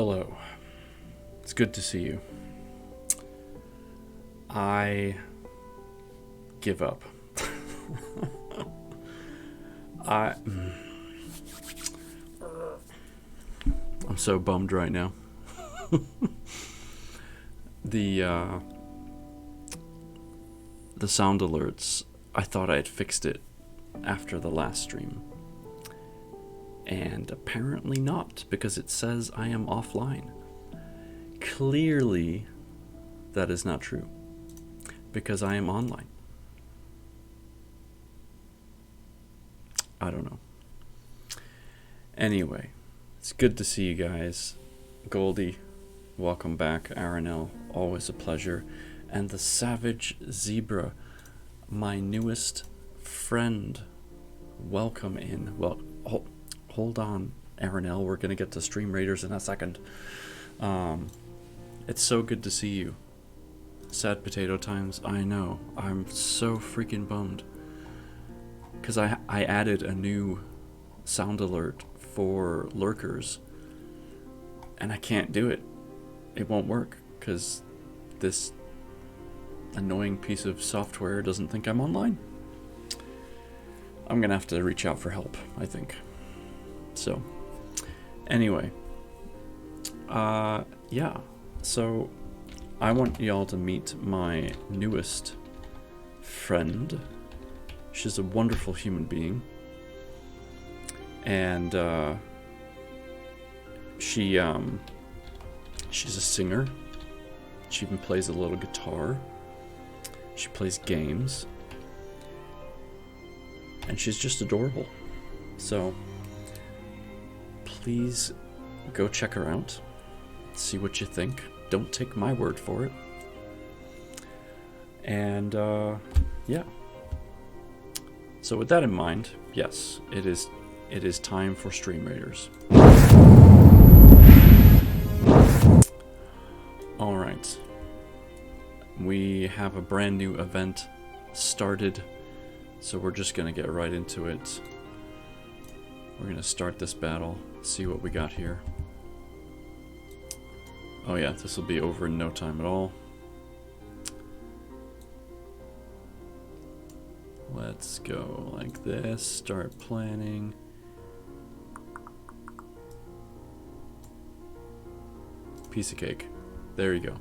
Hello. It's good to see you. I give up. I I'm so bummed right now. The sound alerts, I thought I had fixed it after the last stream. And apparently not, because it says I am offline. Clearly, that is not true, because I am online. I don't know. Anyway, it's good to see you guys. Goldie, welcome back. Aranel, always a pleasure. And the Savage Zebra, my newest friend. Welcome in. Well, hold on, Aranel. We're going to get to Stream Raiders in a second. It's so good to see you. Sad potato times, I know. I'm so freaking bummed. Because I added a new sound alert for lurkers. And I can't do it. It won't work. Because this annoying piece of software doesn't think I'm online. I'm going to have to reach out for help, I think. So, anyway. Yeah. So, I want y'all to meet my newest friend. She's a wonderful human being. And, she's a singer. She even plays a little guitar. She plays games. And she's just adorable. So, please go check her out. See what you think. Don't take my word for it. And, yeah. So with that in mind, yes, it is time for Stream Raiders. Alright. We have a brand new event started, so we're just gonna get right into it. We're gonna start this battle, see what we got here. Oh yeah, this will be over in no time at all. Let's go like this, start planning. Piece of cake. There you go.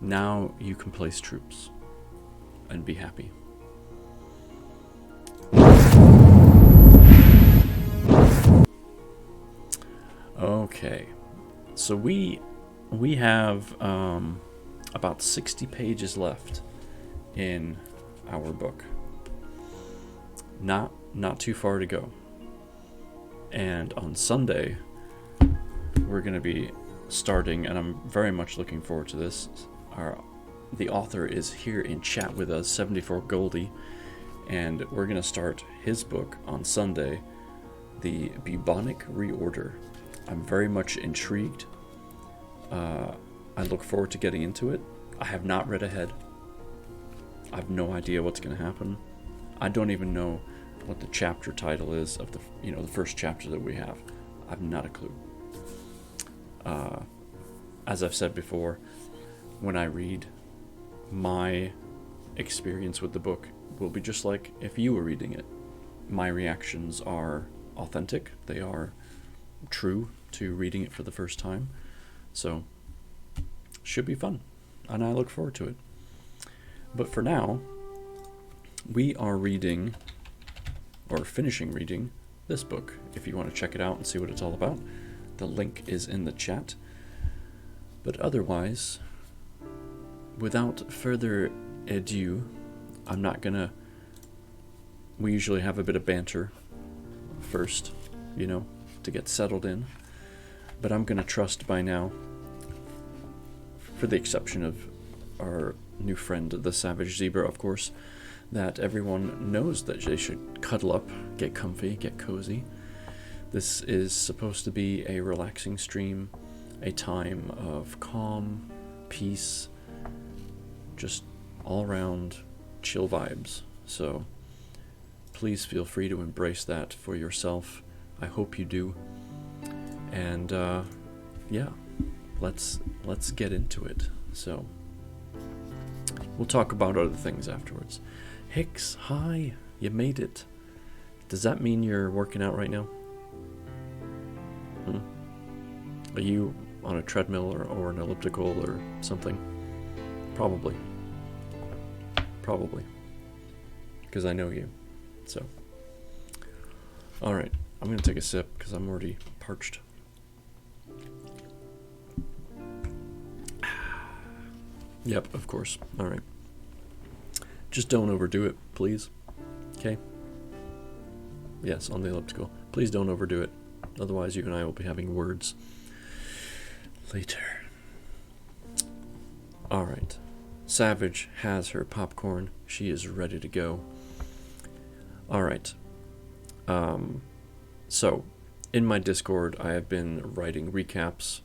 Now you can place troops and be happy. Okay, so we have about 60 pages left in our book. Not too far to go. And on Sunday, we're going to be starting, and I'm very much looking forward to this. The author is here in chat with us, 74 Goldie, and we're going to start his book on Sunday, The Bubonic Reorder. I'm very much intrigued. I look forward to getting into it. I have not read ahead. I have no idea what's going to happen. I don't even know what the chapter title is of the first chapter that we have. I have not a clue. As I've said before, when I read, my experience with the book will be just like if you were reading it. My reactions are authentic. They are true to reading it for the first time. So, should be fun. And I look forward to it. But for now, we are reading, or finishing reading, this book. If you want to check it out and see what it's all about, the link is in the chat. But otherwise, without further ado, I'm not gonna... We usually have a bit of banter first, to get settled in. But I'm gonna trust by now, for the exception of our new friend, the Savage Zebra, of course, that everyone knows that they should cuddle up, get comfy, get cozy. This is supposed to be a relaxing stream, a time of calm, peace, just all around chill vibes. So please feel free to embrace that for yourself. I hope you do. And yeah, let's get into it. So we'll talk about other things afterwards. Hicks, hi, you made it. Does that mean you're working out right now? Are you on a treadmill or an elliptical or something? Probably. Because I know you. So. Alright, I'm going to take a sip because I'm already parched. Yep, of course. Alright. Just don't overdo it, please. Okay? Yes, on the elliptical. Please don't overdo it. Otherwise, you and I will be having words later. Alright. Savage has her popcorn. She is ready to go. Alright. So, in my Discord, I have been writing recaps.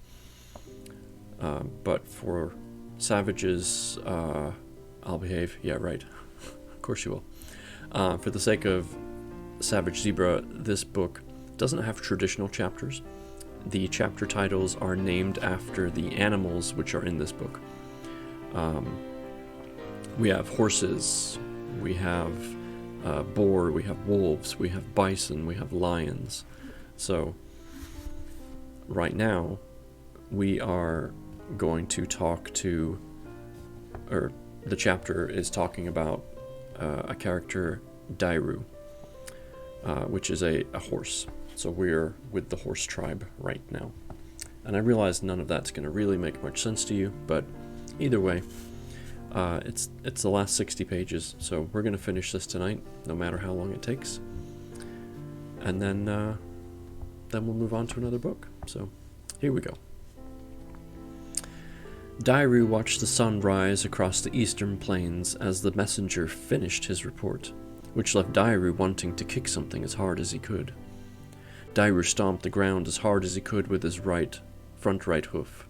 But for Savage's, I'll behave. Yeah, right. Of course you will. For the sake of Savage Zebra, this book doesn't have traditional chapters. The chapter titles are named after the animals which are in this book. We have horses, we have boar, we have wolves, we have bison, we have lions. So, right now, we are going to talk to, or the chapter is talking about a character, Dairu, which is a horse. So we're with the horse tribe right now. And I realize none of that's going to really make much sense to you, but either way, it's the last 60 pages, so we're going to finish this tonight, no matter how long it takes. And then we'll move on to another book. So here we go. Dairu watched the sun rise across the eastern plains as the messenger finished his report, which left Dairu wanting to kick something as hard as he could. Dairu stomped the ground as hard as he could with his front right hoof.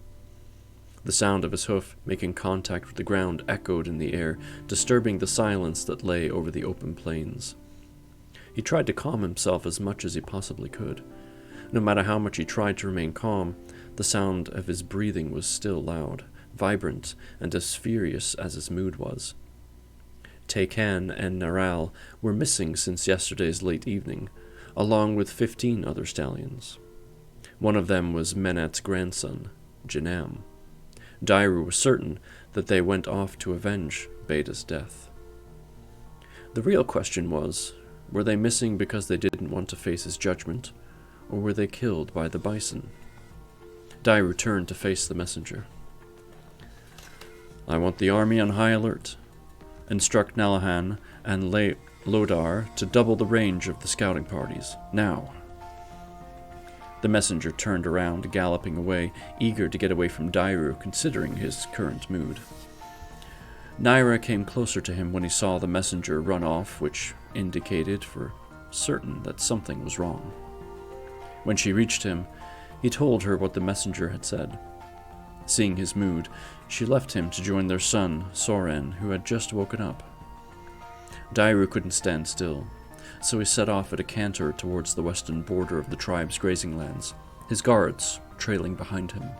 The sound of his hoof making contact with the ground echoed in the air, disturbing the silence that lay over the open plains. He tried to calm himself as much as he possibly could. No matter how much he tried to remain calm, the sound of his breathing was still loud, vibrant, and as furious as his mood was. Taycan and Naral were missing since yesterday's late evening, along with 15 other stallions. One of them was Menet's grandson, Janam. Dairu was certain that they went off to avenge Beta's death. The real question was, were they missing because they didn't want to face his judgment, or were they killed by the bison? Dairu turned to face the messenger. I want the army on high alert. Instruct Nalahan and Lodar to double the range of the scouting parties, now. The messenger turned around, galloping away, eager to get away from Dairu, considering his current mood. Naira came closer to him when he saw the messenger run off, which indicated for certain that something was wrong. When she reached him, he told her what the messenger had said. Seeing his mood, she left him to join their son, Soren, who had just woken up. Dairu couldn't stand still, so he set off at a canter towards the western border of the tribe's grazing lands, his guards trailing behind him.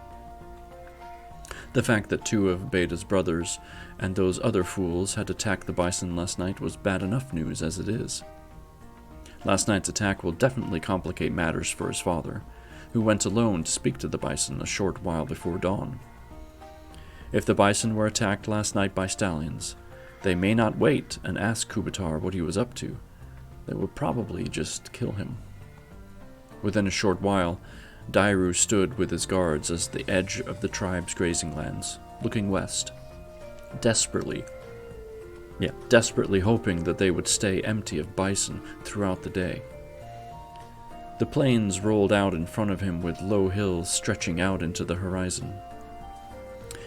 The fact that 2 of Beta's brothers and those other fools had attacked the bison last night was bad enough news as it is. Last night's attack will definitely complicate matters for his father, who went alone to speak to the bison a short while before dawn. If the bison were attacked last night by stallions, they may not wait and ask Kubatar what he was up to. They would probably just kill him. Within a short while, Dairu stood with his guards at the edge of the tribe's grazing lands, looking west, desperately hoping that they would stay empty of bison throughout the day. The plains rolled out in front of him with low hills stretching out into the horizon.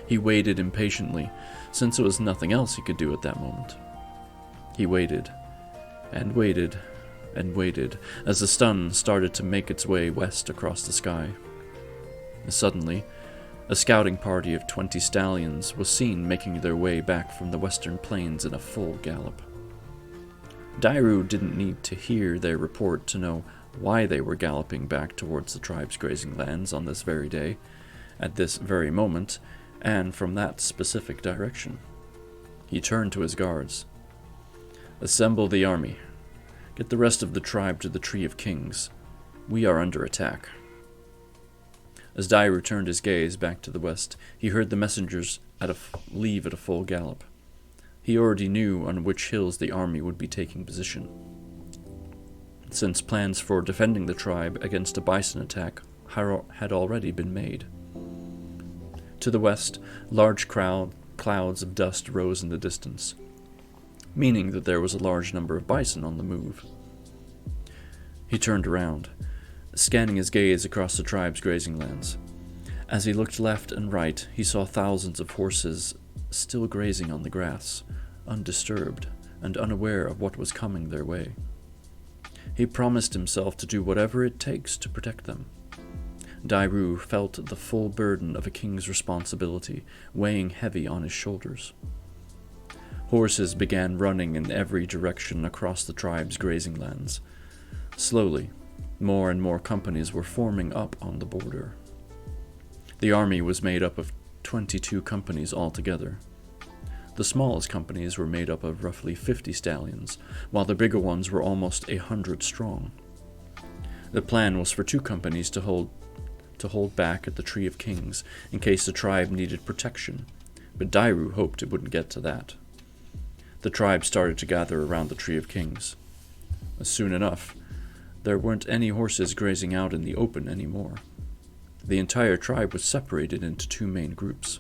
He waited impatiently, since there was nothing else he could do at that moment. He waited, and waited, and waited, as the sun started to make its way west across the sky. Suddenly, a scouting party of 20 stallions was seen making their way back from the western plains in a full gallop. Dairu didn't need to hear their report to know why they were galloping back towards the tribe's grazing lands on this very day. at this very moment, and from that specific direction. He turned to his guards. "Assemble the army. Get the rest of the tribe to the Tree of Kings. We are under attack." As Dairu turned his gaze back to the west, he heard the messengers leave at a full gallop. He already knew on which hills the army would be taking position, since plans for defending the tribe against a bison attack had already been made. To the west, large clouds of dust rose in the distance, meaning that there was a large number of bison on the move. He turned around, scanning his gaze across the tribe's grazing lands. As he looked left and right, he saw thousands of horses still grazing on the grass, undisturbed and unaware of what was coming their way. He promised himself to do whatever it takes to protect them. Dairu felt the full burden of a king's responsibility weighing heavy on his shoulders. Horses began running in every direction across the tribe's grazing lands. Slowly, more and more companies were forming up on the border. The army was made up of 22 companies altogether. The smallest companies were made up of roughly 50 stallions, while the bigger ones were almost 100 strong. The plan was for 2 companies to hold back at the Tree of Kings in case the tribe needed protection, but Dairu hoped it wouldn't get to that. The tribe started to gather around the Tree of Kings. Soon enough, there weren't any horses grazing out in the open anymore. The entire tribe was separated into 2 main groups.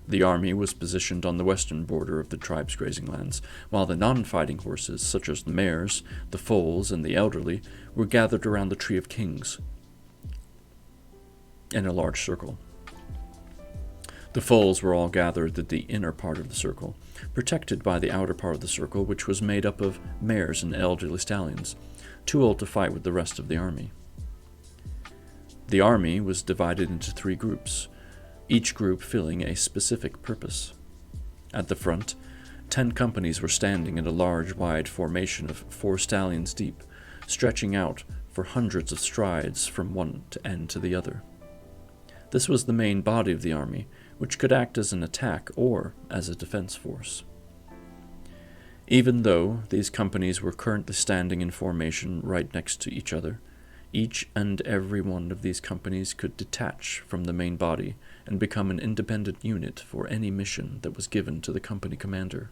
The army was positioned on the western border of the tribe's grazing lands, while the non-fighting horses, such as the mares, the foals, and the elderly, were gathered around the Tree of Kings in a large circle. The foals were all gathered at the inner part of the circle, protected by the outer part of the circle, which was made up of mares and elderly stallions, too old to fight with the rest of the army. The army was divided into 3 groups, each group filling a specific purpose. At the front, 10 companies were standing in a large, wide formation of 4 stallions deep, stretching out for hundreds of strides from one end to the other. This was the main body of the army, which could act as an attack or as a defense force. Even though these companies were currently standing in formation right next to each other, each and every one of these companies could detach from the main body and become an independent unit for any mission that was given to the company commander.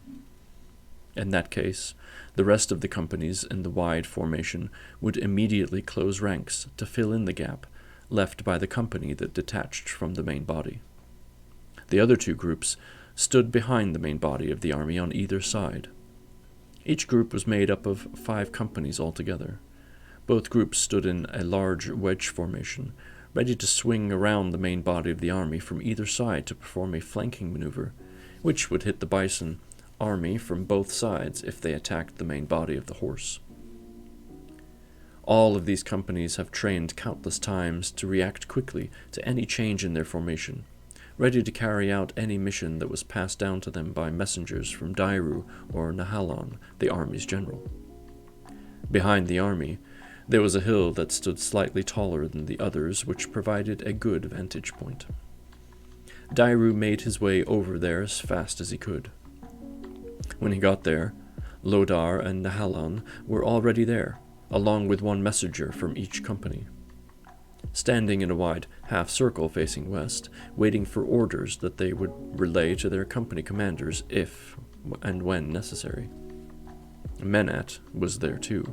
In that case, the rest of the companies in the wide formation would immediately close ranks to fill in the gap left by the company that detached from the main body. The other 2 groups stood behind the main body of the army on either side. Each group was made up of 5 companies altogether. Both groups stood in a large wedge formation, ready to swing around the main body of the army from either side to perform a flanking maneuver, which would hit the bison army from both sides if they attacked the main body of the horse. All of these companies have trained countless times to react quickly to any change in their formation, ready to carry out any mission that was passed down to them by messengers from Dairu or Nahalon, the army's general. Behind the army, there was a hill that stood slightly taller than the others, which provided a good vantage point. Dairu made his way over there as fast as he could. When he got there, Lodar and Nahalon were already there, along with 1 messenger from each company. Standing in a wide half-circle facing west, waiting for orders that they would relay to their company commanders if and when necessary. Menat was there too.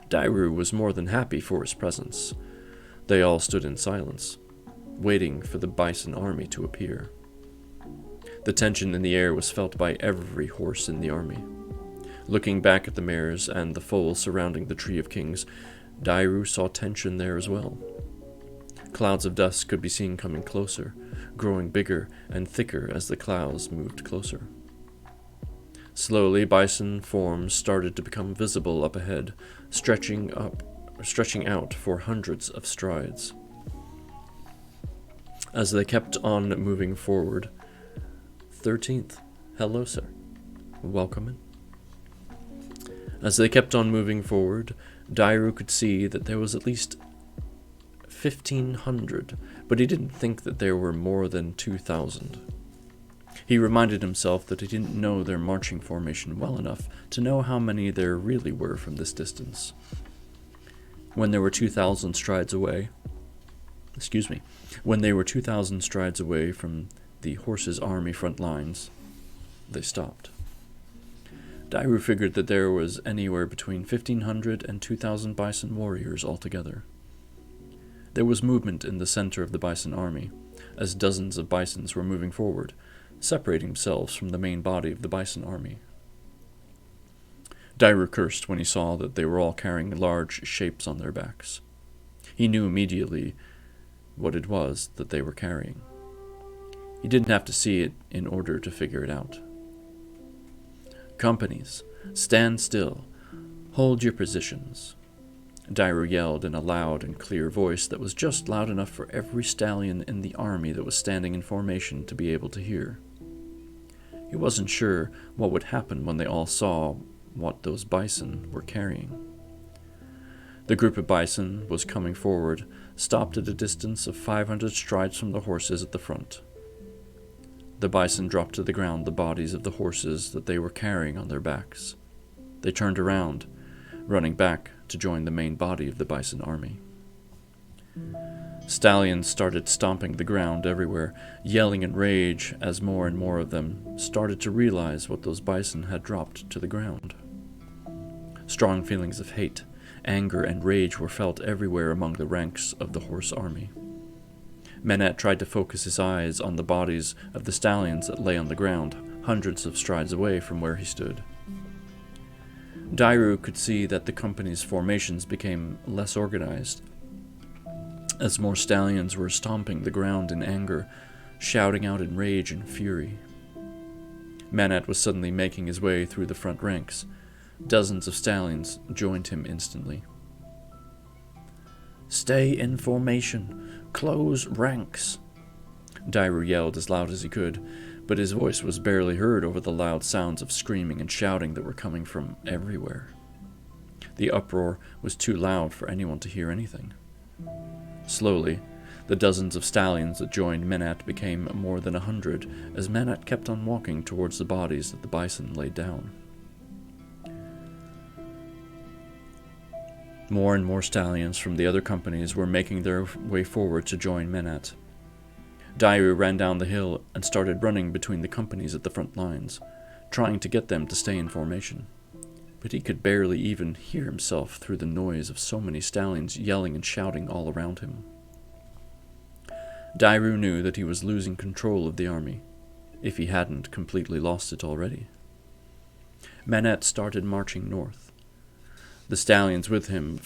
Dairu was more than happy for his presence. They all stood in silence, waiting for the bison army to appear. The tension in the air was felt by every horse in the army. Looking back at the mares and the foals surrounding the Tree of Kings, Dairu saw tension there as well. Clouds of dust could be seen coming closer, growing bigger and thicker as the clouds moved closer. Slowly, bison forms started to become visible up ahead, stretching out for hundreds of strides. As they kept on moving forward, 13th, hello sir, welcome in. As they kept on moving forward, Dairu could see that there was at least 1,500, but he didn't think that there were more than 2,000. He reminded himself that he didn't know their marching formation well enough to know how many there really were from this distance. When they were 2,000 strides away from the horse's army front lines, they stopped. Dairu figured that there was anywhere between 1,500 and 2,000 bison warriors altogether. There was movement in the center of the bison army, as dozens of bisons were moving forward, separating themselves from the main body of the bison army. Dairu cursed when he saw that they were all carrying large shapes on their backs. He knew immediately what it was that they were carrying. He didn't have to see it in order to figure it out. "Companies, stand still. Hold your positions," Dairu yelled in a loud and clear voice that was just loud enough for every stallion in the army that was standing in formation to be able to hear. He wasn't sure what would happen when they all saw what those bison were carrying. The group of bison was coming forward, stopped at a distance of 500 strides from the horses at the front. The bison dropped to the ground the bodies of the horses that they were carrying on their backs. They turned around, running back to join the main body of the bison army. Stallions started stomping the ground everywhere, yelling in rage as more and more of them started to realize what those bison had dropped to the ground. Strong feelings of hate, anger, and rage were felt everywhere among the ranks of the horse army. Menat tried to focus his eyes on the bodies of the stallions that lay on the ground, hundreds of strides away from where he stood. Dairu could see that the company's formations became less organized, as more stallions were stomping the ground in anger, shouting out in rage and fury. Menat was suddenly making his way through the front ranks. Dozens of stallions joined him instantly. "Stay in formation. Close ranks," Dairu yelled as loud as he could, but his voice was barely heard over the loud sounds of screaming and shouting that were coming from everywhere. The uproar was too loud for anyone to hear anything. Slowly, the dozens of stallions that joined Menat became more than 100 as Menat kept on walking towards the bodies that the bison laid down. More and more stallions from the other companies were making their way forward to join Menat. Dairu ran down the hill and started running between the companies at the front lines, trying to get them to stay in formation. But he could barely even hear himself through the noise of so many stallions yelling and shouting all around him. Dairu knew that he was losing control of the army, if he hadn't completely lost it already. Menat started marching north, the stallions with him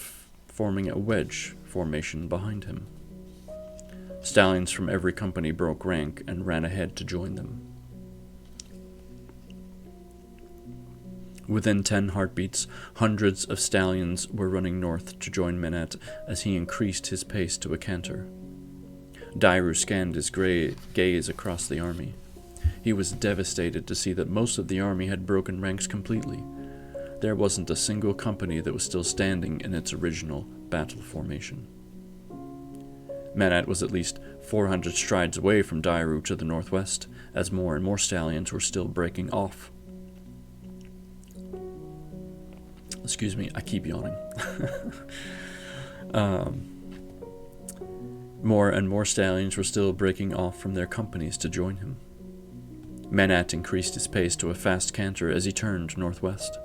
forming a wedge formation behind him. Stallions from every company broke rank and ran ahead to join them. Within 10 heartbeats, hundreds of stallions were running north to join Menat as he increased his pace to a canter. Dairu scanned his gaze across the army. He was devastated to see that most of the army had broken ranks completely. There wasn't a single company that was still standing in its original battle formation. Menat was at least 400 strides away from Dairu to the northwest, as more and more stallions were still breaking off. Excuse me, I keep yawning. More and more stallions were still breaking off from their companies to join him. Menat increased his pace to a fast canter as he turned northwest.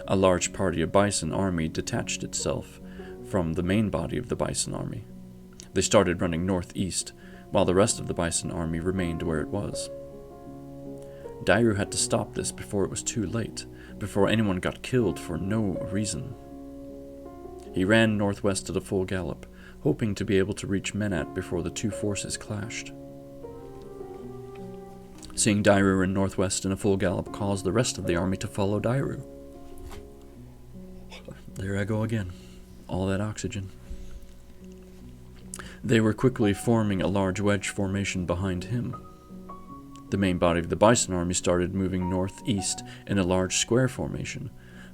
A large party of bison army detached itself from the main body of the bison army. They started running northeast, while the rest of the bison army remained where it was. Dairu had to stop this before it was too late, before anyone got killed for no reason. He ran northwest at a full gallop, hoping to be able to reach Menat before the two forces clashed. Seeing Dairu run northwest in a full gallop caused the rest of the army to follow Dairu. There I go again. All that oxygen. They were quickly forming a large wedge formation behind him. The main body of the bison army started moving northeast in a large square formation,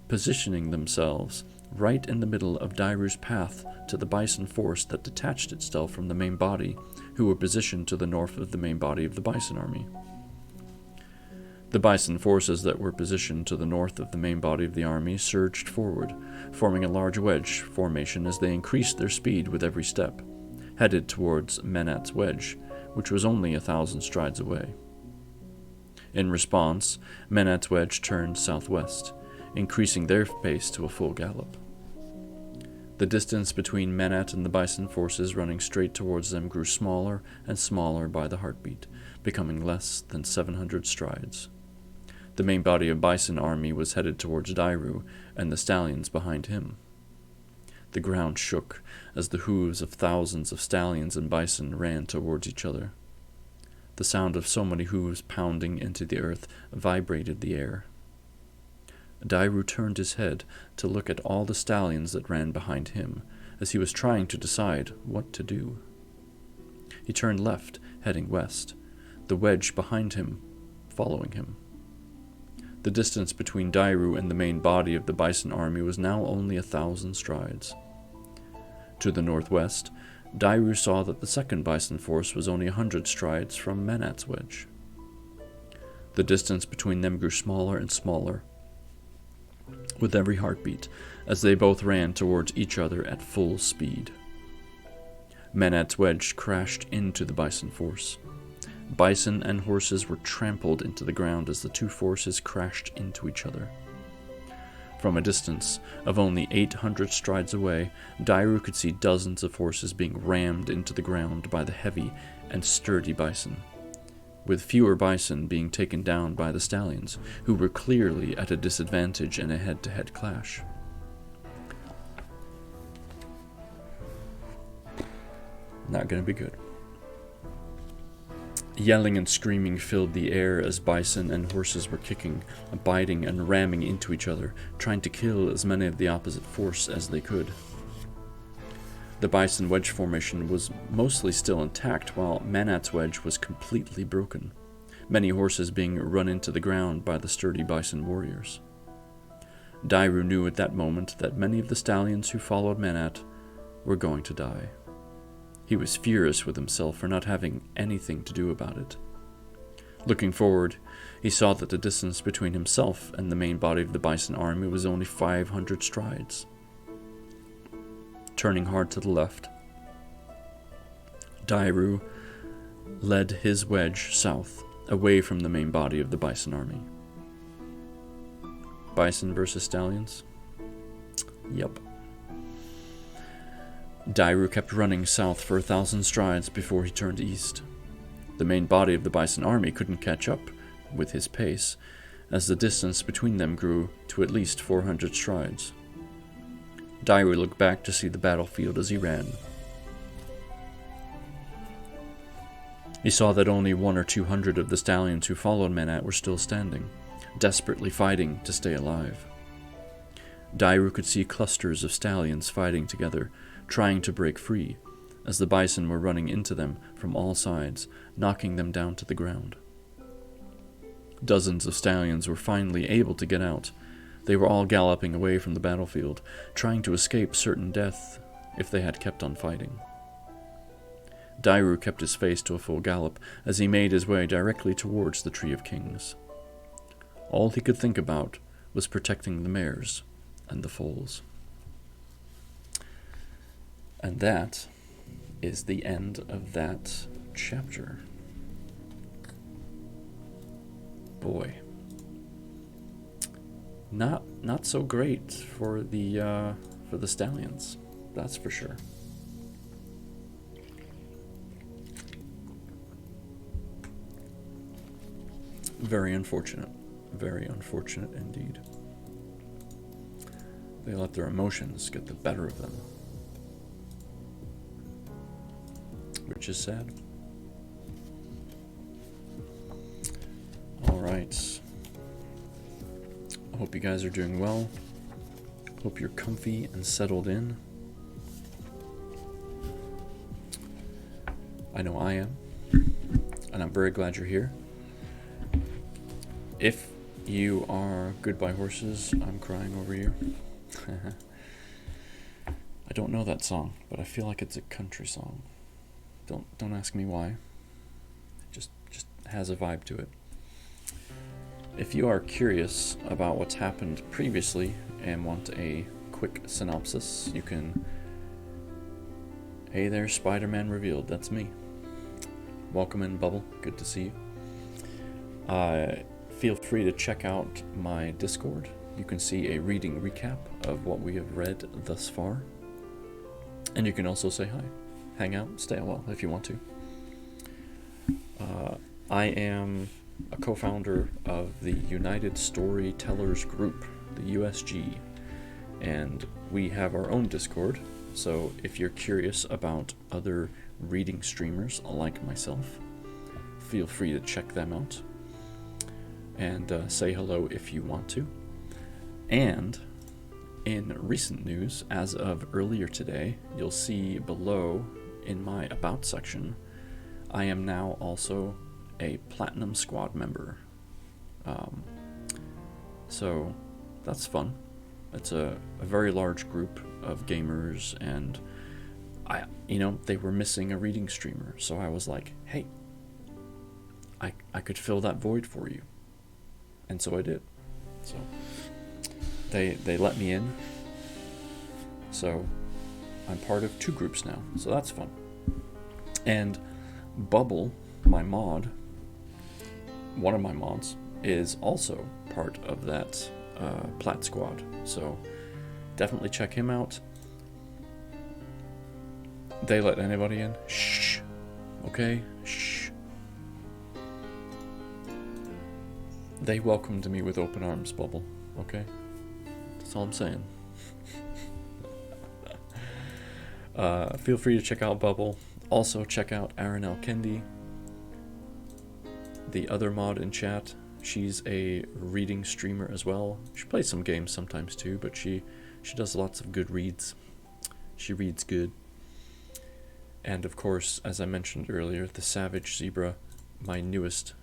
positioning themselves right in the middle of Dairu's path to the bison force that detached itself from the main body, who were positioned to the north of the main body of the bison army. The bison forces that were positioned to the north of the main body of the army surged forward, forming a large wedge formation as they increased their speed with every step, headed towards Menat's wedge, which was only 1,000 strides away. In response, Menat's wedge turned southwest, increasing their pace to a full gallop. The distance between Menat and the bison forces running straight towards them grew smaller and smaller by the heartbeat, becoming less than 700 strides. The main body of bison army was headed towards Dairu and the stallions behind him. The ground shook as the hooves of thousands of stallions and bison ran towards each other. The sound of so many hooves pounding into the earth vibrated the air. Dairu turned his head to look at all the stallions that ran behind him, as he was trying to decide what to do. He turned left, heading west, the wedge behind him following him. The distance between Dairu and the main body of the bison army was now only 1,000 strides. To the northwest, Dairu saw that the second bison force was only 100 strides from Menat's wedge. The distance between them grew smaller and smaller with every heartbeat, as they both ran towards each other at full speed. Menat's wedge crashed into the bison force. Bison and horses were trampled into the ground as the two forces crashed into each other. From a distance of only 800 strides away, Dairu could see dozens of horses being rammed into the ground by the heavy and sturdy bison, with fewer bison being taken down by the stallions, who were clearly at a disadvantage in a head-to-head clash. Not going to be good. Yelling and screaming filled the air as bison and horses were kicking, biting, and ramming into each other, trying to kill as many of the opposite force as they could. The bison wedge formation was mostly still intact, while Menat's wedge was completely broken, many horses being run into the ground by the sturdy bison warriors. Dairu knew at that moment that many of the stallions who followed Menat were going to die. He was furious with himself for not having anything to do about it. Looking forward, he saw that the distance between himself and the main body of the bison army was only 500 strides. Turning hard to the left, Dairu led his wedge south, away from the main body of the bison army. Bison versus stallions? Yep. Dairu kept running south for 1,000 strides before he turned east. The main body of the bison army couldn't catch up with his pace, as the distance between them grew to at least 400 strides. Dairu looked back to see the battlefield as he ran. He saw that only 100 or 200 of the stallions who followed Menat were still standing, desperately fighting to stay alive. Dairu could see clusters of stallions fighting together, trying to break free, as the bison were running into them from all sides, knocking them down to the ground. Dozens of stallions were finally able to get out. They were all galloping away from the battlefield, trying to escape certain death if they had kept on fighting. Dairu kept his face to a full gallop as he made his way directly towards the Tree of Kings. All he could think about was protecting the mares and the foals. And that is the end of that chapter. Boy. Not so great for the stallions, that's for sure. Very unfortunate indeed. They let their emotions get the better of them, which is sad. Alright. I hope you guys are doing well. Hope you're comfy and settled in. I know I am. And I'm very glad you're here. If you are Goodbye Horses, I'm crying over you. I don't know that song, but I feel like it's a country song. Don't ask me why. It just has a vibe to it. If you are curious about what's happened previously and want a quick synopsis, you can... Hey there, Spider-Man Revealed, that's me. Welcome in, Bubble, good to see you. Feel free to check out my Discord. You can see a reading recap of what we have read thus far. And you can also say hi, hang out, stay a while if you want to. I am a co-founder of the United Storytellers Group, the USG, and we have our own Discord, so if you're curious about other reading streamers like myself, feel free to check them out, and say hello if you want to. And in recent news, as of earlier today, you'll see below in my About section, I am now also a Platinum Squad member. So that's fun. It's a very large group of gamers, and they were missing a reading streamer, so I was like, hey, I could fill that void for you. And so I did. So they let me in. So I'm part of 2 groups now, so that's fun. And Bubble, my mod, one of my mods, is also part of that Plat Squad, so definitely check him out. They let anybody in? Shh. Okay? Shh. They welcomed me with open arms, Bubble. Okay? That's all I'm saying. Feel free to check out Bubble. Also check out Aaron L. Kendi, the other mod in chat. She's a reading streamer as well. She plays some games sometimes too, but she does lots of good reads. She reads good. And of course, as I mentioned earlier, the Savage Zebra, my newest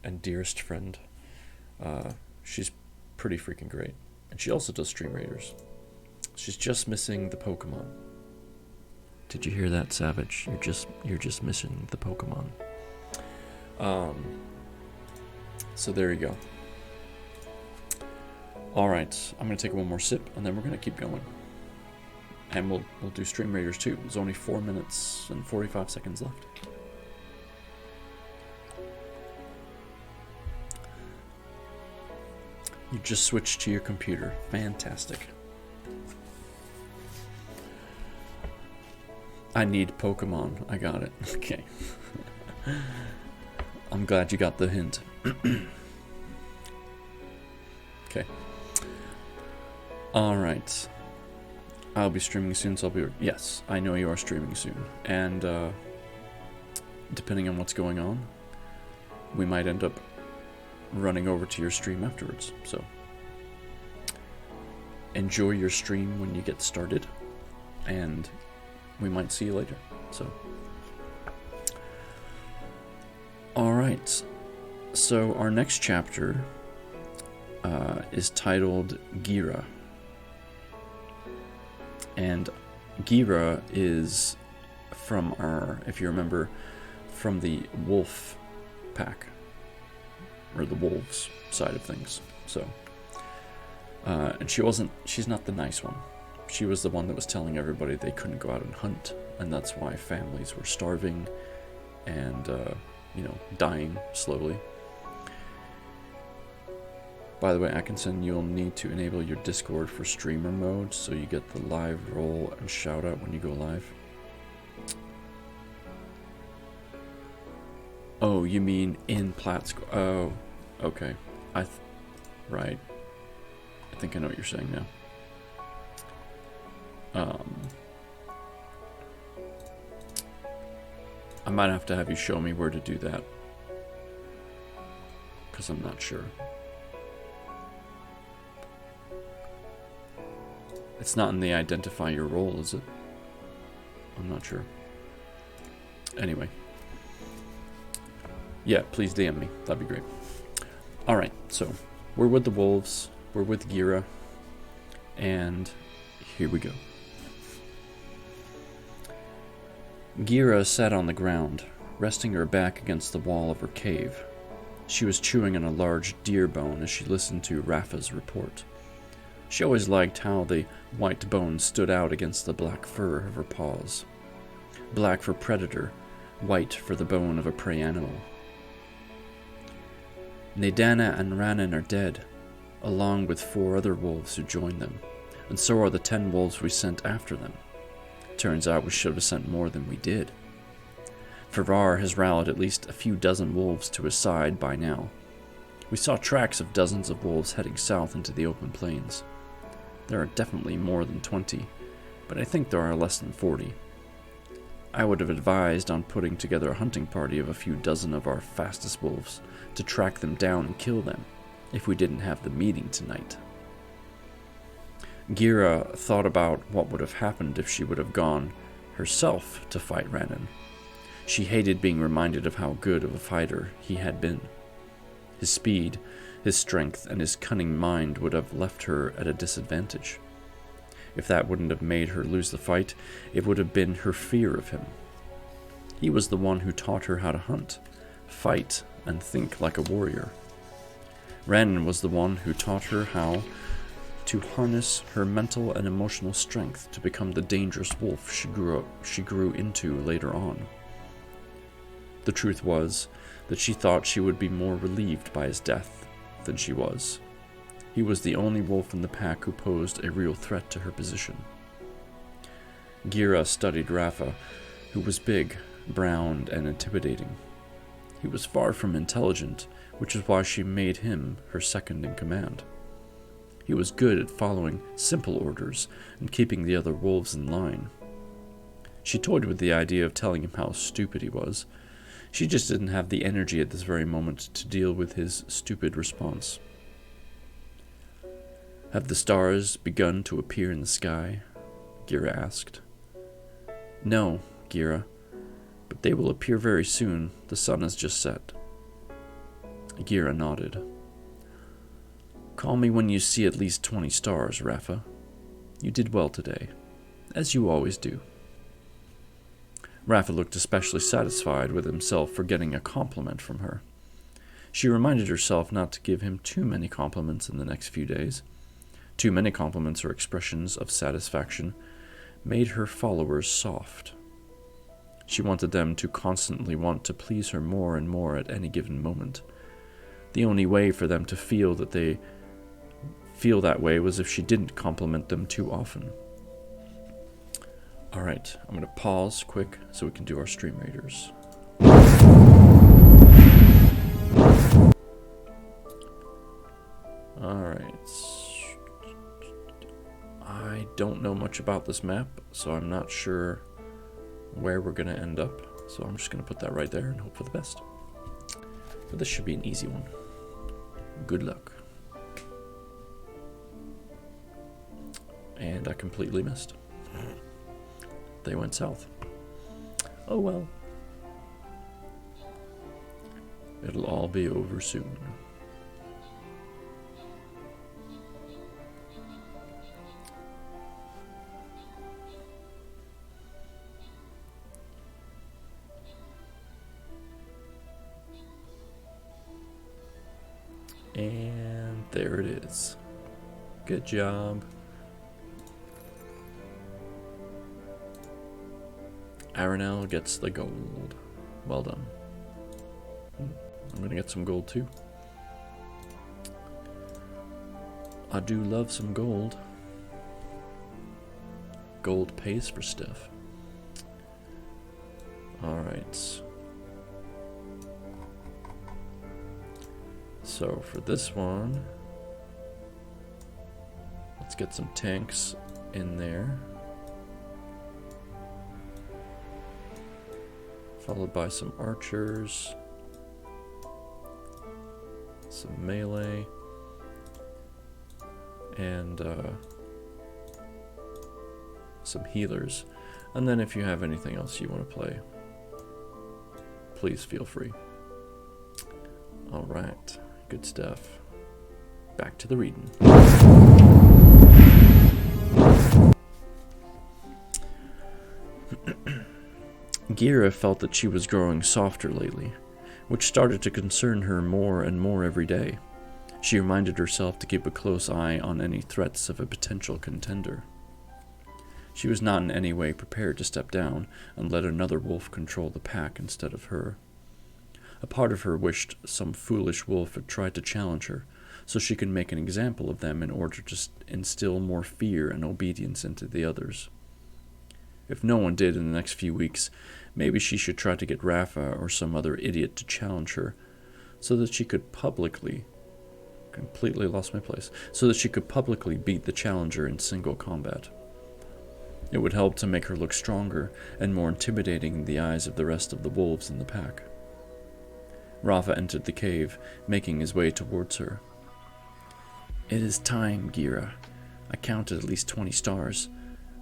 and dearest friend. She's pretty freaking great. And she also does Stream Raiders. She's just missing the Pokemon. Did you hear that, Savage? You're just missing the Pokemon. So there you go. Alright, I'm gonna take one more sip and then we're gonna keep going. And we'll do Stream Raiders too. There's only 4 minutes and 45 seconds left. You just switched to your computer. Fantastic. I need Pokemon. I got it. Okay. I'm glad you got the hint. Okay. Alright. I'll be streaming soon, so I'll be... Yes, I know you are streaming soon. And, depending on what's going on, we might end up running over to your stream afterwards. So, enjoy your stream when you get started, and we might see you later. So, alright. So, our next chapter is titled Gira. And Gira is from our, if you remember, from the wolf pack, or the wolves side of things. So, and she's not the nice one. She was the one that was telling everybody they couldn't go out and hunt, and that's why families were starving and, dying slowly. By the way, Atkinson, you'll need to enable your Discord for streamer mode so you get the live roll and shout out when you go live. Oh, you mean in Plat? Oh, okay. Right. I think I know what you're saying now. I might have to have you show me where to do that, because I'm not sure. It's not in the identify your role, is it? I'm not sure. Anyway. Yeah, please DM me. That'd be great. Alright, so we're with the wolves. We're with Gira. And here we go. Gira sat on the ground, resting her back against the wall of her cave. She was chewing on a large deer bone as she listened to Rafa's report. She always liked how the white bone stood out against the black fur of her paws. Black for predator, white for the bone of a prey animal. Nadana and Ranan are dead, along with 4 other wolves who joined them, and so are the 10 wolves we sent after them. Turns out we should have sent more than we did. Farrar has rallied at least a few dozen wolves to his side by now. We saw tracks of dozens of wolves heading south into the open plains. There are definitely more than 20, but I think there are less than 40. I would have advised on putting together a hunting party of a few dozen of our fastest wolves to track them down and kill them, if we didn't have the meeting tonight. Gira thought about what would have happened if she would have gone herself to fight Ranan. She hated being reminded of how good of a fighter he had been. His speed, his strength, and his cunning mind would have left her at a disadvantage. If that wouldn't have made her lose the fight, it would have been her fear of him. He was the one who taught her how to hunt, fight, and think like a warrior. Ranan was the one who taught her how to harness her mental and emotional strength to become the dangerous wolf she grew into later on. The truth was that she thought she would be more relieved by his death than she was. He was the only wolf in the pack who posed a real threat to her position. Gira studied Rafa, who was big, brown, and intimidating. He was far from intelligent, which is why she made him her second in command. He was good at following simple orders and keeping the other wolves in line. She toyed with the idea of telling him how stupid he was. She just didn't have the energy at this very moment to deal with his stupid response. "Have the stars begun to appear in the sky?" Gira asked. "No, Gira, but they will appear very soon. The sun has just set." Gira nodded. "Call me when you see at least 20 stars, Rafa. You did well today, as you always do." Rafa looked especially satisfied with himself for getting a compliment from her. She reminded herself not to give him too many compliments in the next few days. Too many compliments or expressions of satisfaction made her followers soft. She wanted them to constantly want to please her more and more at any given moment. The only way for them to feel that way was if she didn't compliment them too often. Alright, I'm going to pause quick so we can do our stream raiders. Alright. I don't know much about this map, so I'm not sure where we're going to end up. So I'm just going to put that right there and hope for the best. But this should be an easy one. Good luck. And I completely missed. They went south. Oh well. It'll all be over soon. And there it is. Good job. Aranel gets the gold. Well done. I'm gonna get some gold too. I do love some gold. Gold pays for stuff. Alright. So for this one, let's get some tanks in there. Followed by some archers, some melee, and some healers. And then if you have anything else you want to play, please feel free. Alright, good stuff. Back to the reading. Gira felt that she was growing softer lately, which started to concern her more and more every day. She reminded herself to keep a close eye on any threats of a potential contender. She was not in any way prepared to step down and let another wolf control the pack instead of her. A part of her wished some foolish wolf had tried to challenge her, so she could make an example of them in order to instill more fear and obedience into the others. If no one did in the next few weeks, maybe she should try to get Rafa or some other idiot to challenge her, so that she could publicly beat the challenger in single combat. It would help to make her look stronger and more intimidating in the eyes of the rest of the wolves in the pack. Rafa entered the cave, making his way towards her. "It is time, Gira. I counted at least 20 stars.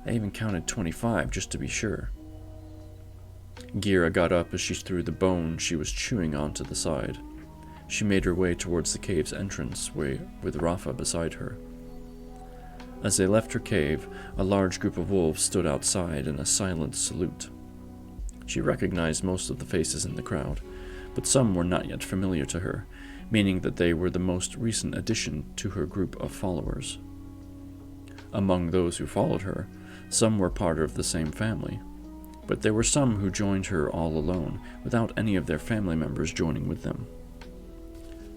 I even counted 25 just to be sure." Gira got up as she threw the bone she was chewing on to the side. She made her way towards the cave's entrance, with Rafa beside her. As they left her cave, a large group of wolves stood outside in a silent salute. She recognized most of the faces in the crowd, but some were not yet familiar to her, meaning that they were the most recent addition to her group of followers. Among those who followed her, some were part of the same family, but there were some who joined her all alone, without any of their family members joining with them.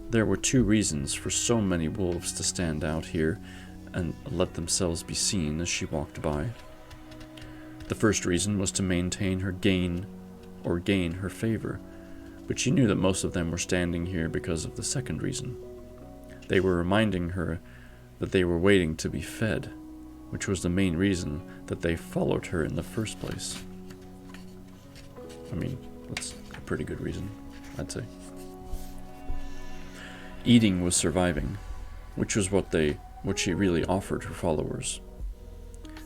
There were 2 reasons for so many wolves to stand out here and let themselves be seen as she walked by. The first reason was to maintain her gain her favor, but she knew that most of them were standing here because of the second reason. They were reminding her that they were waiting to be fed, which was the main reason that they followed her in the first place. I mean, that's a pretty good reason, I'd say. Eating was surviving, which was what she really offered her followers.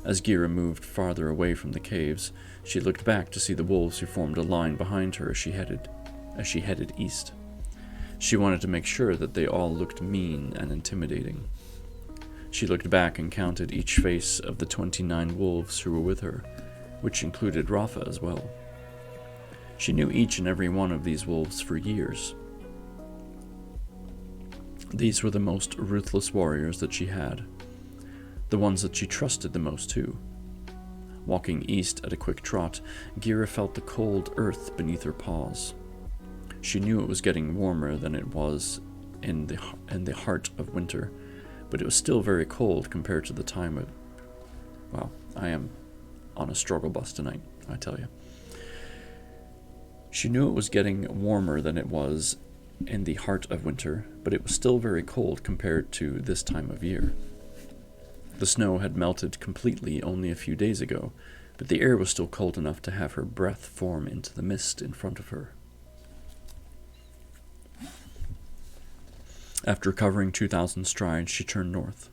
As Gira moved farther away from the caves, she looked back to see the wolves who formed a line behind her as she headed east. She wanted to make sure that they all looked mean and intimidating. She looked back and counted each face of the 29 wolves who were with her, which included Rafa as well. She knew each and every one of these wolves for years. These were the most ruthless warriors that she had, the ones that she trusted the most too. Walking east at a quick trot, Gira felt the cold earth beneath her paws. She knew it was getting warmer than it was in the heart of winter, but it was still very cold compared to the time of... Wow, I am on a struggle bus tonight, I tell you. She knew it was getting warmer than it was in the heart of winter, but it was still very cold compared to this time of year. The snow had melted completely only a few days ago, but the air was still cold enough to have her breath form into the mist in front of her. After covering 2,000 strides, she turned north.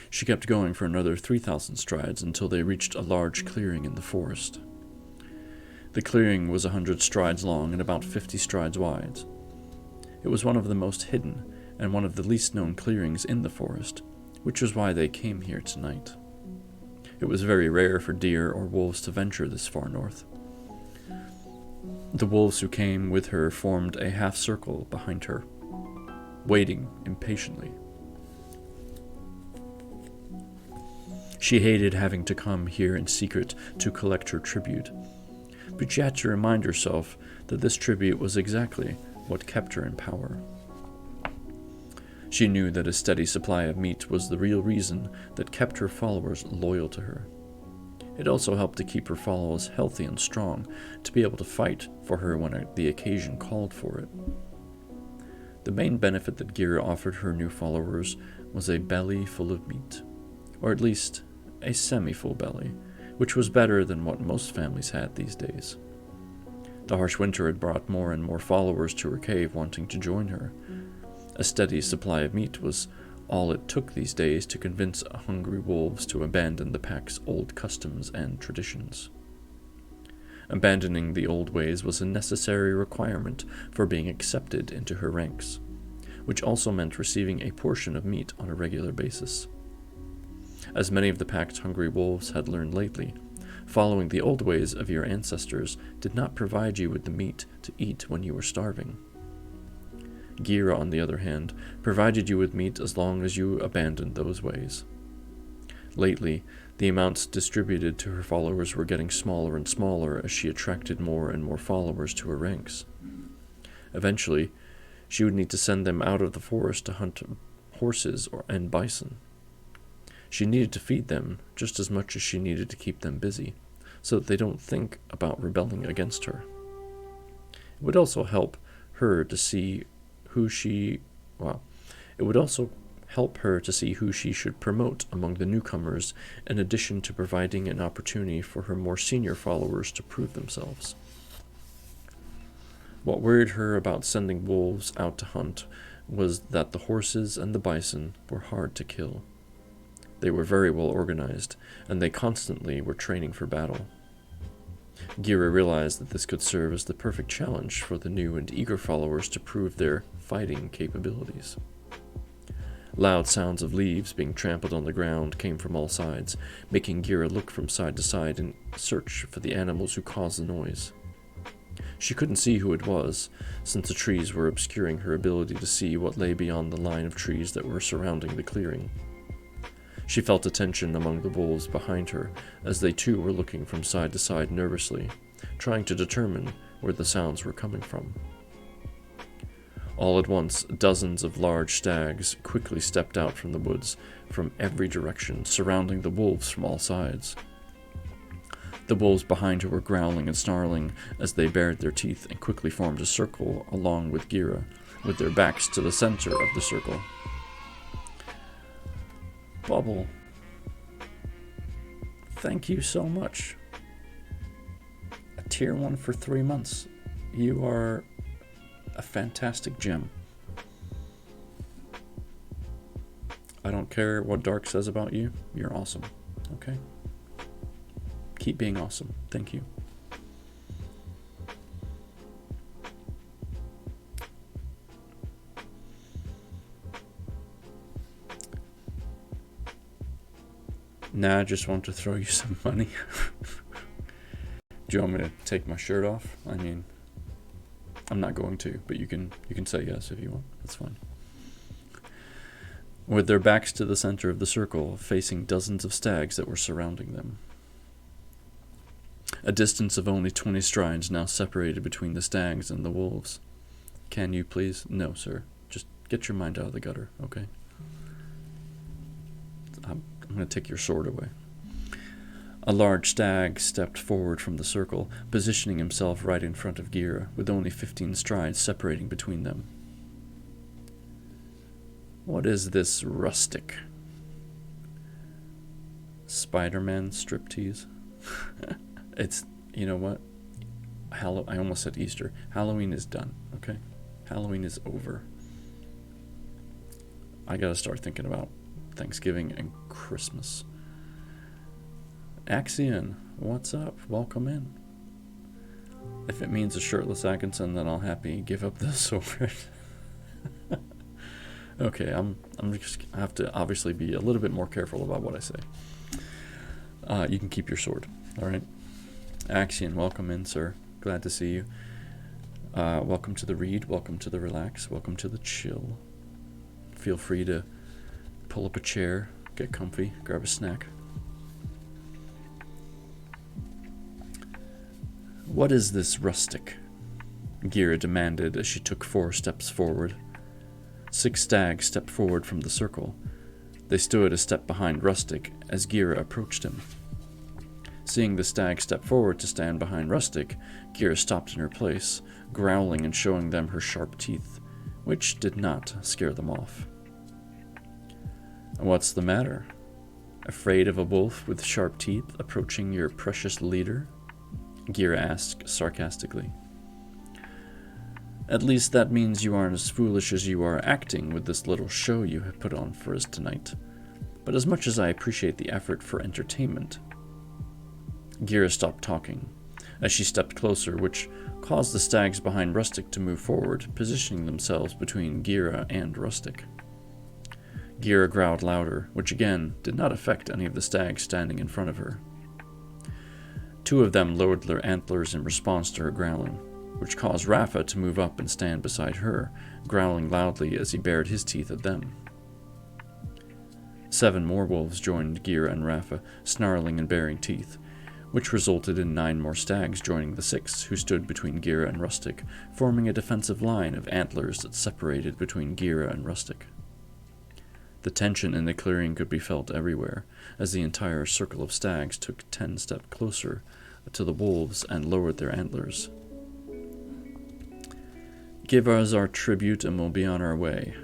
She kept going for another 3,000 strides until they reached a large clearing in the forest. The clearing was 100 strides long and about 50 strides wide. It was one of the most hidden and one of the least known clearings in the forest, which was why they came here tonight. It was very rare for deer or wolves to venture this far north. The wolves who came with her formed a half circle behind her, waiting impatiently. She hated having to come here in secret to collect her tribute, but she had to remind herself that this tribute was exactly what kept her in power. She knew that a steady supply of meat was the real reason that kept her followers loyal to her. It also helped to keep her followers healthy and strong, to be able to fight for her when the occasion called for it. The main benefit that Gira offered her new followers was a belly full of meat, or at least a semi-full belly, which was better than what most families had these days. The harsh winter had brought more and more followers to her cave wanting to join her. A steady supply of meat was all it took these days to convince hungry wolves to abandon the pack's old customs and traditions. Abandoning the old ways was a necessary requirement for being accepted into her ranks, which also meant receiving a portion of meat on a regular basis. As many of the pack's hungry wolves had learned lately, following the old ways of your ancestors did not provide you with the meat to eat when you were starving. Gira, on the other hand, provided you with meat as long as you abandoned those ways. Lately, the amounts distributed to her followers were getting smaller and smaller as she attracted more and more followers to her ranks. Eventually, she would need to send them out of the forest to hunt horses and bison. She needed to feed them just as much as she needed to keep them busy, so that they don't think about rebelling against her. It would also help her to see who she should promote among the newcomers, in addition to providing an opportunity for her more senior followers to prove themselves. What worried her about sending wolves out to hunt was that the horses and the bison were hard to kill. They were very well organized, and they constantly were training for battle. Gira realized that this could serve as the perfect challenge for the new and eager followers to prove their fighting capabilities. Loud sounds of leaves being trampled on the ground came from all sides, making Gira look from side to side in search for the animals who caused the noise. She couldn't see who it was, since the trees were obscuring her ability to see what lay beyond the line of trees that were surrounding the clearing. She felt a tension among the wolves behind her, as they too were looking from side to side nervously, trying to determine where the sounds were coming from. All at once, dozens of large stags quickly stepped out from the woods from every direction, surrounding the wolves from all sides. The wolves behind her were growling and snarling as they bared their teeth and quickly formed a circle along with Gira, with their backs to the center of the circle. Bubble, thank you so much. A tier 1 for 3 months. You are a fantastic gem. I don't care what Dark says about you. You're awesome. Okay? Keep being awesome. Thank you. Nah, I just want to throw you some money. Do you want me to take my shirt off? I mean, I'm not going to, but you can say yes if you want. That's fine. With their backs to the center of the circle, facing dozens of stags that were surrounding them. A distance of only 20 strides now separated between the stags and the wolves. Can you please? No, sir. Just get your mind out of the gutter, okay? I'm going to take your sword away. A large stag stepped forward from the circle, positioning himself right in front of Gira, with only 15 strides separating between them. What is this rustic? Spider-Man striptease? It's, you know what? I almost said Easter. Halloween is done, okay? Halloween is over. I gotta start thinking about Thanksgiving and Christmas. Axion, what's up? Welcome in. If it means a shirtless Atkinson, then I'll happy give up the sword. Okay, I have to obviously be a little bit more careful about what I say. You can keep your sword, all right? Axion, welcome in, sir. Glad to see you. Welcome to the read, welcome to the relax, welcome to the chill. Feel free to pull up a chair, get comfy, grab a snack. What is this rustic? Gira demanded as she took 4 steps forward. 6 stags stepped forward from the circle. They stood a step behind Rustic as Gira approached him. Seeing the stag step forward to stand behind Rustic, Gira stopped in her place, growling and showing them her sharp teeth, which did not scare them off. What's the matter? Afraid of a wolf with sharp teeth approaching your precious leader? Gira asked sarcastically. At least that means you aren't as foolish as you are acting with this little show you have put on for us tonight. But as much as I appreciate the effort for entertainment... Gira stopped talking, as she stepped closer, which caused the stags behind Rustic to move forward, positioning themselves between Gira and Rustic. Gira growled louder, which again did not affect any of the stags standing in front of her. Two of them lowered their antlers in response to her growling, which caused Rafa to move up and stand beside her, growling loudly as he bared his teeth at them. 7 more wolves joined Gira and Rafa, snarling and baring teeth, which resulted in 9 more stags joining the 6 who stood between Gira and Rustic, forming a defensive line of antlers that separated between Gira and Rustic. The tension in the clearing could be felt everywhere, as the entire circle of stags took 10 steps closer to the wolves and lowered their antlers. "Give us our tribute and we'll be on our way.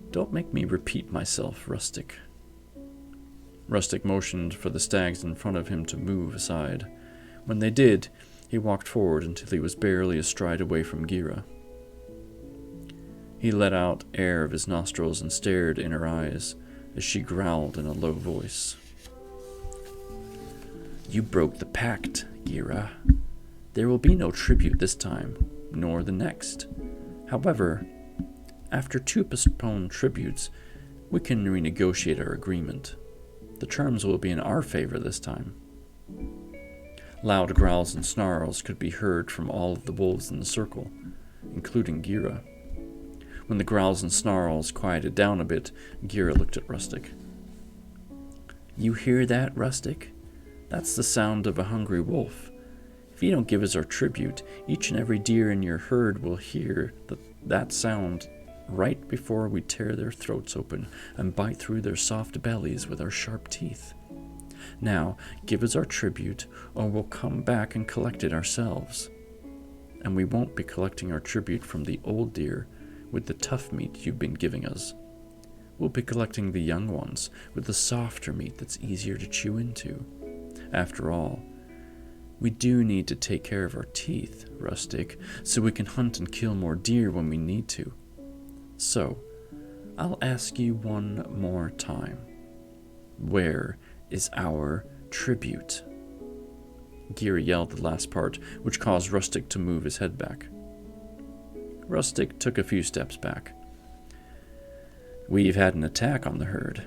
Don't make me repeat myself, Rustic." Rustic motioned for the stags in front of him to move aside. When they did, he walked forward until he was barely a stride away from Gira. He let out air of his nostrils and stared in her eyes as she growled in a low voice. "You broke the pact, Gira. There will be no tribute this time, nor the next. However, after 2 postponed tributes, we can renegotiate our agreement. The terms will be in our favor this time." Loud growls and snarls could be heard from all of the wolves in the circle, including Gira. When the growls and snarls quieted down a bit, Gira looked at Rustic. "You hear that, Rustic? That's the sound of a hungry wolf. If you don't give us our tribute, each and every deer in your herd will hear that sound right before we tear their throats open and bite through their soft bellies with our sharp teeth. Now, give us our tribute, or we'll come back and collect it ourselves. And we won't be collecting our tribute from the old deer with the tough meat you've been giving us. We'll be collecting the young ones with the softer meat that's easier to chew into. After all, we do need to take care of our teeth, Rustic, so we can hunt and kill more deer when we need to. So, I'll ask you one more time. Where is our tribute?" Gira yelled the last part, which caused Rustic to move his head back. Rustic took a few steps back. "We've had an attack on the herd.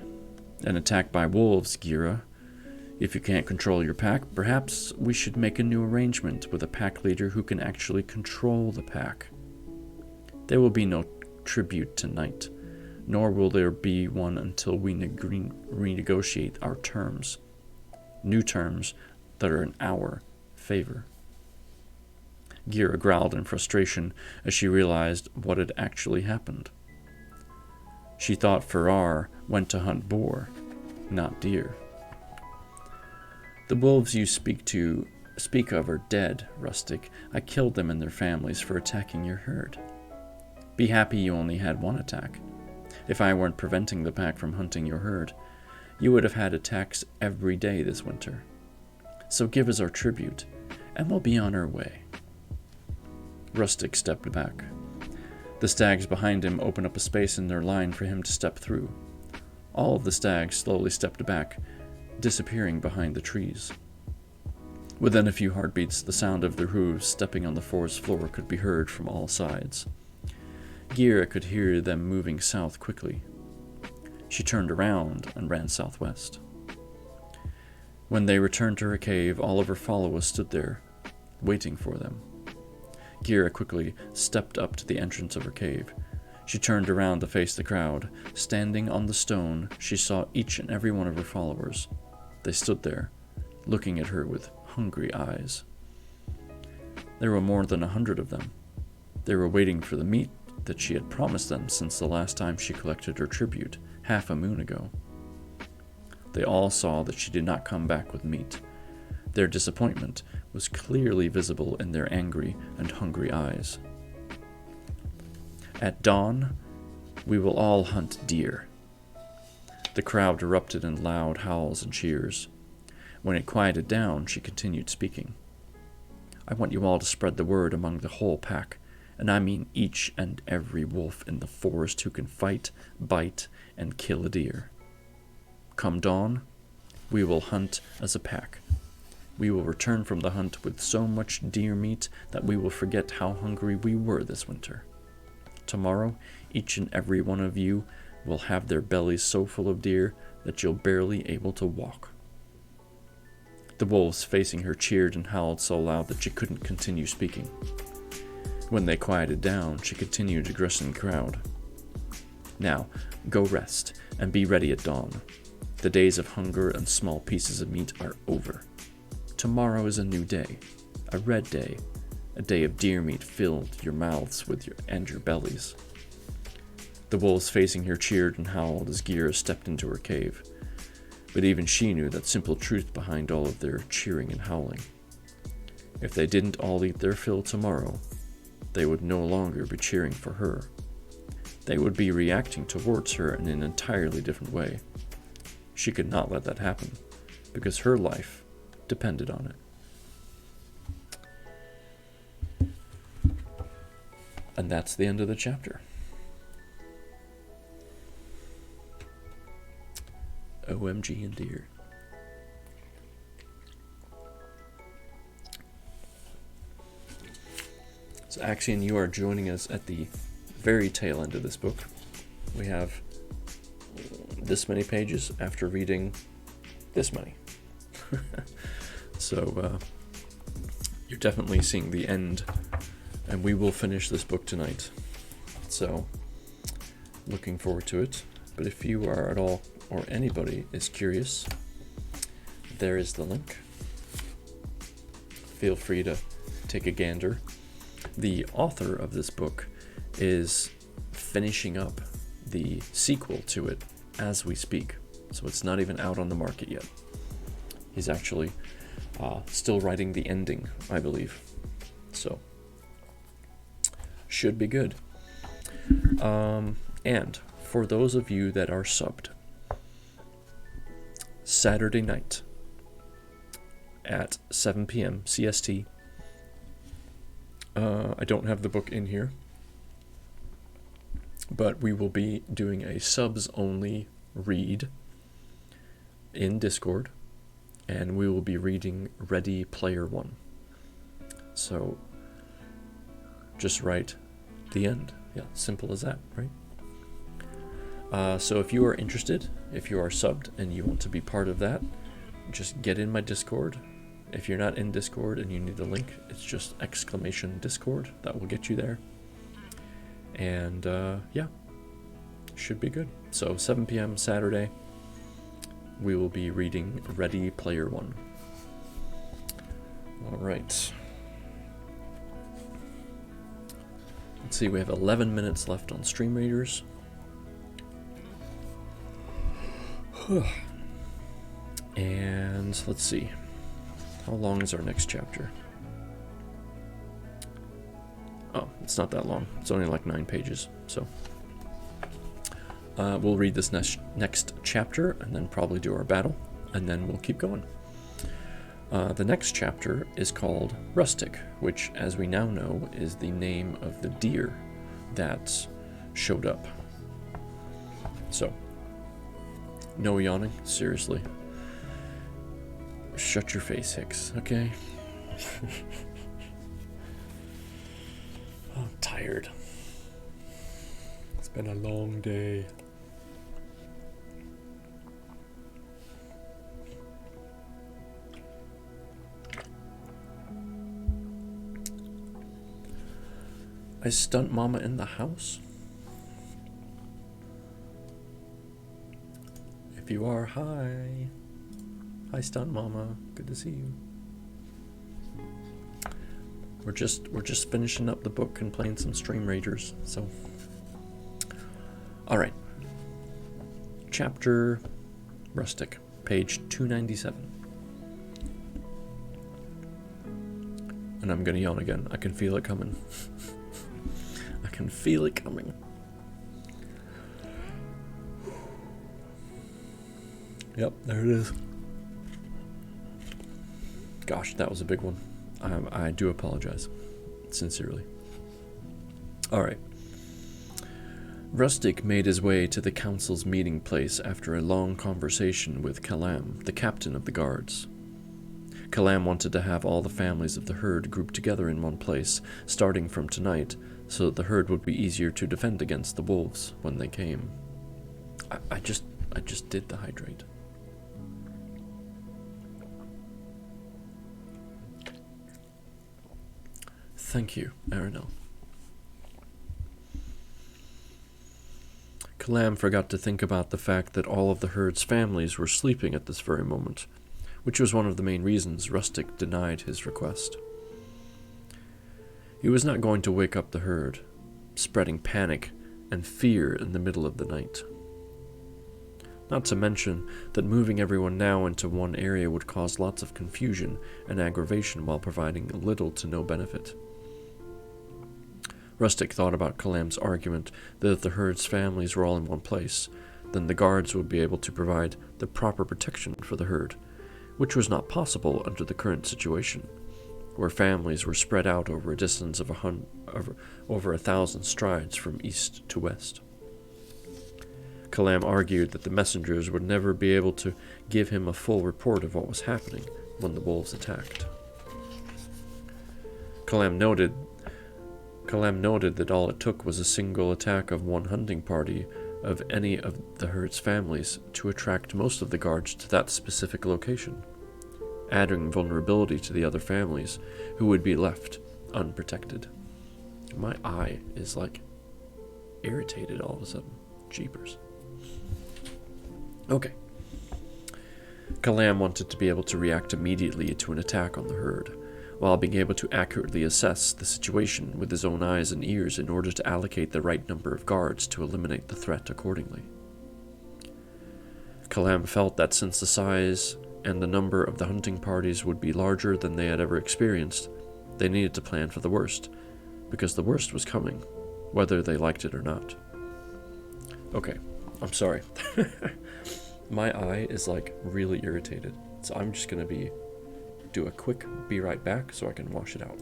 An attack by wolves, Gira. If you can't control your pack, perhaps we should make a new arrangement with a pack leader who can actually control the pack. There will be no tribute tonight, nor will there be one until we renegotiate our terms. New terms that are in our favor." Gira growled in frustration as she realized what had actually happened. She thought Farrar went to hunt boar, not deer. "The wolves you speak of are dead, Rustic. I killed them and their families for attacking your herd. Be happy you only had one attack. If I weren't preventing the pack from hunting your herd, you would have had attacks every day this winter. So give us our tribute, and we'll be on our way." Rustic stepped back. The stags behind him opened up a space in their line for him to step through. All of the stags slowly stepped back, disappearing behind the trees. Within a few heartbeats, the sound of their hooves stepping on the forest floor could be heard from all sides. Gira could hear them moving south quickly. She turned around and ran southwest. When they returned to her cave, all of her followers stood there, waiting for them. Gira quickly stepped up to the entrance of her cave. She turned around to face the crowd. Standing on the stone, she saw each and every one of her followers. They stood there, looking at her with hungry eyes. There were more than 100 of them. They were waiting for the meat that she had promised them since the last time she collected her tribute, half a moon ago. They all saw that she did not come back with meat. Their disappointment was clearly visible in their angry and hungry eyes. "At dawn, we will all hunt deer." The crowd erupted in loud howls and cheers. When it quieted down, she continued speaking. "I want you all to spread the word among the whole pack, and I mean each and every wolf in the forest who can fight, bite, and kill a deer. Come dawn, we will hunt as a pack. We will return from the hunt with so much deer meat that we will forget how hungry we were this winter. Tomorrow, each and every one of you will have their bellies so full of deer that you'll barely able to walk." The wolves facing her cheered and howled so loud that she couldn't continue speaking. When they quieted down, she continued addressing the crowd. Now, go rest, and be ready at dawn. The days of hunger and small pieces of meat are over. Tomorrow is a new day, a red day, a day of deer meat filled your mouths with your bellies. The wolves facing her cheered and howled as Gira stepped into her cave, but even she knew that simple truth behind all of their cheering and howling. If they didn't all eat their fill tomorrow, they would no longer be cheering for her. They would be reacting towards her in an entirely different way. She could not let that happen, because her life depended on it. And that's the end of the chapter. OMG and deer. So Axion, you are joining us at the very tail end of this book. We have this many pages after reading this many. So you're definitely seeing the end, and we will finish this book tonight. So looking forward to it. But if you are at all, or anybody is curious, there is the link. Feel free to take a gander. The author of this book is finishing up the sequel to it as we speak, so it's not even out on the market yet. He's actually still writing the ending, I believe, so should be good. And for those of you that are subbed, Saturday night at 7 p.m. CST. I don't have the book in here, but we will be doing a subs-only read in Discord, and we will be reading Ready Player One. So just write the end. Yeah, simple as that, right? So if you are interested, if you are subbed and you want to be part of that, just get in my Discord. If you're not in Discord and you need a link, it's just !Discord. That will get you there. And yeah, should be good. So 7 p.m. Saturday, we will be reading Ready Player One. All right. Let's see, we have 11 minutes left on Stream Readers. And let's see, how long is our next chapter? Oh, it's not that long. It's only like 9 pages. So we'll read this next chapter and then probably do our battle, and then we'll keep going. The next chapter is called Rustic, which, as we now know, is the name of the deer that showed up. So, no yawning, seriously. Shut your face, Hicks, okay? I'm tired. It's been a long day. Is Stunt Mama in the house? If you are, hi. Hi, Stunt Mama. Good to see you. We're just finishing up the book and playing some Stream Raiders. So, all right. Chapter Rustic, page 297. And I'm gonna yawn again. I can feel it coming. I can feel it coming. Yep, there it is. Gosh, that was a big one. I do apologize, sincerely. All right. Rustic made his way to the council's meeting place after a long conversation with Kalam, the captain of the guards. Kalam wanted to have all the families of the herd grouped together in one place, starting from tonight, so that the herd would be easier to defend against the wolves when they came. I just did the hydrate. Thank you, Aranel. Kalam forgot to think about the fact that all of the herd's families were sleeping at this very moment, which was one of the main reasons Rustic denied his request. He was not going to wake up the herd, spreading panic and fear in the middle of the night. Not to mention that moving everyone now into one area would cause lots of confusion and aggravation while providing little to no benefit. Rustic thought about Kalam's argument that if the herd's families were all in one place, then the guards would be able to provide the proper protection for the herd, which was not possible under the current situation, where families were spread out over a distance of over 1,000 strides from east to west. Kalam argued that the messengers would never be able to give him a full report of what was happening when the wolves attacked. Kalam noted that all it took was a single attack of one hunting party of any of the herd's families to attract most of the guards to that specific location, adding vulnerability to the other families who would be left unprotected. My eye is irritated all of a sudden. Jeepers. Okay. Kalam wanted to be able to react immediately to an attack on the herd, while being able to accurately assess the situation with his own eyes and ears in order to allocate the right number of guards to eliminate the threat accordingly. Kalam felt that since the size and the number of the hunting parties would be larger than they had ever experienced, they needed to plan for the worst, because the worst was coming, whether they liked it or not. Okay, I'm sorry. My eye is really irritated, so I'm just gonna do a quick be right back so I can wash it out.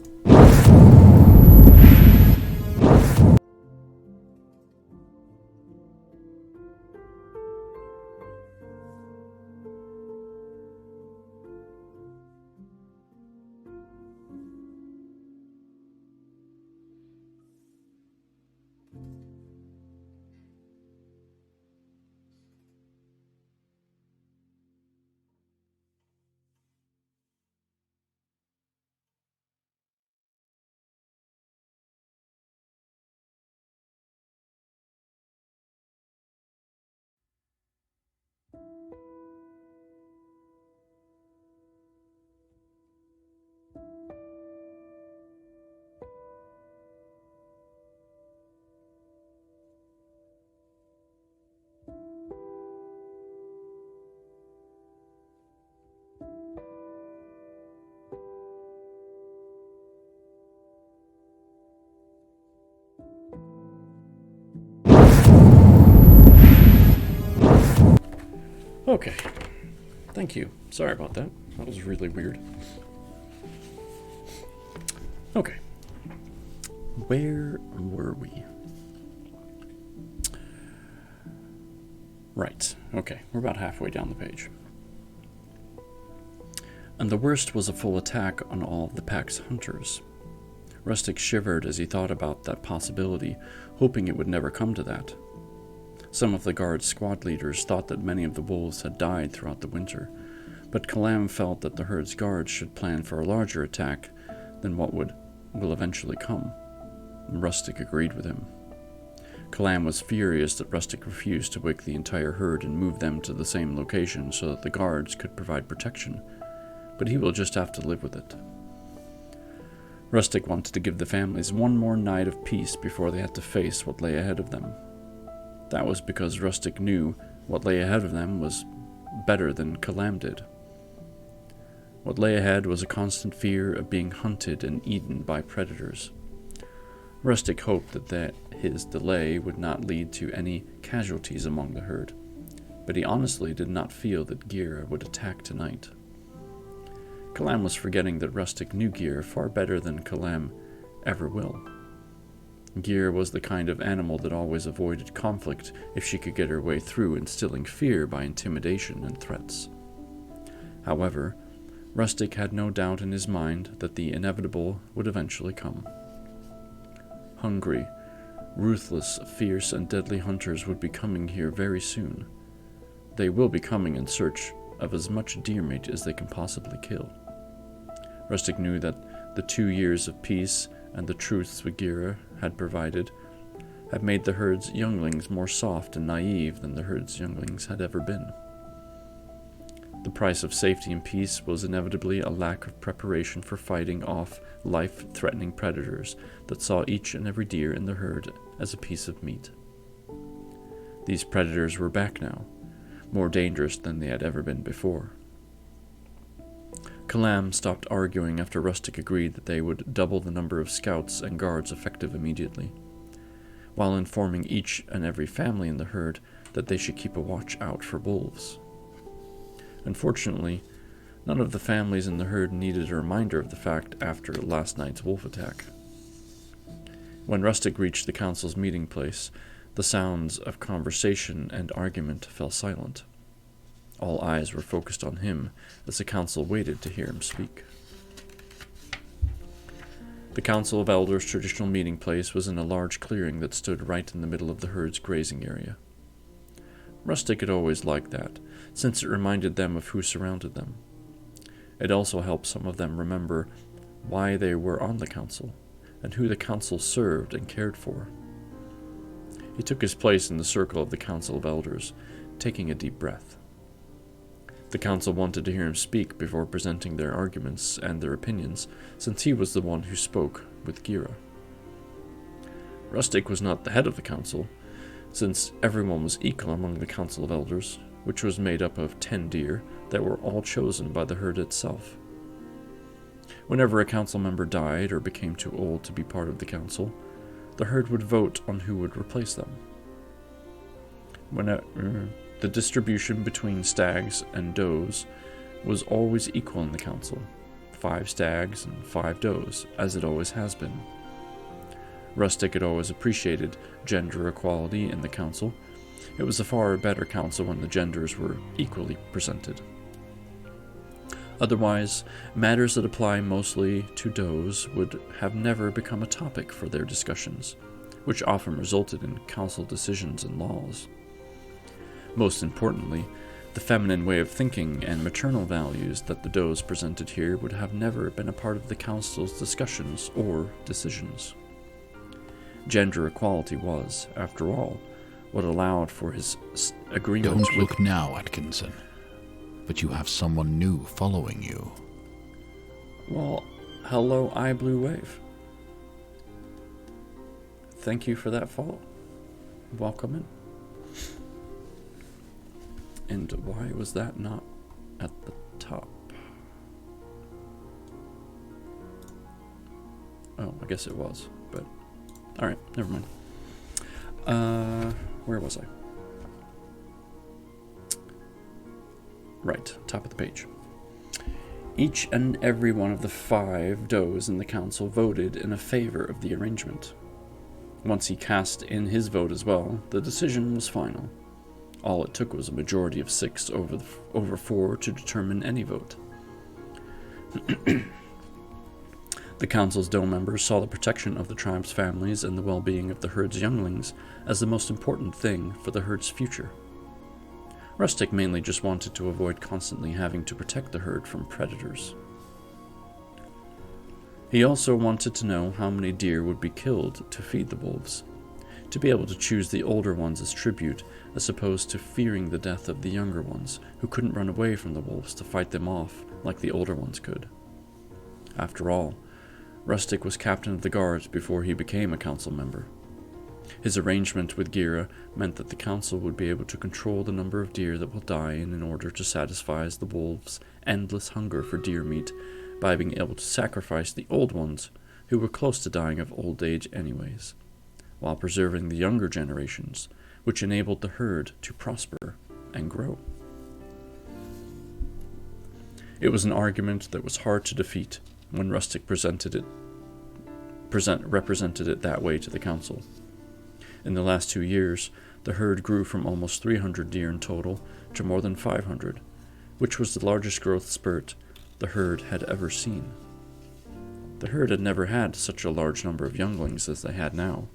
Okay, thank you. Sorry about that. That was really weird. Okay, where were we? Right, okay, we're about halfway down the page. And the worst was a full attack on all of the pack's hunters. Rustic shivered as he thought about that possibility, hoping it would never come to that. Some of the guard's squad leaders thought that many of the wolves had died throughout the winter, but Kalam felt that the herd's guards should plan for a larger attack than what will eventually come. Rustic agreed with him. Kalam was furious that Rustic refused to wake the entire herd and move them to the same location so that the guards could provide protection, but he will just have to live with it. Rustic wanted to give the families one more night of peace before they had to face what lay ahead of them. That was because Rustic knew what lay ahead of them was better than Kalam did. What lay ahead was a constant fear of being hunted and eaten by predators. Rustic hoped that his delay would not lead to any casualties among the herd, but he honestly did not feel that Gira would attack tonight. Kalam was forgetting that Rustic knew Gira far better than Kalam ever will. Gira was the kind of animal that always avoided conflict if she could get her way through instilling fear by intimidation and threats. However, Rustic had no doubt in his mind that the inevitable would eventually come. Hungry, ruthless, fierce, and deadly hunters would be coming here very soon. They will be coming in search of as much deer meat as they can possibly kill. Rustic knew that the 2 years of peace and the truths Bagheera had provided had made the herd's younglings more soft and naive than the herd's younglings had ever been. The price of safety and peace was inevitably a lack of preparation for fighting off life-threatening predators that saw each and every deer in the herd as a piece of meat. These predators were back now, more dangerous than they had ever been before. Kalam stopped arguing after Rustic agreed that they would double the number of scouts and guards effective immediately, while informing each and every family in the herd that they should keep a watch out for wolves. Unfortunately, none of the families in the herd needed a reminder of the fact after last night's wolf attack. When Rustic reached the council's meeting place, the sounds of conversation and argument fell silent. All eyes were focused on him as the council waited to hear him speak. The Council of Elders' traditional meeting place was in a large clearing that stood right in the middle of the herd's grazing area. Rustic had always liked that, since it reminded them of who surrounded them. It also helped some of them remember why they were on the council, and who the council served and cared for. He took his place in the circle of the Council of Elders, taking a deep breath. The council wanted to hear him speak before presenting their arguments and their opinions, since he was the one who spoke with Gira. Rustic was not the head of the council, since everyone was equal among the Council of Elders, which was made up of 10 deer that were all chosen by the herd itself. Whenever a council member died or became too old to be part of the council, the herd would vote on who would replace them. The distribution between stags and does was always equal in the council, 5 stags and 5 does, as it always has been. Rustic had always appreciated gender equality in the council. It was a far better council when the genders were equally presented. Otherwise, matters that apply mostly to does would have never become a topic for their discussions, which often resulted in council decisions and laws. Most importantly, the feminine way of thinking and maternal values that the does presented here would have never been a part of the council's discussions or decisions. Gender equality was, after all, what allowed for his agreement with... Don't look now, Atkinson. But you have someone new following you. Well, hello, iBlue Wave. Thank you for that follow. Welcome in. And why was that not at the top? Oh, I guess it was, but... Alright, never mind. Where was I? Right, top of the page. Each and every one of the 5 does in the council voted in favor of the arrangement. Once he cast in his vote as well, the decision was final. All it took was a majority of 6 over 4 to determine any vote. The council's doe members saw the protection of the tribe's families and the well-being of the herd's younglings as the most important thing for the herd's future. Rustic mainly just wanted to avoid constantly having to protect the herd from predators. He also wanted to know how many deer would be killed to feed the wolves, to be able to choose the older ones as tribute, as opposed to fearing the death of the younger ones, who couldn't run away from the wolves to fight them off like the older ones could. After all, Rustic was captain of the guards before he became a council member. His arrangement with Gira meant that the council would be able to control the number of deer that will die in order to satisfy the wolves' endless hunger for deer meat by being able to sacrifice the old ones who were close to dying of old age anyways, while preserving the younger generations, which enabled the herd to prosper and grow. It was an argument that was hard to defeat when Rustic represented it that way to the council. In the last 2 years, the herd grew from almost 300 deer in total to more than 500, which was the largest growth spurt the herd had ever seen. The herd had never had such a large number of younglings as they had now.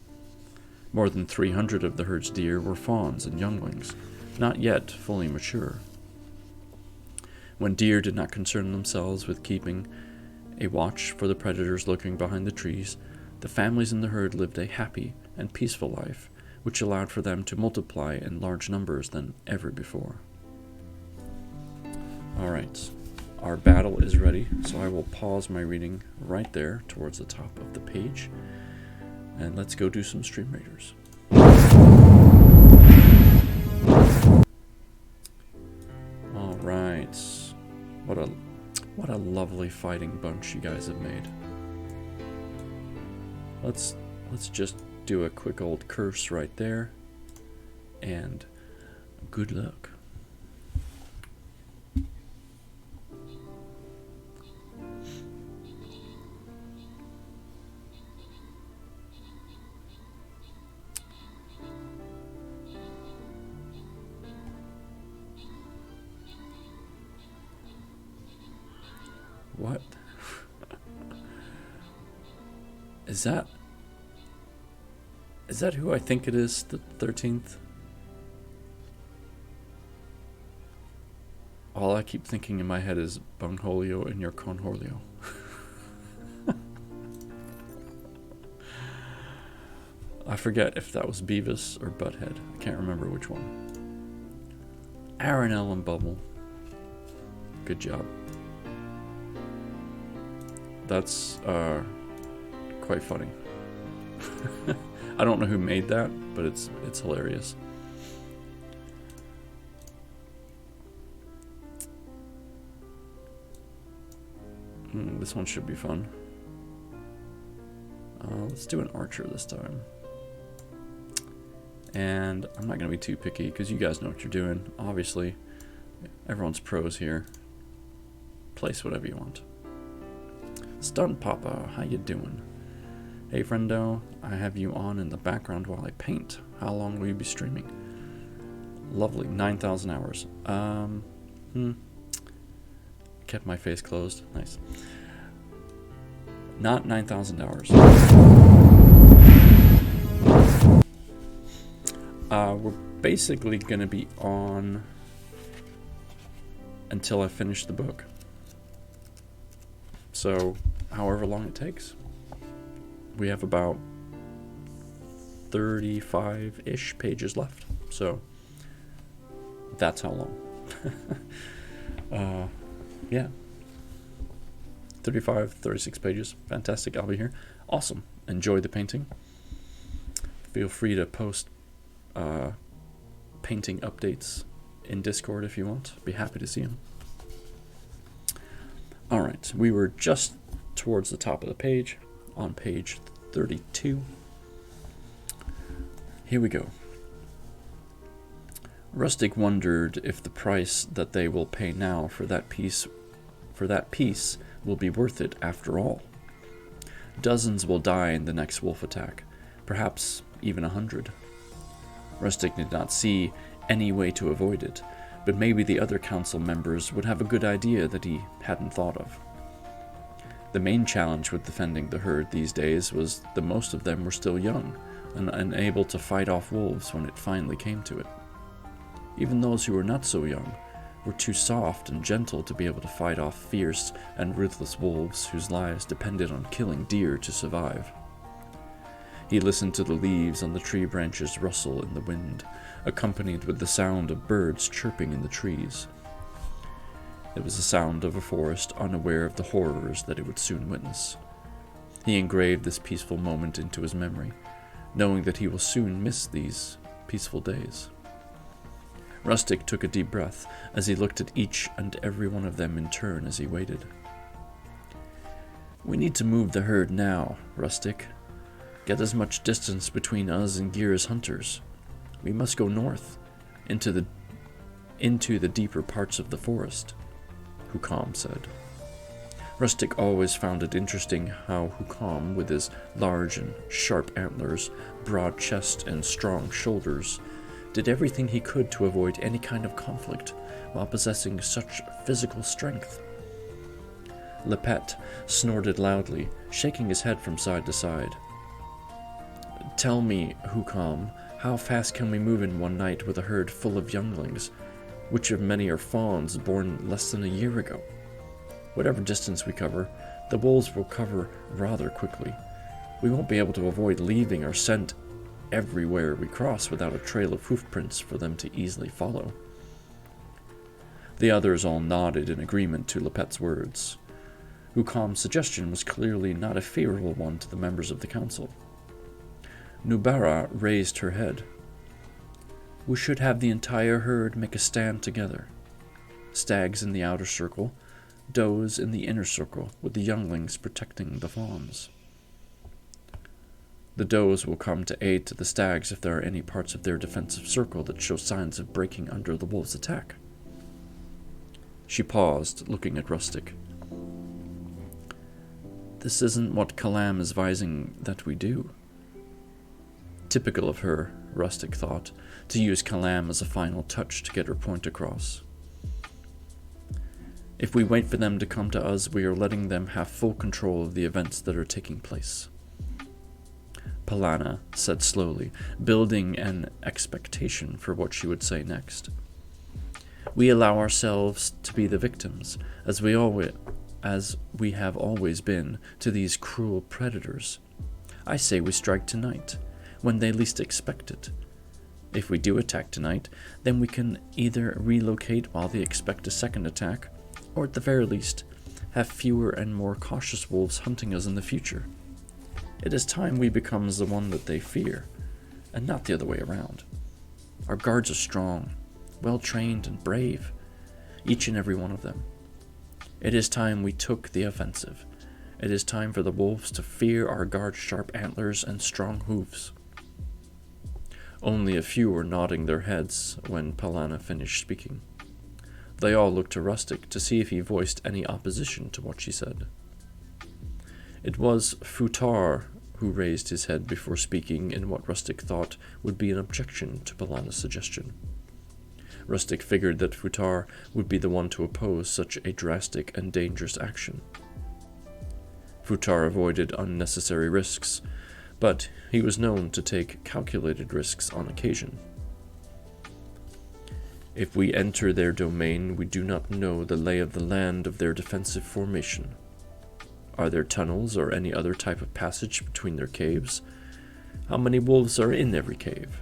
More than 300 of the herd's deer were fawns and younglings, not yet fully mature. When deer did not concern themselves with keeping A watch for the predators lurking behind the trees, the families in the herd lived a happy and peaceful life, which allowed for them to multiply in large numbers than ever before. Alright, our battle is ready, so I will pause my reading right there towards the top of the page, and let's go do some Stream Raiders. Alright, what a lovely fighting bunch you guys have made. Let's just do a quick old curse right there, and good luck. What? Is that who I think it is, the 13th? All I keep thinking in my head is Bonholio and your Conholio. I forget if that was Beavis or Butthead. I can't remember which one. Aranel and Bubble. Good job. That's quite funny. I don't know who made that, but it's hilarious. This one should be fun. Let's do an archer this time. And I'm not going to be too picky because you guys know what you're doing. Obviously, everyone's pros here. Place whatever you want. Stunt Papa, how you doing? Hey friendo, I have you on in the background while I paint. How long will you be streaming? Lovely, 9,000 hours. Kept my face closed. Nice. Not 9,000 hours. We're basically going to be on until I finish the book. So, however long it takes. We have about 35-ish pages left. So, that's how long. Yeah. 35, 36 pages. Fantastic. I'll be here. Awesome. Enjoy the painting. Feel free to post painting updates in Discord if you want. Be happy to see them. Alright, we were just towards the top of the page, on page 32. Here we go. Rustic wondered if the price that they will pay now for that piece will be worth it after all. Dozens will die in the next wolf attack, perhaps even 100. Rustic did not see any way to avoid it, but maybe the other council members would have a good idea that he hadn't thought of. The main challenge with defending the herd these days was that most of them were still young and unable to fight off wolves when it finally came to it. Even those who were not so young were too soft and gentle to be able to fight off fierce and ruthless wolves whose lives depended on killing deer to survive. He listened to the leaves on the tree branches rustle in the wind, accompanied with the sound of birds chirping in the trees. It was the sound of a forest unaware of the horrors that it would soon witness. He engraved this peaceful moment into his memory, knowing that he will soon miss these peaceful days. Rustic took a deep breath as he looked at each and every one of them in turn as he waited. We need to move the herd now, Rustic. Get as much distance between us and Gira's hunters. We must go north, into the deeper parts of the forest, Hukam said. Rustic always found it interesting how Hukam, with his large and sharp antlers, broad chest, and strong shoulders, did everything he could to avoid any kind of conflict while possessing such physical strength. Lepet snorted loudly, shaking his head from side to side. Tell me, Hukam, how fast can we move in one night with a herd full of younglings, which of many are fawns born less than a year ago? Whatever distance we cover, The wolves will cover rather quickly. We won't be able to avoid leaving our scent everywhere we cross without a trail of hoofprints for them to easily follow." The others all nodded in agreement to Lepet's words. Hukam's suggestion was clearly not a favorable one to the members of the council. Nubara raised her head. "We should have the entire herd make a stand together. Stags in the outer circle, does in the inner circle, with the younglings protecting the fawns. The does will come to aid to the stags if there are any parts of their defensive circle that show signs of breaking under the wolves' attack." She paused, looking at Rustic. "This isn't what Kalam is advising that we do." Typical of her, Rustic thought, to use Kalam as a final touch to get her point across. "If we wait for them to come to us, we are letting them have full control of the events that are taking place." Palana said slowly, building an expectation for what she would say next. "We allow ourselves to be the victims, as we have always been, to these cruel predators. I say we strike tonight, when they least expect it. If we do attack tonight, then we can either relocate while they expect a second attack, or at the very least, have fewer and more cautious wolves hunting us in the future. It is time we become the one that they fear, and not the other way around. Our guards are strong, well-trained and brave, each and every one of them. It is time we took the offensive. It is time for the wolves to fear our guards' sharp antlers and strong hooves." Only a few were nodding their heads when Palana finished speaking. They all looked to Rustic to see if he voiced any opposition to what she said. It was Futar who raised his head before speaking in what Rustic thought would be an objection to Palana's suggestion. Rustic figured that Futar would be the one to oppose such a drastic and dangerous action. Futar avoided unnecessary risks, but he was known to take calculated risks on occasion. "If we enter their domain, we do not know the lay of the land of their defensive formation. Are there tunnels or any other type of passage between their caves? How many wolves are in every cave?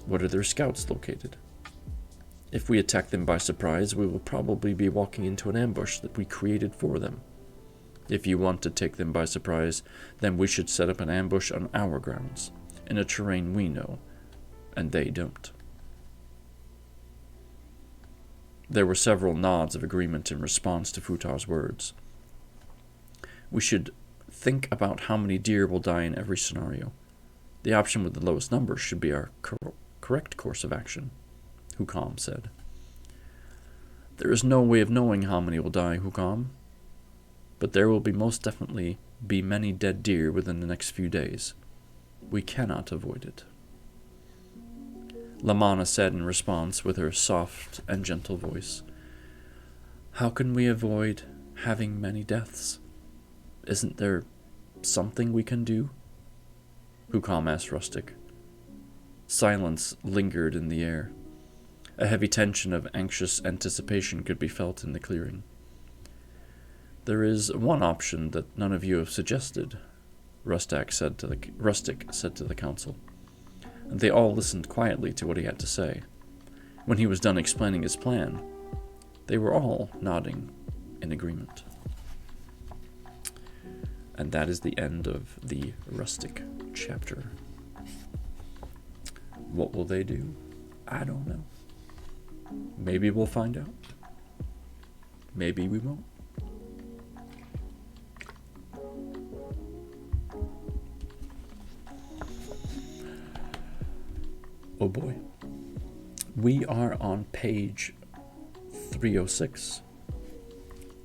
What are their scouts located? If we attack them by surprise, we will probably be walking into an ambush that we created for them. If you want to take them by surprise, then we should set up an ambush on our grounds, in a terrain we know, and they don't." There were several nods of agreement in response to Futar's words. "We should think about how many deer will die in every scenario. The option with the lowest number should be our correct course of action," Hukam said. "There is no way of knowing how many will die, Hukam, but there will most definitely be many dead deer within the next few days. We cannot avoid it." Lamanna said in response with her soft and gentle voice, "How can we avoid having many deaths? Isn't there something we can do?" Hukam asked Rustic. Silence lingered in the air. A heavy tension of anxious anticipation could be felt in the clearing. "There is one option that none of you have suggested," Rustic said to the council. And they all listened quietly to what he had to say. When he was done explaining his plan, they were all nodding in agreement. And that is the end of the Rustic chapter. What will they do? I don't know. Maybe we'll find out. Maybe we won't. Oh boy. We are on page 306.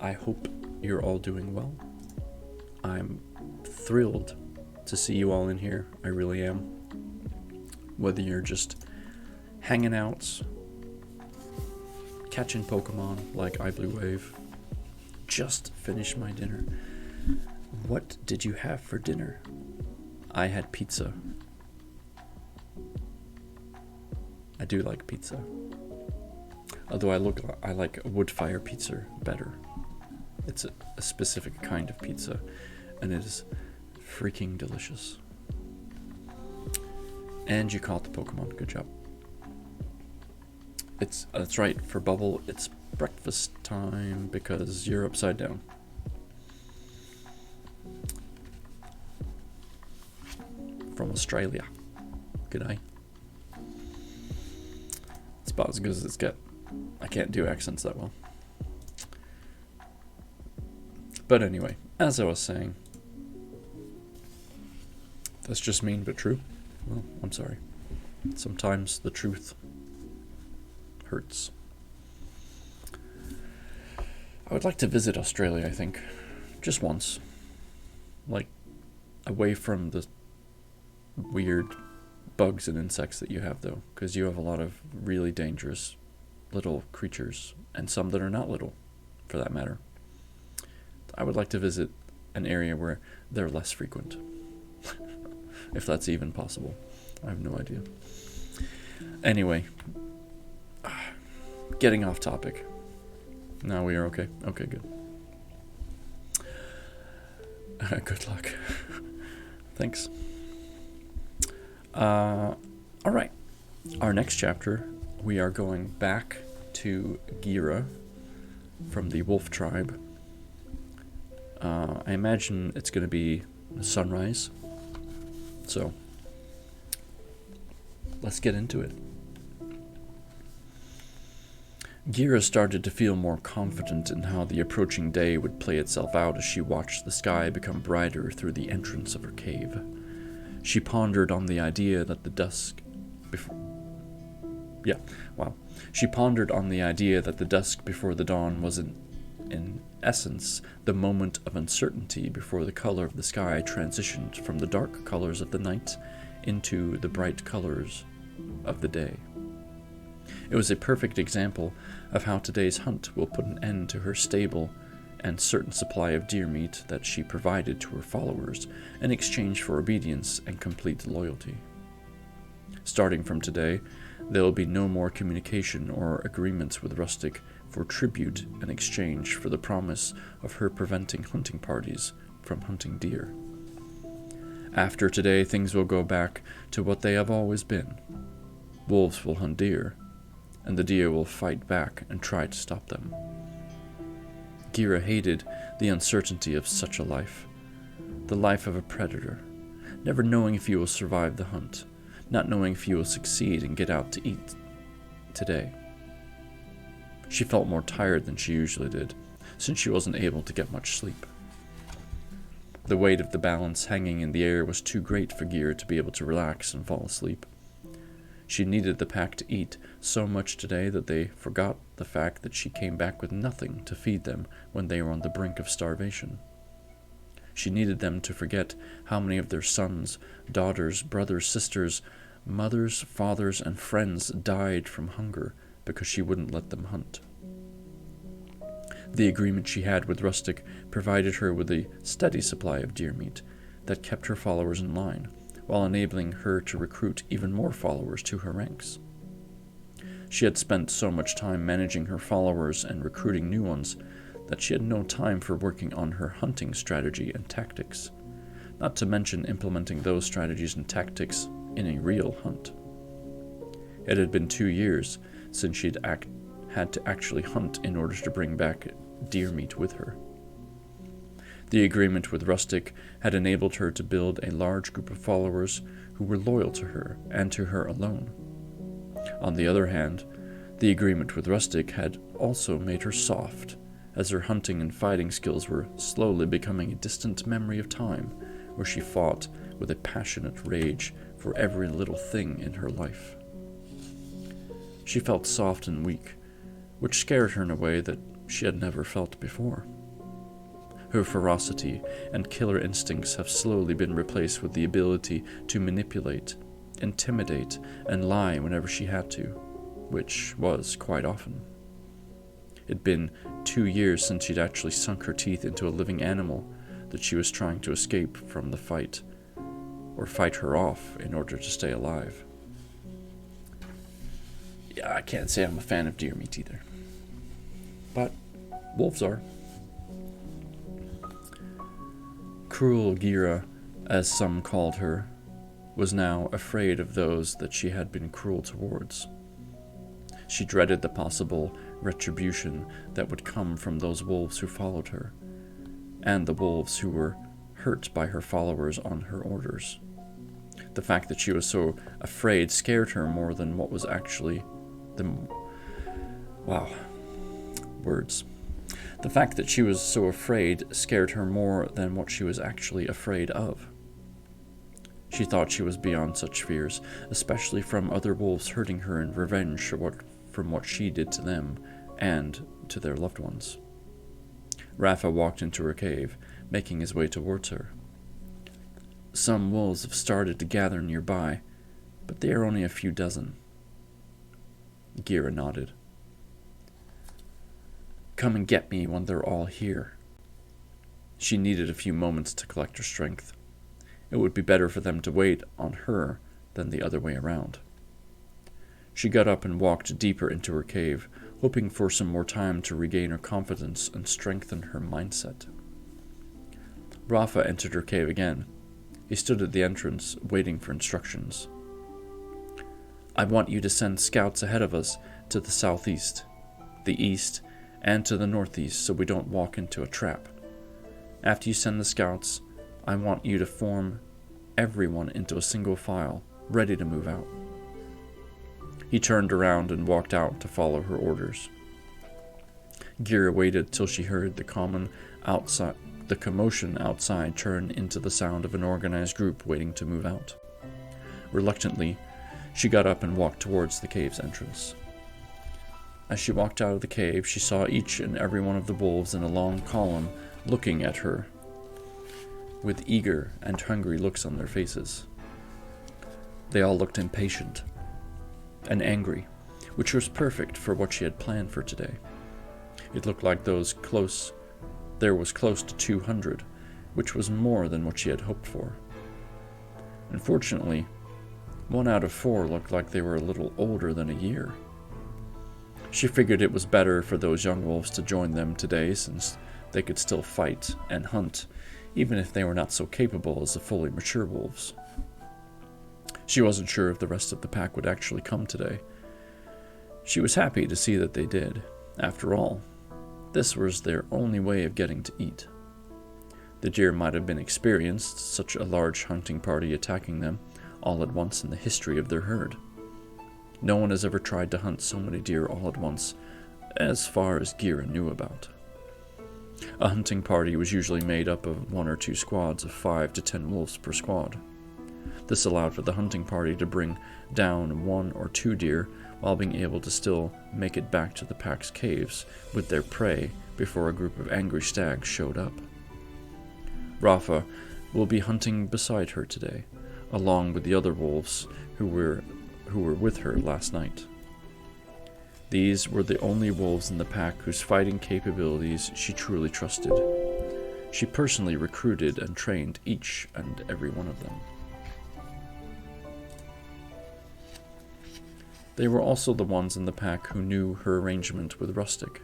I hope you're all doing well. I'm thrilled to see you all in here. I really am. Whether you're just hanging out, catching Pokemon like iBlueWave, just finished my dinner. What did you have for dinner? I had pizza. I do like pizza. Although I like wood fire pizza better. It's a specific kind of pizza, and it is freaking delicious. And you caught the Pokemon. Good job. That's right. For Bubble, it's breakfast time because you're upside down. From Australia. G'day. It's about as good as it's get. I can't do accents that well. But anyway, as I was saying, that's just mean but true. Well, I'm sorry. Sometimes the truth hurts. I would like to visit Australia, I think. Just once. Like, away from the weird bugs and insects that you have, though. Because you have a lot of really dangerous little creatures. And some that are not little, for that matter. I would like to visit an area where they're less frequent. If that's even possible. I have no idea. Anyway. Getting off topic. Now we are okay. Okay, good. Good luck. Thanks. Alright. Our next chapter, we are going back to Gira from the wolf tribe. I imagine it's going to be sunrise. So, let's get into it. Gira started to feel more confident in how the approaching day would play itself out as she watched the sky become brighter through the entrance of her cave. She pondered on the idea that the dusk before... She pondered on the idea that the dusk before the dawn was in essence the moment of uncertainty before the color of the sky transitioned from the dark colors of the night into the bright colors of the day. It was a perfect example of how today's hunt will put an end to her stable and certain supply of deer meat that she provided to her followers in exchange for obedience and complete loyalty. Starting from today, there will be no more communication or agreements with Rustic for tribute in exchange for the promise of her preventing hunting parties from hunting deer. After today, things will go back to what they have always been. Wolves will hunt deer, and the deer will fight back and try to stop them. Gira hated the uncertainty of such a life, the life of a predator, never knowing if you will survive the hunt, not knowing if you will succeed and get out to eat today. She felt more tired than she usually did, since she wasn't able to get much sleep. The weight of the balance hanging in the air was too great for Gira to be able to relax and fall asleep. She needed the pack to eat so much today that they forgot the fact that she came back with nothing to feed them when they were on the brink of starvation. She needed them to forget how many of their sons, daughters, brothers, sisters, mothers, fathers, and friends died from hunger because she wouldn't let them hunt. The agreement she had with Rustic provided her with a steady supply of deer meat that kept her followers in line, while enabling her to recruit even more followers to her ranks. She had spent so much time managing her followers and recruiting new ones that she had no time for working on her hunting strategy and tactics, not to mention implementing those strategies and tactics in a real hunt. It had been 2 years since she'd had to actually hunt in order to bring back deer meat with her. The agreement with Rustic had enabled her to build a large group of followers who were loyal to her and to her alone. On the other hand, the agreement with Rustic had also made her soft, as her hunting and fighting skills were slowly becoming a distant memory of time where she fought with a passionate rage for every little thing in her life. She felt soft and weak, which scared her in a way that she had never felt before. Her ferocity and killer instincts have slowly been replaced with the ability to manipulate, intimidate, and lie whenever she had to, which was quite often. It'd been 2 years since she'd actually sunk her teeth into a living animal that she was trying to escape from the fight, or fight her off in order to stay alive. Yeah, I can't say I'm a fan of deer meat either. But wolves are. cruel Gira, as some called her, was now afraid of those that she had been cruel towards. She dreaded the possible retribution that would come from those wolves who followed her, and the wolves who were hurt by her followers on her orders. The fact that she was so afraid scared her more than what was actually words. The fact that she was so afraid scared her more than what she was actually afraid of. She thought she was beyond such fears, especially from other wolves hurting her in revenge from what she did to them and to their loved ones. Rafa walked into her cave, making his way towards her. Some wolves have started to gather nearby, but they are only a few dozen. Gira nodded. Come and get me when they're all here. She needed a few moments to collect her strength. It would be better for them to wait on her than the other way around. She got up and walked deeper into her cave, hoping for some more time to regain her confidence and strengthen her mindset. Rafa entered her cave again. He stood at the entrance, waiting for instructions. I want you to send scouts ahead of us to the southeast, the east, and to the northeast so we don't walk into a trap. After you send the scouts, I want you to form everyone into a single file, ready to move out. He turned around and walked out to follow her orders. Gira waited till she heard the commotion outside turn into the sound of an organized group waiting to move out. Reluctantly, she got up and walked towards the cave's entrance. As she walked out of the cave, she saw each and every one of the wolves in a long column looking at her, with eager and hungry looks on their faces. They all looked impatient and angry, which was perfect for what she had planned for today. It looked like there was close to 200, which was more than what she had hoped for. Unfortunately, 1 out of 4 looked like they were a little older than a year. She figured it was better for those young wolves to join them today, since they could still fight and hunt, even if they were not so capable as the fully mature wolves. She wasn't sure if the rest of the pack would actually come today. She was happy to see that they did. After all, this was their only way of getting to eat. The deer might have been experienced, such a large hunting party attacking them all at once in the history of their herd. No one has ever tried to hunt so many deer all at once, as far as Gira knew about. A hunting party was usually made up of 1 or 2 squads of 5 to 10 wolves per squad. This allowed for the hunting party to bring down 1 or 2 deer while being able to still make it back to the pack's caves with their prey before a group of angry stags showed up. Rafa will be hunting beside her today, along with the other wolves who were with her last night. These were the only wolves in the pack whose fighting capabilities she truly trusted. She personally recruited and trained each and every one of them. They were also the ones in the pack who knew her arrangement with Rustic.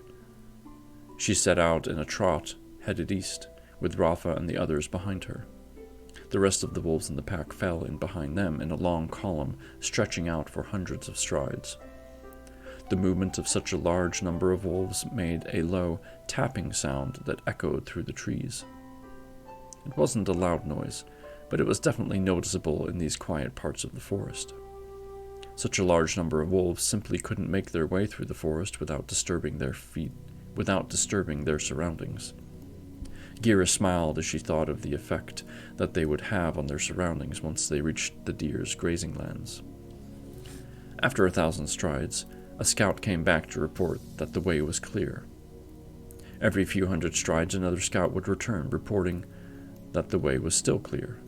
She set out in a trot, headed east, with Rafa and the others behind her. The rest of the wolves in the pack fell in behind them in a long column, stretching out for hundreds of strides. The movement of such a large number of wolves made a low tapping sound that echoed through the trees. It wasn't a loud noise, but it was definitely noticeable in these quiet parts of the forest. Such a large number of wolves simply couldn't make their way through the forest without disturbing their surroundings. Gira smiled as she thought of the effect that they would have on their surroundings once they reached the deer's grazing lands. After 1,000 strides, a scout came back to report that the way was clear. Every few hundred strides, another scout would return, reporting that the way was still clear.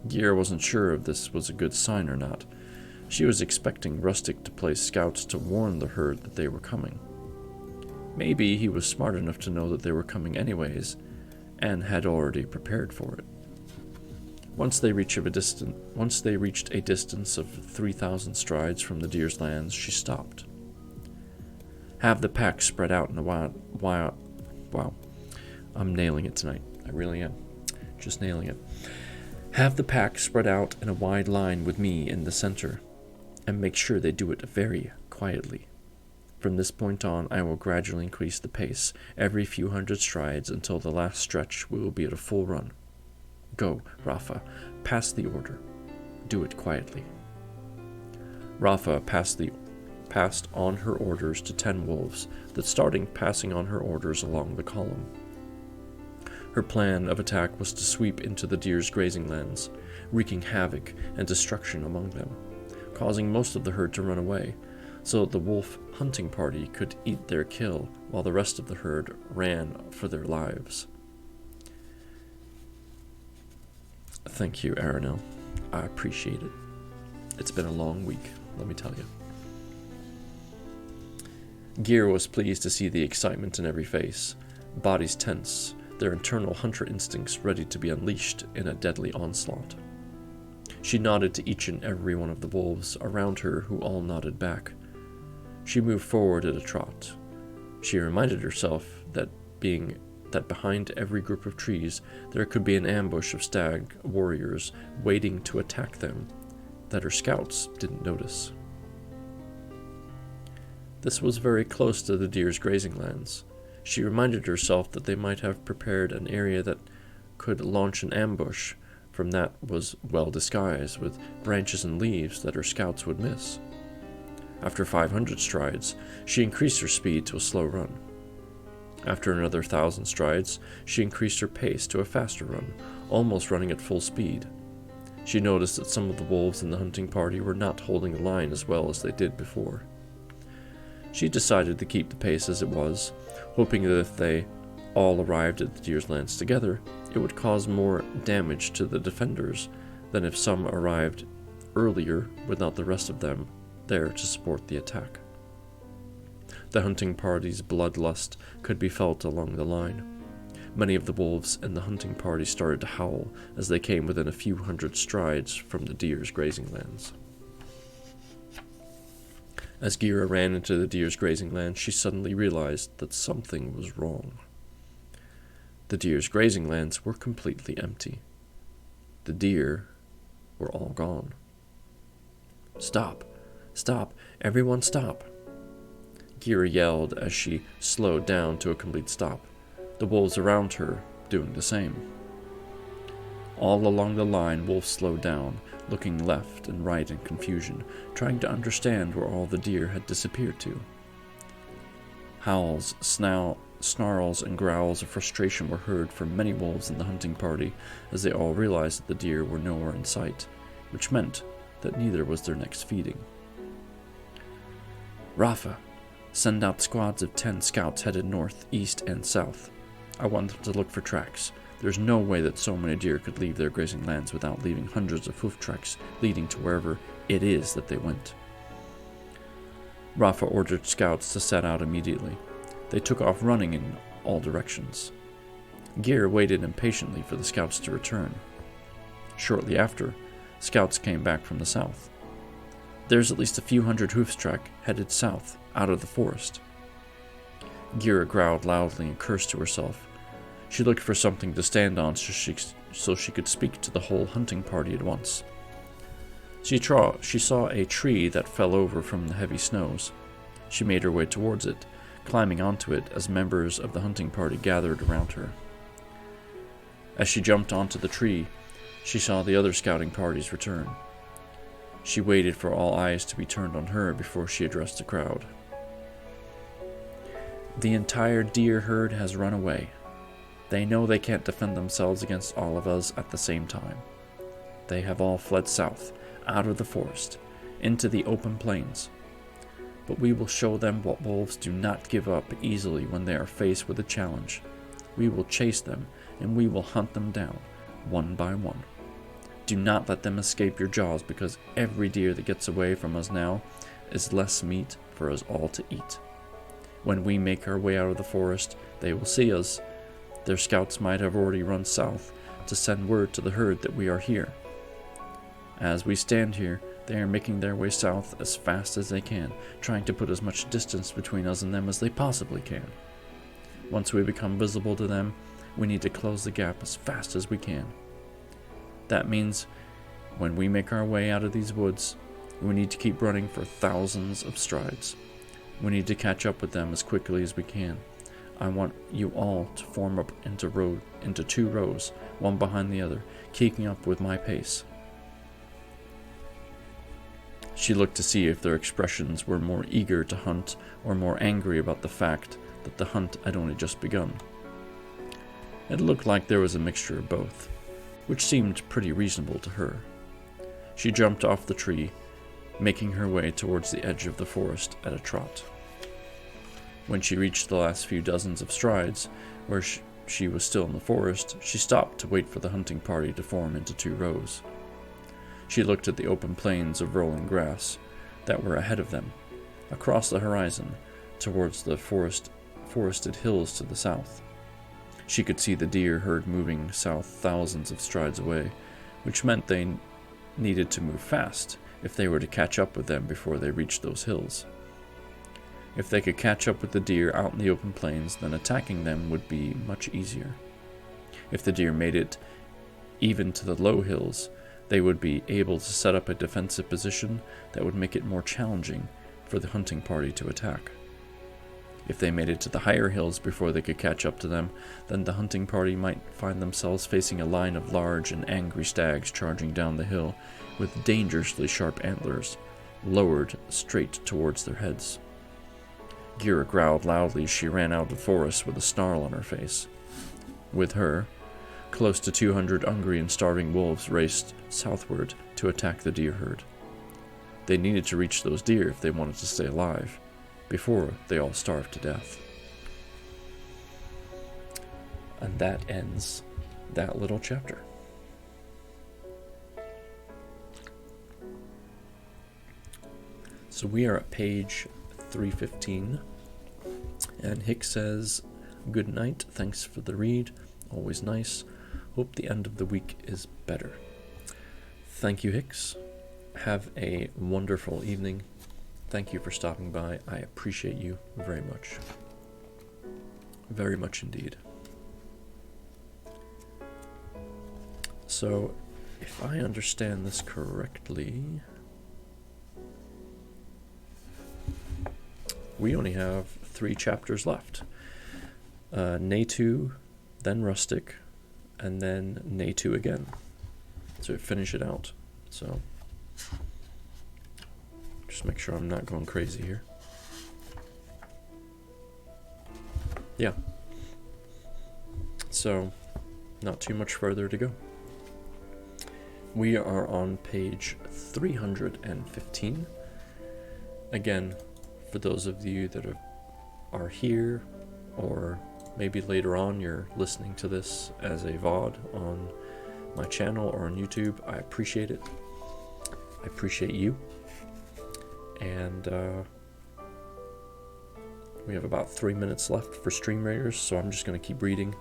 Gira wasn't sure if this was a good sign or not. She was expecting Rustic to place scouts to warn the herd that they were coming. Maybe he was smart enough to know that they were coming anyways, and had already prepared for it. Once they reached a distance of 3,000 strides from the deer's lands, she stopped. Have the pack spread out in a wow, I'm nailing it tonight. I really am. Just nailing it. Have the pack spread out in a wide line with me in the center, and make sure they do it very quietly. From this point on, I will gradually increase the pace every few hundred strides until the last stretch we will be at a full run. Go, Rafa, pass the order. Do it quietly. Rafa passed on her orders to 10 wolves that started passing on her orders along the column. Her plan of attack was to sweep into the deer's grazing lands, wreaking havoc and destruction among them, causing most of the herd to run away, so that the wolf hunting party could eat their kill while the rest of the herd ran for their lives. Thank you, Aranel. I appreciate it. It's been a long week, let me tell you. Gear was pleased to see the excitement in every face, bodies tense, their internal hunter instincts ready to be unleashed in a deadly onslaught. She nodded to each and every one of the wolves around her, who all nodded back. She moved forward at a trot. She reminded herself that behind every group of trees there could be an ambush of stag warriors waiting to attack them that her scouts didn't notice. This was very close to the deer's grazing lands. She reminded herself that they might have prepared an area that could launch an ambush from that was well disguised with branches and leaves that her scouts would miss. After 500 strides, she increased her speed to a slow run. After another 1,000 strides, she increased her pace to a faster run, almost running at full speed. She noticed that some of the wolves in the hunting party were not holding the line as well as they did before. She decided to keep the pace as it was, hoping that if they all arrived at the deer's lands together, it would cause more damage to the defenders than if some arrived earlier without the rest of them there to support the attack. The hunting party's bloodlust could be felt along the line. Many of the wolves in the hunting party started to howl as they came within a few hundred strides from the deer's grazing lands. As Gira ran into the deer's grazing land, she suddenly realized that something was wrong. The deer's grazing lands were completely empty. The deer were all gone. Stop! Stop! Everyone stop! Gira yelled as she slowed down to a complete stop, the wolves around her doing the same. All along the line, wolves slowed down, looking left and right in confusion, trying to understand where all the deer had disappeared to. Howls, snarls, and growls of frustration were heard from many wolves in the hunting party as they all realized that the deer were nowhere in sight, which meant that neither was their next feeding. Rafa, send out squads of 10 scouts headed north, east, and south. I want them to look for tracks. There's no way that so many deer could leave their grazing lands without leaving hundreds of hoof tracks leading to wherever it is that they went. Rafa ordered scouts to set out immediately. They took off running in all directions. Gear waited impatiently for the scouts to return. Shortly after, scouts came back from the south. There's at least a few hundred hoofs track headed south, out of the forest. Gira growled loudly and cursed to herself. She looked for something to stand on so she could speak to the whole hunting party at once. She saw a tree that fell over from the heavy snows. She made her way towards it, climbing onto it as members of the hunting party gathered around her. As she jumped onto the tree, she saw the other scouting parties return. She waited for all eyes to be turned on her before she addressed the crowd. The entire deer herd has run away. They know they can't defend themselves against all of us at the same time. They have all fled south, out of the forest, into the open plains. But we will show them what wolves do not give up easily when they are faced with a challenge. We will chase them, and we will hunt them down, one by one. Do not let them escape your jaws, because every deer that gets away from us now is less meat for us all to eat. When we make our way out of the forest, they will see us. Their scouts might have already run south to send word to the herd that we are here. As we stand here, they are making their way south as fast as they can, trying to put as much distance between us and them as they possibly can. Once we become visible to them, We need to close the gap as fast as we can. That means when we make our way out of these woods, we need to keep running for thousands of strides. We need to catch up with them as quickly as we can. I want you all to form up into 2 rows, one behind the other, keeping up with my pace." She looked to see if their expressions were more eager to hunt or more angry about the fact that the hunt had only just begun. It looked like there was a mixture of both, which seemed pretty reasonable to her. She jumped off the tree, making her way towards the edge of the forest at a trot. When she reached the last few dozens of strides, where she was still in the forest, she stopped to wait for the hunting party to form into 2 rows. She looked at the open plains of rolling grass that were ahead of them, across the horizon, towards the forested hills to the south. She could see the deer herd moving south thousands of strides away, which meant they needed to move fast if they were to catch up with them before they reached those hills. If they could catch up with the deer out in the open plains, then attacking them would be much easier. If the deer made it even to the low hills, they would be able to set up a defensive position that would make it more challenging for the hunting party to attack. If they made it to the higher hills before they could catch up to them, then the hunting party might find themselves facing a line of large and angry stags charging down the hill with dangerously sharp antlers, lowered straight towards their heads. Gira growled loudly as she ran out of the forest with a snarl on her face. With her, close to 200 hungry and starving wolves raced southward to attack the deer herd. They needed to reach those deer if they wanted to stay alive, before they all starved to death. And that ends that little chapter. So we are at page 315, and Hicks says, "Good night, thanks for the read, always nice. Hope the end of the week is better." Thank you, Hicks. Have a wonderful evening. Thank you for stopping by. I appreciate you very much. Very much indeed. So, if I understand this correctly, we only have 3 chapters left. Natu, then Rustic, and then Natu again. So finish it out. So just make sure I'm not going crazy here. Yeah. So not too much further to go. We are on page 315. Again, for those of you that are here, or maybe later on you're listening to this as a VOD on my channel or on YouTube, I appreciate it. I appreciate you. And we have about 3 minutes left for Stream Raiders, so I'm just going to keep reading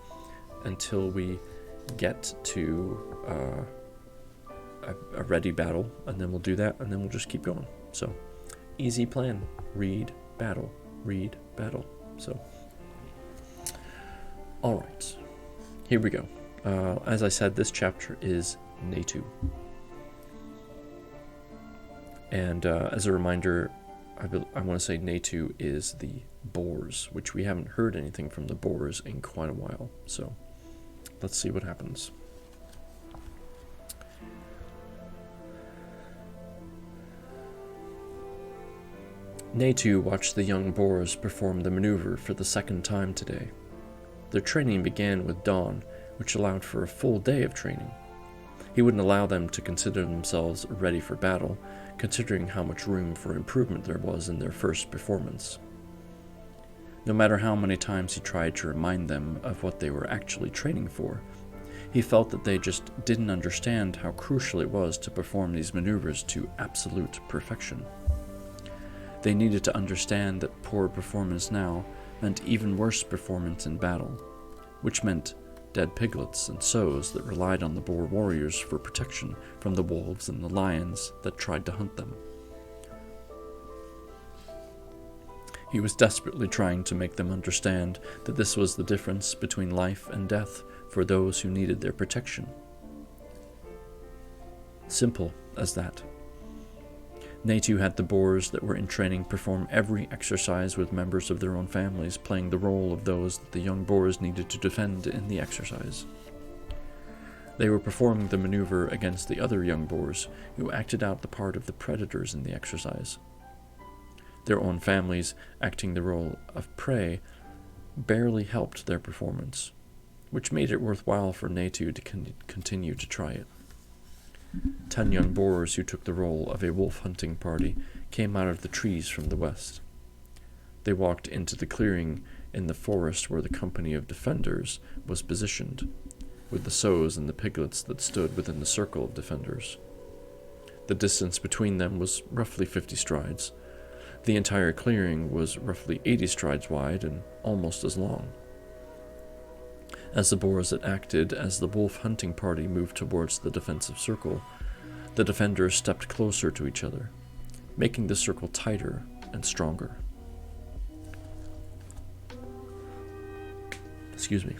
until we get to a ready battle, and then we'll do that, and then we'll just keep going. So, easy plan. Read, battle. Read, battle. So, alright. Here we go. As I said, this chapter is Natu. And as a reminder, I want to say Natu is the boars, which we haven't heard anything from the boars in quite a while. So, let's see what happens. Natu watched the young boars perform the maneuver for the second time today. Their training began with dawn, which allowed for a full day of training. He wouldn't allow them to consider themselves ready for battle, considering how much room for improvement there was in their first performance. No matter how many times he tried to remind them of what they were actually training for, he felt that they just didn't understand how crucial it was to perform these maneuvers to absolute perfection. They needed to understand that poor performance now meant even worse performance in battle, which meant dead piglets and sows that relied on the boar warriors for protection from the wolves and the lions that tried to hunt them. He was desperately trying to make them understand that this was the difference between life and death for those who needed their protection. Simple as that. Natu had the boars that were in training perform every exercise with members of their own families playing the role of those that the young boars needed to defend in the exercise. They were performing the maneuver against the other young boars, who acted out the part of the predators in the exercise. Their own families, acting the role of prey, barely helped their performance, which made it worthwhile for Natu to continue to try it. 10 young boars who took the role of a wolf hunting party came out of the trees from the west. They walked into the clearing in the forest where the company of defenders was positioned, with the sows and the piglets that stood within the circle of defenders. The distance between them was roughly 50 strides. The entire clearing was roughly 80 strides wide and almost as long. As the boars that acted as the wolf hunting party moved towards the defensive circle, the defenders stepped closer to each other, making the circle tighter and stronger. Excuse me.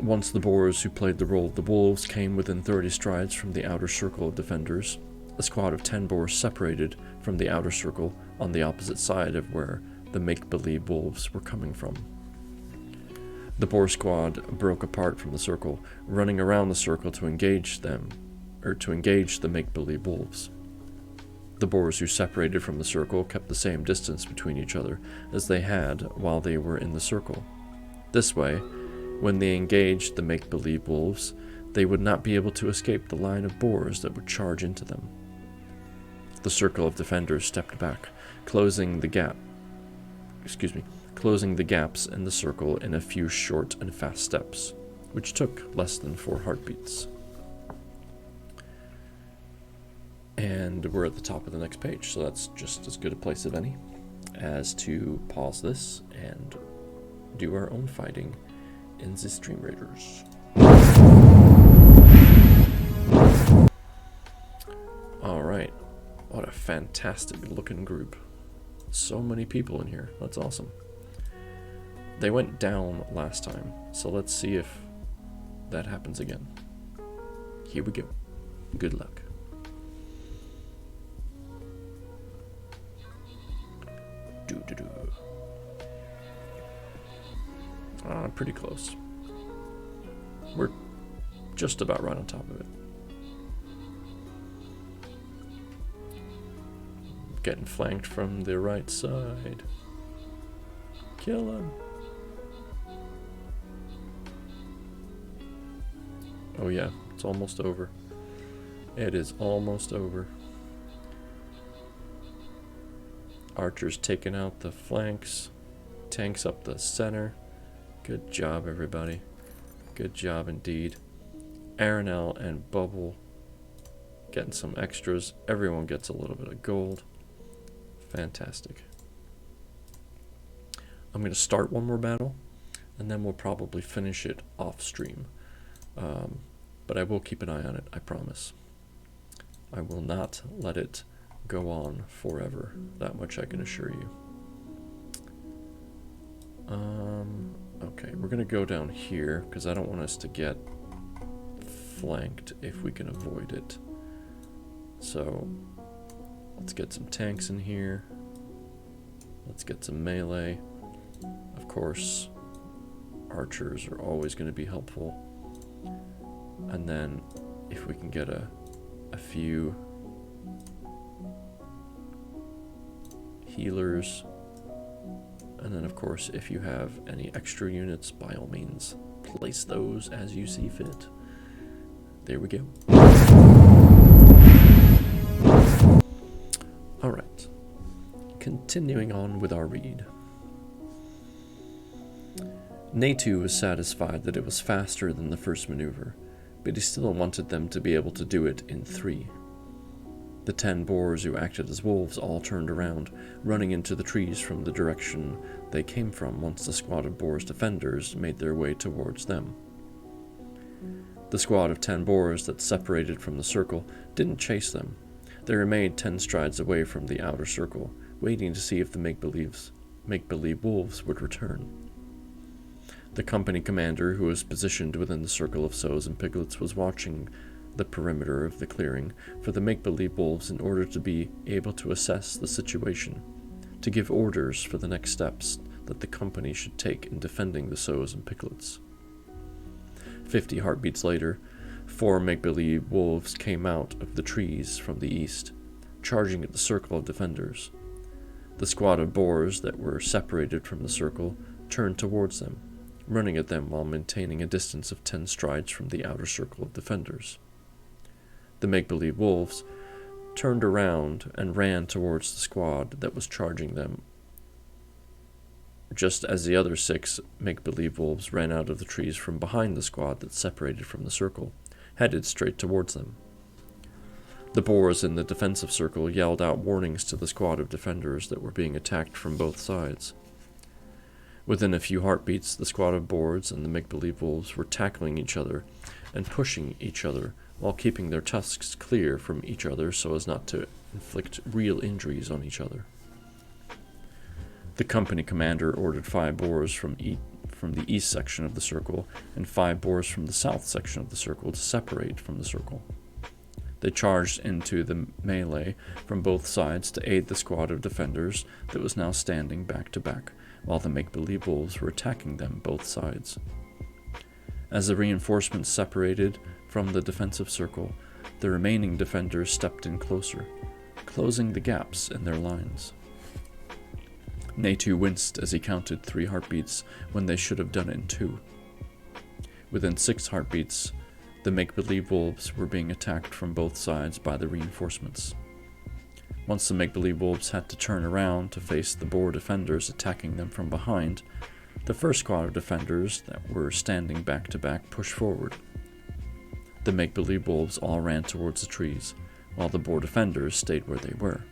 Once the boars who played the role of the wolves came within 30 strides from the outer circle of defenders, a squad of 10 boars separated from the outer circle on the opposite side of where the make-believe wolves were coming from. The boar squad broke apart from the circle, running around the circle to engage the make-believe wolves. The boars who separated from the circle kept the same distance between each other as they had while they were in the circle. This way, when they engaged the make-believe wolves, they would not be able to escape the line of boars that would charge into them. The circle of defenders stepped back, closing the gaps in the circle in a few short and fast steps, which took less than 4 heartbeats. And we're at the top of the next page, so that's just as good a place as any as to pause this and do our own fighting in the Stream Raiders. Alright, what a fantastic looking group. So many people in here, that's awesome. They went down last time, so let's see if that happens again. Here we go. Good luck. Pretty close. We're just about right on top of it. Getting flanked from the right side. Kill him. Oh yeah, it's almost over. It is almost over. Archers taking out the flanks. Tanks up the center. Good job, everybody. Good job indeed. Aranel and Bubble getting some extras. Everyone gets a little bit of gold. Fantastic. I'm going to start one more battle, and then we'll probably finish it off stream. But I will keep an eye on it, I promise. I will not let it go on forever. That much I can assure you. Okay, we're going to go down here, because I don't want us to get flanked if we can avoid it. So, let's get some tanks in here. Let's get some melee. Of course, archers are always going to be helpful. And then, if we can get a few healers. And then, of course, if you have any extra units, by all means, place those as you see fit. There we go. Alright. Continuing on with our read. Natu was satisfied that it was faster than the first maneuver, but he still wanted them to be able to do it in 3. The 10 boars who acted as wolves all turned around, running into the trees from the direction they came from once the squad of boars defenders made their way towards them. The squad of 10 boars that separated from the circle didn't chase them. They remained 10 strides away from the outer circle, waiting to see if the make-believes make-believe wolves would return. The company commander, who was positioned within the circle of sows and piglets, was watching the perimeter of the clearing for the make-believe wolves in order to be able to assess the situation, to give orders for the next steps that the company should take in defending the sows and piglets. 50 heartbeats later, 4 make-believe wolves came out of the trees from the east, charging at the circle of defenders. The squad of boars that were separated from the circle turned towards them, running at them while maintaining a distance of 10 strides from the outer circle of defenders. The make-believe wolves turned around and ran towards the squad that was charging them, just as the other 6 make-believe wolves ran out of the trees from behind the squad that separated from the circle, headed straight towards them. The boars in the defensive circle yelled out warnings to the squad of defenders that were being attacked from both sides. Within a few heartbeats, the squad of boars and the make-believe wolves were tackling each other and pushing each other while keeping their tusks clear from each other so as not to inflict real injuries on each other. The company commander ordered 5 boars from the east section of the circle and 5 boars from the south section of the circle to separate from the circle. They charged into the melee from both sides to aid the squad of defenders that was now standing back to back, while the make-believe wolves were attacking them both sides. As the reinforcements separated from the defensive circle, the remaining defenders stepped in closer, closing the gaps in their lines. Natu winced as he counted 3 heartbeats when they should have done it in 2. Within 6 heartbeats, the make-believe wolves were being attacked from both sides by the reinforcements. Once the make-believe wolves had to turn around to face the boar defenders attacking them from behind, the first squad of defenders that were standing back to back pushed forward. The make-believe wolves all ran towards the trees, while the boar defenders stayed where they were.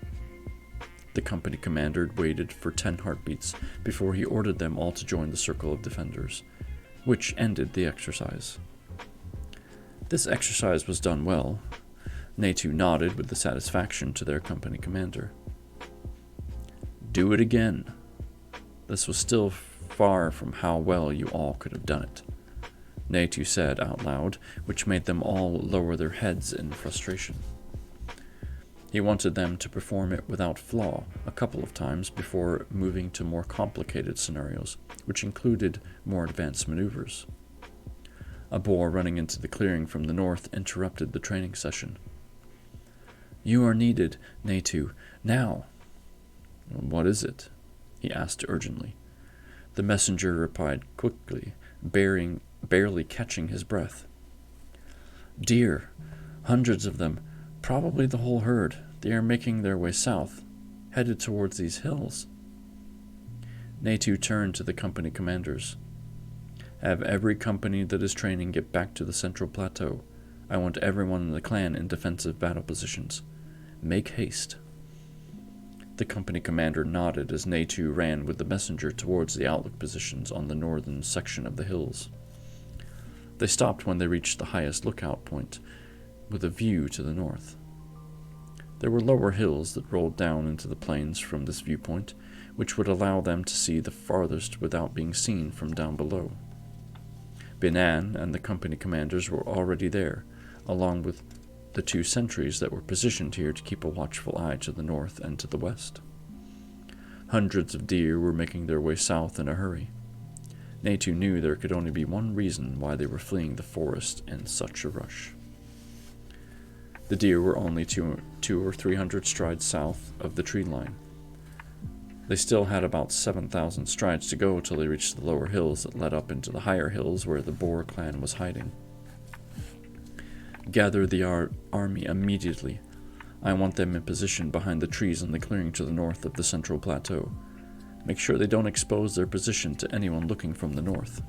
The company commander waited for 10 heartbeats before he ordered them all to join the circle of defenders, which ended the exercise. This exercise was done well. Natu nodded with the satisfaction to their company commander. Do it again. This was still far from how well you all could have done it, Natu said out loud, which made them all lower their heads in frustration. He wanted them to perform it without flaw a couple of times before moving to more complicated scenarios, which included more advanced maneuvers. A boar running into the clearing from the north interrupted the training session. You are needed, Natu, now. What is it? He asked urgently. The messenger replied quickly, barely catching his breath. Deer, hundreds of them, probably the whole herd. They are making their way south, headed towards these hills. Natu turned to the company commanders. Have every company that is training get back to the central plateau. I want everyone in the clan in defensive battle positions. Make haste. The company commander nodded as Natu ran with the messenger towards the outlook positions on the northern section of the hills. They stopped when they reached the highest lookout point, with a view to the north. There were lower hills that rolled down into the plains from this viewpoint, which would allow them to see the farthest without being seen from down below. Binan and the company commanders were already there, along with the 2 sentries that were positioned here to keep a watchful eye to the north and to the west. Hundreds of deer were making their way south in a hurry. Natu knew there could only be one reason why they were fleeing the forest in such a rush. The deer were only 200 or 300 strides south of the tree line. They still had about 7,000 strides to go till they reached the lower hills that led up into the higher hills where the Boar clan was hiding. Gather the army immediately. I want them in position behind the trees in the clearing to the north of the central plateau. Make sure they don't expose their position to anyone looking from the north.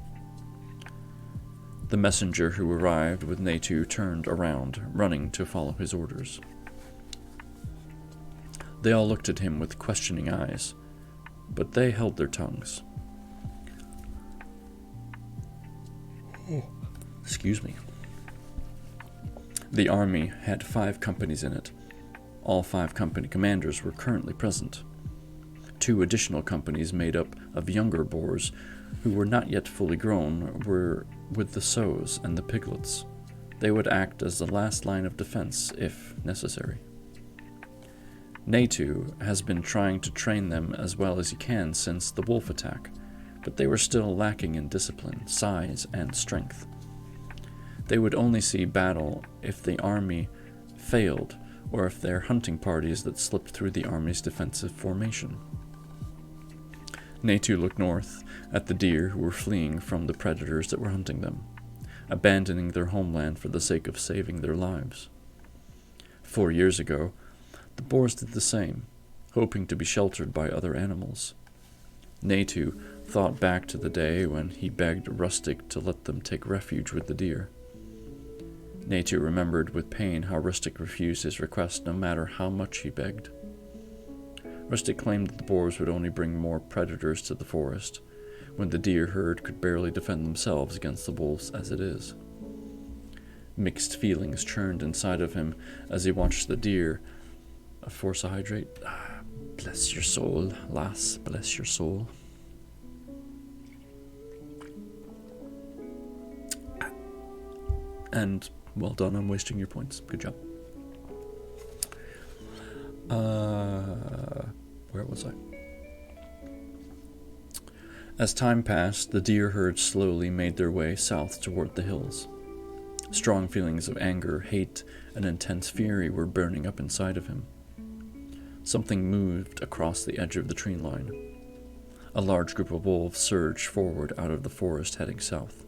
The messenger who arrived with Natu turned around, running to follow his orders. They all looked at him with questioning eyes, but they held their tongues. Excuse me. The army had 5 companies in it. All 5 company commanders were currently present. 2 additional companies made up of younger boars who were not yet fully grown were with the sows and the piglets. They would act as the last line of defense if necessary. Natu has been trying to train them as well as he can since the wolf attack, but they were still lacking in discipline, size, and strength. They would only see battle if the army failed or if they're hunting parties that slipped through the army's defensive formation. Natu looked north at the deer who were fleeing from the predators that were hunting them, abandoning their homeland for the sake of saving their lives. 4 years ago, the boars did the same, hoping to be sheltered by other animals. Natu thought back to the day when he begged Rustic to let them take refuge with the deer. Natu remembered with pain how Rustic refused his request no matter how much he begged. Rustic claimed that the boars would only bring more predators to the forest, when the deer herd could barely defend themselves against the wolves as it is. Mixed feelings churned inside of him as he watched the deer force a hydrate. Bless your soul, lass, bless your soul. And well done on wasting your points. Good job. Where was I? As time passed, the deer herd slowly made their way south toward the hills. Strong feelings of anger, hate, and intense fury were burning up inside of him. Something moved across the edge of the tree line. A large group of wolves surged forward out of the forest heading south.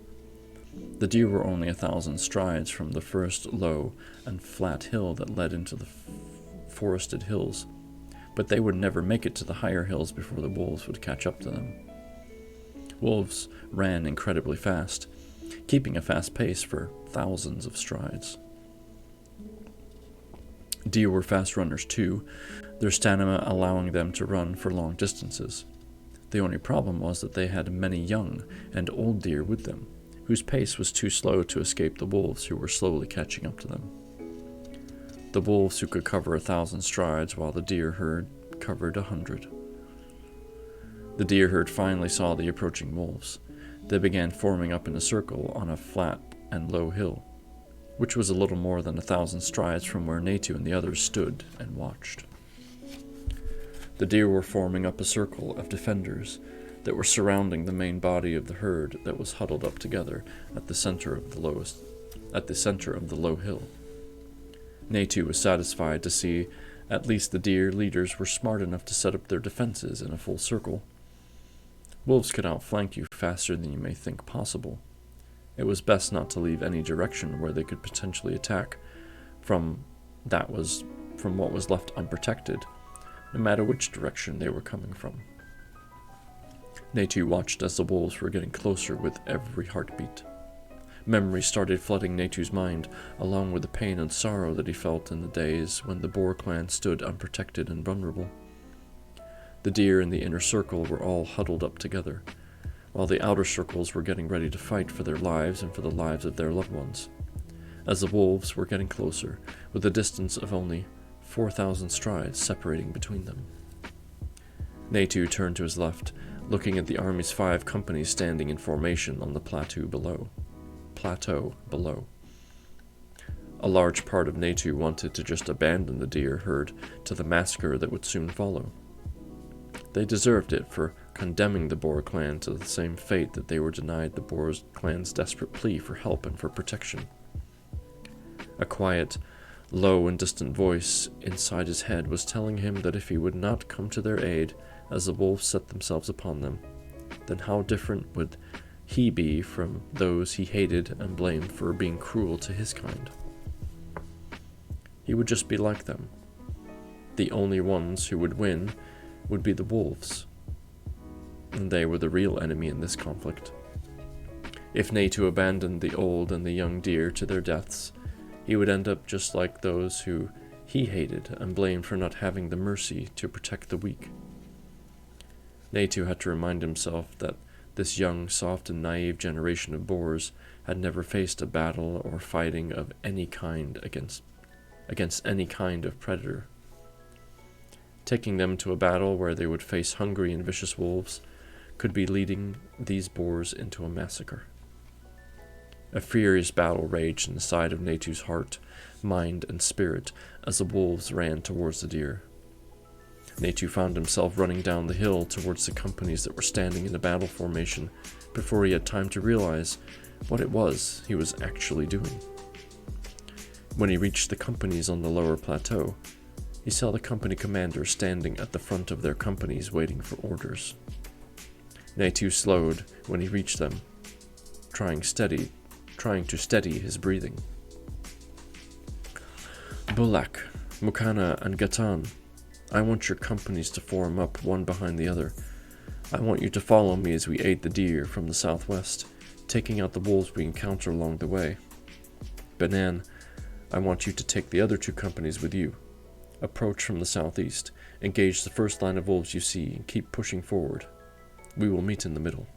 The deer were only 1,000 strides from the first low and flat hill that led into the forested hills, but they would never make it to the higher hills before the wolves would catch up to them. Wolves ran incredibly fast, keeping a fast pace for thousands of strides. Deer were fast runners too, their stamina allowing them to run for long distances. The only problem was that they had many young and old deer with them, whose pace was too slow to escape the wolves who were slowly catching up to them. The wolves who could cover 1,000 strides while the deer herd covered 100. The deer herd finally saw the approaching wolves. They began forming up in a circle on a flat and low hill, which was a little more than 1,000 strides from where Natu and the others stood and watched. The deer were forming up a circle of defenders that were surrounding the main body of the herd that was huddled up together at the center of the low hill. Natu was satisfied to see at least the deer leaders were smart enough to set up their defenses in a full circle. Wolves could outflank you faster than you may think possible. It was best not to leave any direction where they could potentially attack from what was left unprotected, no matter which direction they were coming from. Natu watched as the wolves were getting closer with every heartbeat. Memories started flooding Natu's mind, along with the pain and sorrow that he felt in the days when the Boar clan stood unprotected and vulnerable. The deer in the inner circle were all huddled up together, while the outer circles were getting ready to fight for their lives and for the lives of their loved ones. As the wolves were getting closer, with a distance of only 4,000 strides separating between them. Natu turned to his left, looking at the army's 5 companies standing in formation on the plateau below. A large part of Natu wanted to just abandon the deer herd to the massacre that would soon follow. They deserved it for condemning the Boar clan to the same fate that they were denied the Boar clan's desperate plea for help and for protection. A quiet, low and distant voice inside his head was telling him that if he would not come to their aid as the wolves set themselves upon them, then how different would he be from those he hated and blamed for being cruel to his kind? He would just be like them. The only ones who would win would be the wolves, and they were the real enemy in this conflict. If Natu abandoned the old and the young deer to their deaths, he would end up just like those who he hated and blamed for not having the mercy to protect the weak. Natu had to remind himself that this young, soft, and naive generation of boars had never faced a battle or fighting of any kind against any kind of predator. Taking them to a battle where they would face hungry and vicious wolves could be leading these boars into a massacre. A furious battle raged inside of Netu's heart, mind, and spirit as the wolves ran towards the deer. Netu found himself running down the hill towards the companies that were standing in a battle formation before he had time to realize what it was he was actually doing. When he reached the companies on the lower plateau, he saw the company commander standing at the front of their companies waiting for orders. Netu slowed when he reached them, trying to steady his breathing. Bulak, Mukana, and Gatan, I want your companies to form up one behind the other. I want you to follow me as we aid the deer from the southwest, taking out the wolves we encounter along the way. Banan, I want you to take the other 2 companies with you. Approach from the southeast, engage the first line of wolves you see, and keep pushing forward. We will meet in the middle.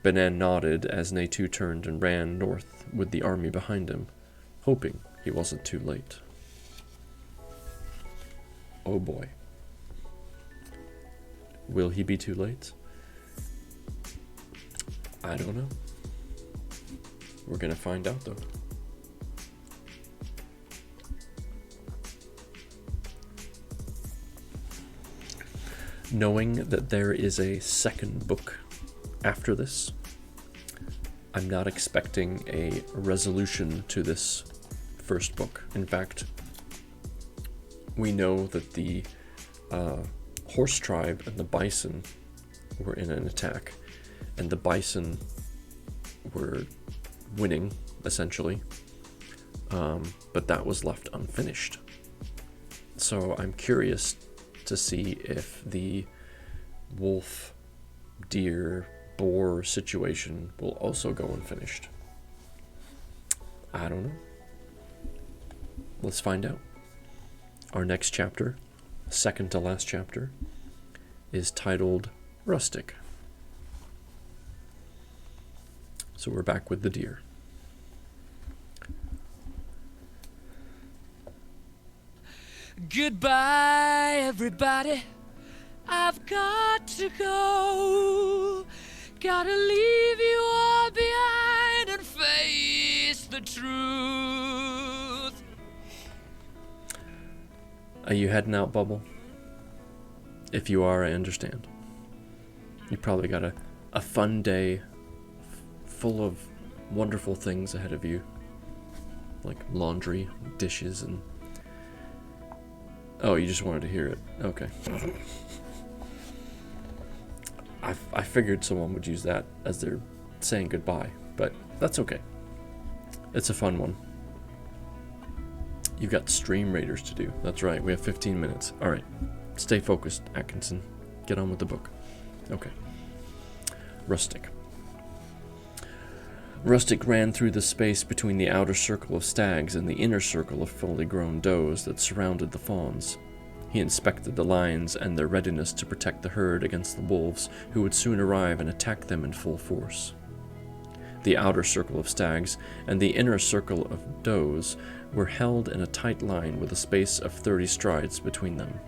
Banan nodded as Netu turned and ran north with the army behind him, hoping he wasn't too late. Oh boy. Will he be too late? I don't know. We're gonna find out though. Knowing that there is a second book after this, I'm not expecting a resolution to this first book. In fact, we know that the horse tribe and the bison were in an attack, and the bison were winning, essentially, but that was left unfinished. So I'm curious to see if the wolf, deer, boar situation will also go unfinished. I don't know. Let's find out. Our next chapter, second to last chapter, is titled Rustic. So we're back with the deer. Goodbye, everybody. I've got to go. Gotta leave you all behind and face the truth. Are you heading out, Bubble? If you are, I understand. You probably got a fun day full of wonderful things ahead of you. Like laundry, dishes, and... Oh, you just wanted to hear it. Okay. I figured someone would use that as they're saying goodbye, but that's okay. It's a fun one. You've got Stream Raiders to do. That's right, we have 15 minutes. Alright, stay focused, Atkinson. Get on with the book. Okay. Rustic. Rustic ran through the space between the outer circle of stags and the inner circle of fully grown does that surrounded the fawns. He inspected the lions and their readiness to protect the herd against the wolves who would soon arrive and attack them in full force. The outer circle of stags and the inner circle of does were held in a tight line with a space of 30 strides between them.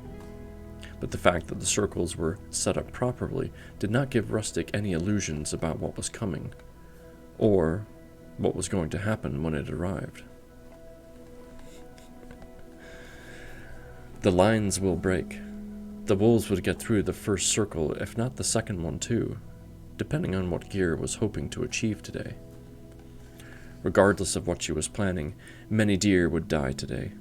But the fact that the circles were set up properly did not give Rustic any illusions about what was coming, or what was going to happen when it arrived. The lines will break. The wolves would get through the first circle, if not the second one too, depending on what Gyr was hoping to achieve today. Regardless of what she was planning, many deer would die today.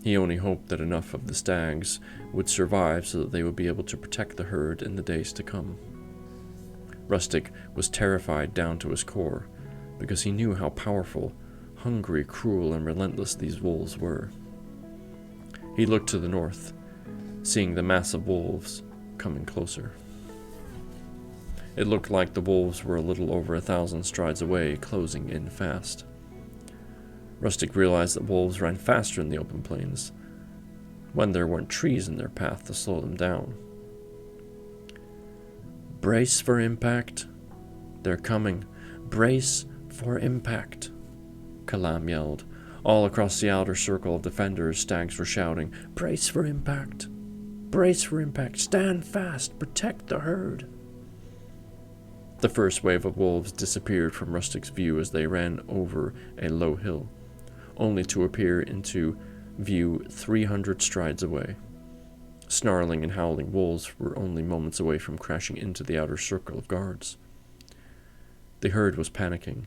He only hoped that enough of the stags would survive so that they would be able to protect the herd in the days to come. Rustic was terrified down to his core, because he knew how powerful, hungry, cruel, and relentless these wolves were. He looked to the north, seeing the mass of wolves coming closer. It looked like the wolves were a little over 1,000 strides away, closing in fast. Rustic realized that wolves ran faster in the open plains, when there weren't trees in their path to slow them down. Brace for impact. They're coming. Brace for impact, Kalam yelled. All across the outer circle of defenders, stags were shouting, "Brace for impact!" Brace for impact. Stand fast. Protect the herd. The first wave of wolves disappeared from Rustic's view as they ran over a low hill, only to appear into view 300 strides away. Snarling and howling wolves were only moments away from crashing into the outer circle of guards. The herd was panicking.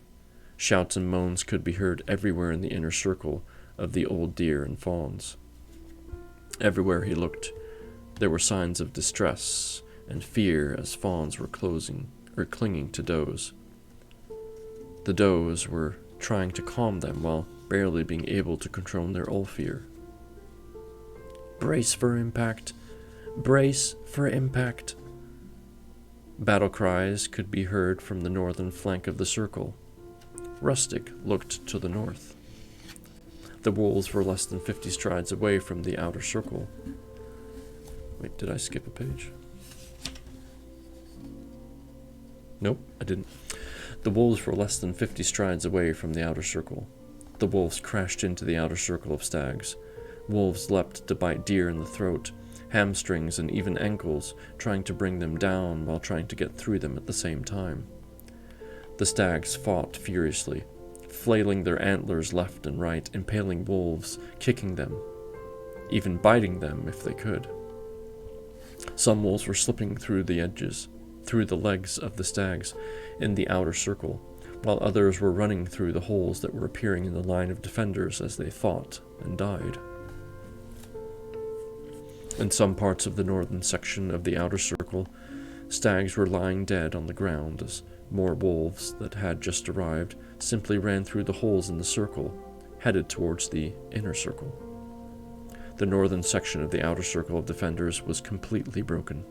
Shouts and moans could be heard everywhere in the inner circle of the old deer and fawns. Everywhere he looked, there were signs of distress and fear as fawns were clinging to does. The does were trying to calm them while barely being able to control their old fear. Brace for impact! Brace for impact! Battle cries could be heard from the northern flank of the circle. Rustic looked to the north. The wolves were less than 50 strides away from the outer circle. Wait, did I skip a page? Nope, I didn't. The wolves were less than 50 strides away from the outer circle. The wolves crashed into the outer circle of stags. Wolves leapt to bite deer in the throat, hamstrings, and even ankles, trying to bring them down while trying to get through them at the same time. The stags fought furiously, flailing their antlers left and right, impaling wolves, kicking them, even biting them if they could. Some wolves were slipping through the legs of the stags in the outer circle, while others were running through the holes that were appearing in the line of defenders as they fought and died. In some parts of the northern section of the outer circle, stags were lying dead on the ground as more wolves that had just arrived simply ran through the holes in the circle, headed towards the inner circle. The northern section of the outer circle of defenders was completely broken.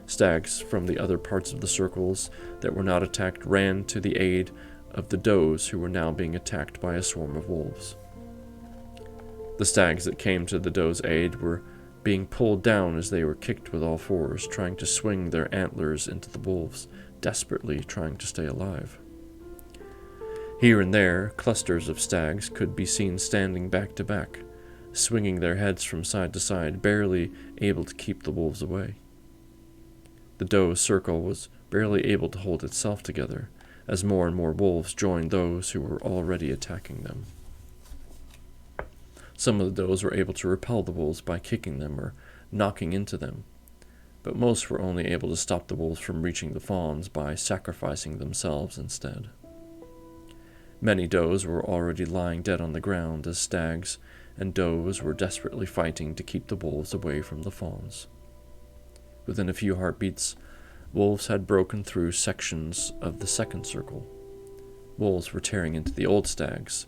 Stags from the other parts of the circles that were not attacked ran to the aid of the does who were now being attacked by a swarm of wolves. The stags that came to the does' aid were being pulled down as they were kicked with all fours, trying to swing their antlers into the wolves, desperately trying to stay alive. Here and there, clusters of stags could be seen standing back to back, swinging their heads from side to side, barely able to keep the wolves away. The doe circle was barely able to hold itself together, as more and more wolves joined those who were already attacking them. Some of the does were able to repel the wolves by kicking them or knocking into them, but most were only able to stop the wolves from reaching the fawns by sacrificing themselves instead. Many does were already lying dead on the ground as stags and does were desperately fighting to keep the wolves away from the fawns. Within a few heartbeats, wolves had broken through sections of the second circle. Wolves were tearing into the old stags,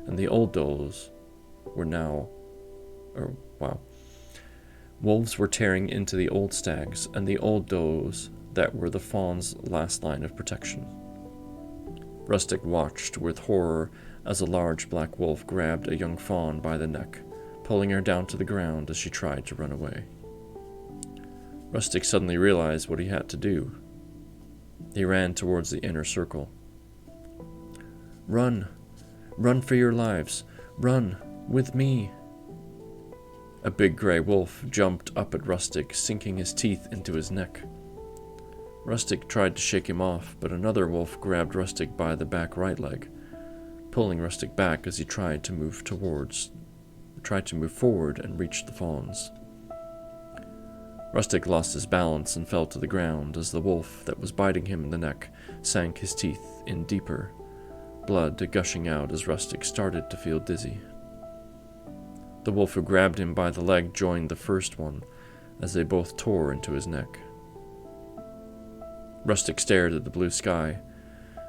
and the old does were now... Wolves were tearing into the old stags and the old does that were the fawn's last line of protection. Rustic watched with horror as a large black wolf grabbed a young fawn by the neck, pulling her down to the ground as she tried to run away. Rustic suddenly realized what he had to do. He ran towards the inner circle. "Run! Run for your lives! Run! With me!" A big gray wolf jumped up at Rustic, sinking his teeth into his neck. Rustic tried to shake him off, but another wolf grabbed Rustic by the back right leg, pulling Rustic back as he tried to move forward and reach the fawns. Rustic lost his balance and fell to the ground as the wolf that was biting him in the neck sank his teeth in deeper, blood gushing out as Rustic started to feel dizzy. The wolf who grabbed him by the leg joined the first one as they both tore into his neck. Rustic stared at the blue sky,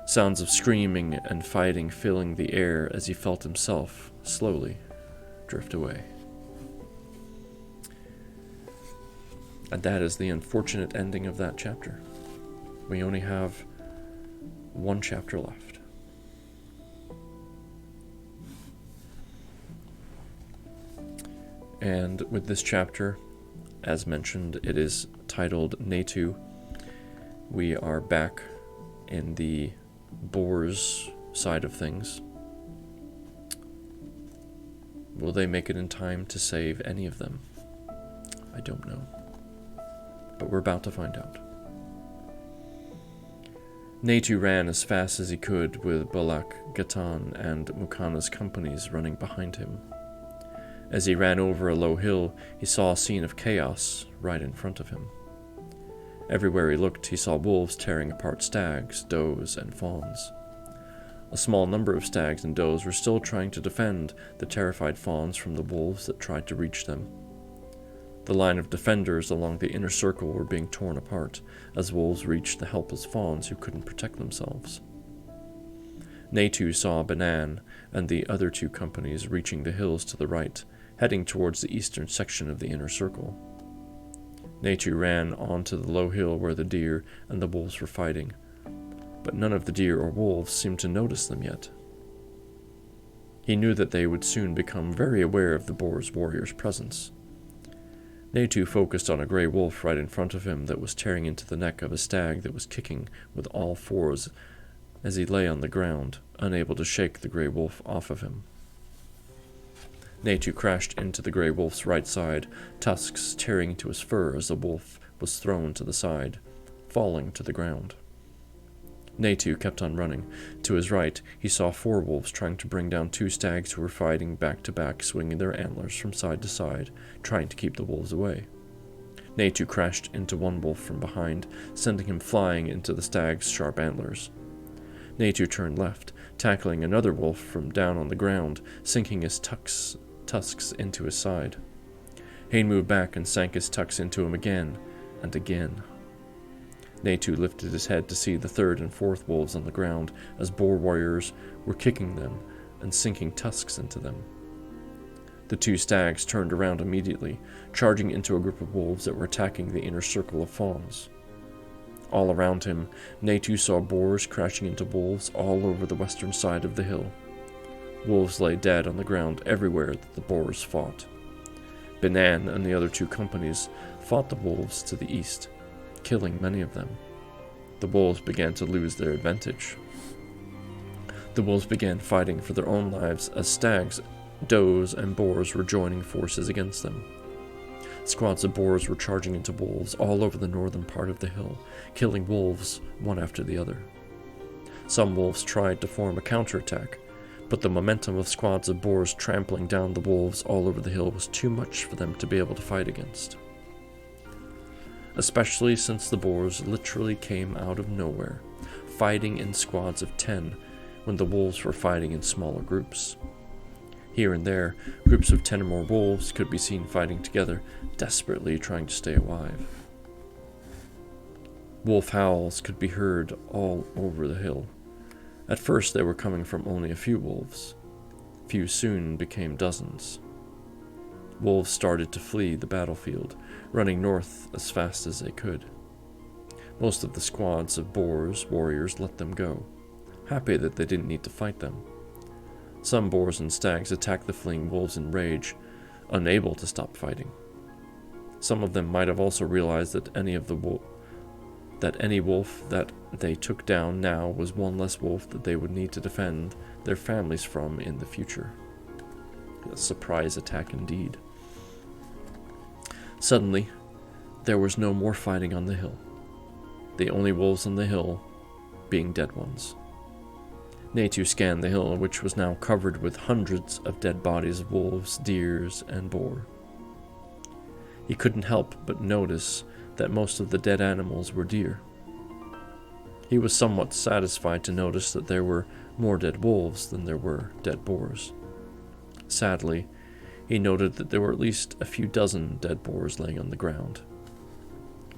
sounds of screaming and fighting filling the air as he felt himself slowly drift away. And that is the unfortunate ending of that chapter. We only have one chapter left. And with this chapter, as mentioned, it is titled Natu. We are back in the boars side of things. Will they make it in time to save any of them? I don't know. But we're about to find out. Natu ran as fast as he could, with Balak, Gatan, and Mukana's companies running behind him. As he ran over a low hill, he saw a scene of chaos right in front of him. Everywhere he looked, he saw wolves tearing apart stags, does, and fawns. A small number of stags and does were still trying to defend the terrified fawns from the wolves that tried to reach them. The line of defenders along the inner circle were being torn apart as wolves reached the helpless fawns who couldn't protect themselves. Natu saw Banan and the other 2 companies reaching the hills to the right, heading towards the eastern section of the inner circle. Natu ran onto the low hill where the deer and the wolves were fighting, but none of the deer or wolves seemed to notice them yet. He knew that they would soon become very aware of the boar's warrior's presence. Natu focused on a gray wolf right in front of him that was tearing into the neck of a stag that was kicking with all fours as he lay on the ground, unable to shake the gray wolf off of him. Natu crashed into the gray wolf's right side, tusks tearing into his fur as the wolf was thrown to the side, falling to the ground. Natu kept on running. To his right, he saw 4 wolves trying to bring down 2 stags who were fighting back to back, swinging their antlers from side to side, trying to keep the wolves away. Natu crashed into one wolf from behind, sending him flying into the stag's sharp antlers. Natu turned left, tackling another wolf from down on the ground, sinking his tusks into his side. Hain moved back and sank his tucks into him again and again. Natu lifted his head to see the 3rd and 4th wolves on the ground as boar warriors were kicking them and sinking tusks into them. The 2 stags turned around immediately, charging into a group of wolves that were attacking the inner circle of fawns. All around him, Natu saw boars crashing into wolves all over the western side of the hill. Wolves lay dead on the ground everywhere that the boars fought. Banan and the other 2 companies fought the wolves to the east, killing many of them. The wolves began to lose their advantage. The wolves began fighting for their own lives as stags, does, and boars were joining forces against them. Squads of boars were charging into wolves all over the northern part of the hill, killing wolves one after the other. Some wolves tried to form a counterattack, but the momentum of squads of boars trampling down the wolves all over the hill was too much for them to be able to fight against. Especially since the boars literally came out of nowhere, fighting in squads of 10 when the wolves were fighting in smaller groups. Here and there, groups of 10 or more wolves could be seen fighting together, desperately trying to stay alive. Wolf howls could be heard all over the hill. At first they were coming from only a few wolves. Few soon became dozens. Wolves started to flee the battlefield, running north as fast as they could. Most of the squads of boars warriors let them go, happy that they didn't need to fight them. Some boars and stags attacked the fleeing wolves in rage, unable to stop fighting. Some of them might have also realized that any wolf that they took down now was one less wolf that they would need to defend their families from in the future. A surprise attack indeed. Suddenly, there was no more fighting on the hill. The only wolves on the hill being dead ones. Natu scanned the hill, which was now covered with hundreds of dead bodies of wolves, deers, and boar. He couldn't help but notice that most of the dead animals were deer. He was somewhat satisfied to notice that there were more dead wolves than there were dead boars. Sadly, he noted that there were at least a few dozen dead boars laying on the ground.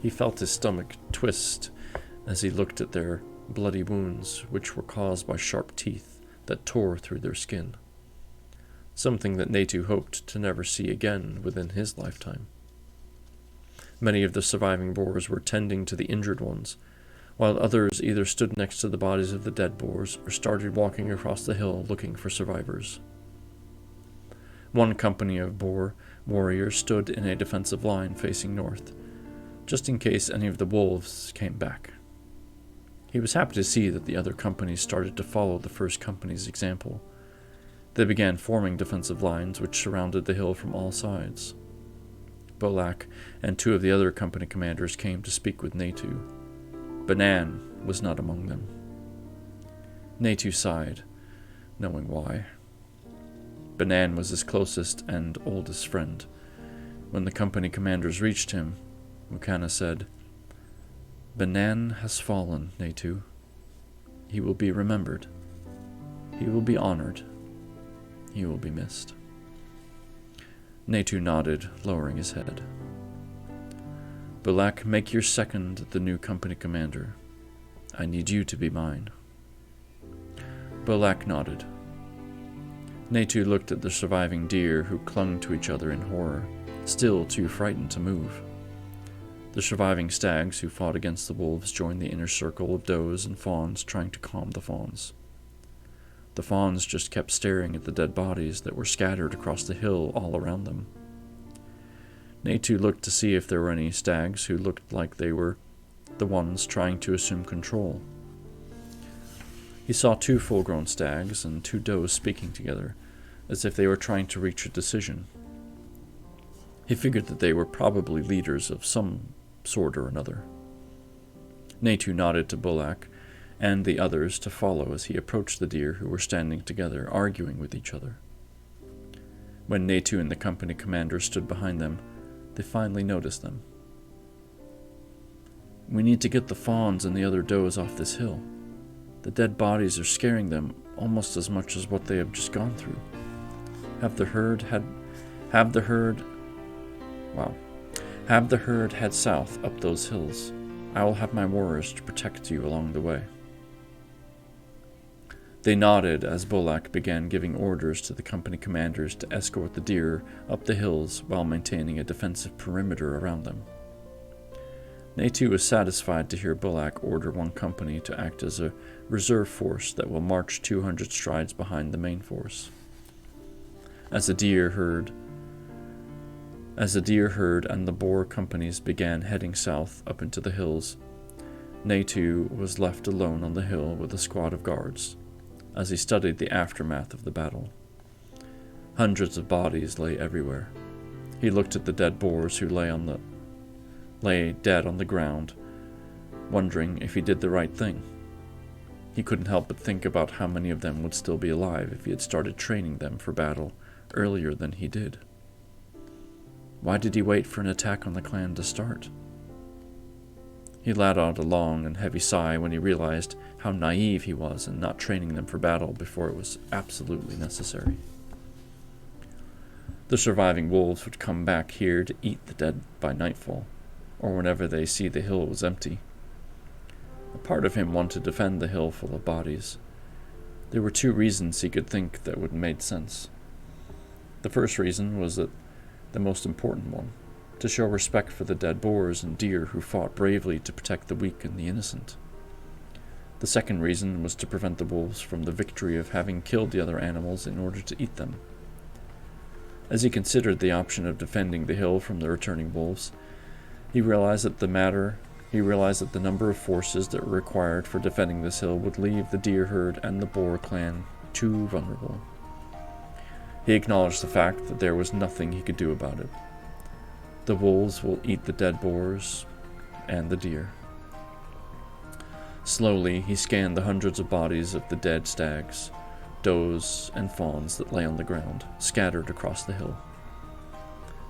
He felt his stomach twist as he looked at their bloody wounds, which were caused by sharp teeth that tore through their skin. Something that Natu hoped to never see again within his lifetime. Many of the surviving boars were tending to the injured ones, while others either stood next to the bodies of the dead boars or started walking across the hill looking for survivors. One company of boar warriors stood in a defensive line facing north, just in case any of the wolves came back. He was happy to see that the other companies started to follow the first company's example. They began forming defensive lines which surrounded the hill from all sides. Bolak and 2 of the other company commanders came to speak with Natu. Banan was not among them. Natu sighed, knowing why. Banan was his closest and oldest friend. When the company commanders reached him, Mukana said, "Banan has fallen, Natu. He will be remembered. He will be honored. He will be missed." Natu nodded, lowering his head. "Bolak, make your second the new company commander. I need you to be mine." Bolak nodded. Natu looked at the surviving deer who clung to each other in horror, still too frightened to move. The surviving stags who fought against the wolves joined the inner circle of does and fawns trying to calm the fawns. The fawns just kept staring at the dead bodies that were scattered across the hill all around them. Natu looked to see if there were any stags who looked like they were the ones trying to assume control. He saw 2 full-grown stags and 2 does speaking together, as if they were trying to reach a decision. He figured that they were probably leaders of some sort or another. Natu nodded to Bolak and the others to follow as he approached the deer who were standing together, arguing with each other. When Natu and the company commander stood behind them, they finally noticed them. "We need to get the fawns and the other does off this hill. The dead bodies are scaring them almost as much as what they have just gone through. Have the herd head south up those hills. I will have my warriors to protect you along the way." They nodded as Bolak began giving orders to the company commanders to escort the deer up the hills while maintaining a defensive perimeter around them. Natu was satisfied to hear Bolak order one company to act as a reserve force that will march 200 strides behind the main force. As the deer herd and the boar companies began heading south up into the hills, Natu was left alone on the hill with a squad of guards as he studied the aftermath of the battle. Hundreds of bodies lay everywhere. He looked at the dead boars who lay dead on the ground, wondering if he did the right thing. He couldn't help but think about how many of them would still be alive if he had started training them for battle earlier than he did. Why did he wait for an attack on the clan to start? He let out a long and heavy sigh when he realized how naive he was in not training them for battle before it was absolutely necessary. The surviving wolves would come back here to eat the dead by nightfall, or whenever they see the hill was empty. A part of him wanted to defend the hill full of bodies. There were 2 reasons he could think that would make sense. The first reason was the most important one, to show respect for the dead boars and deer who fought bravely to protect the weak and the innocent. The second reason was to prevent the wolves from the victory of having killed the other animals in order to eat them. As he considered the option of defending the hill from the returning wolves, he realized that the number of forces that were required for defending this hill would leave the deer herd and the boar clan too vulnerable. He acknowledged the fact that there was nothing he could do about it. The wolves will eat the dead boars and the deer. Slowly, he scanned the hundreds of bodies of the dead stags, does, and fawns that lay on the ground, scattered across the hill.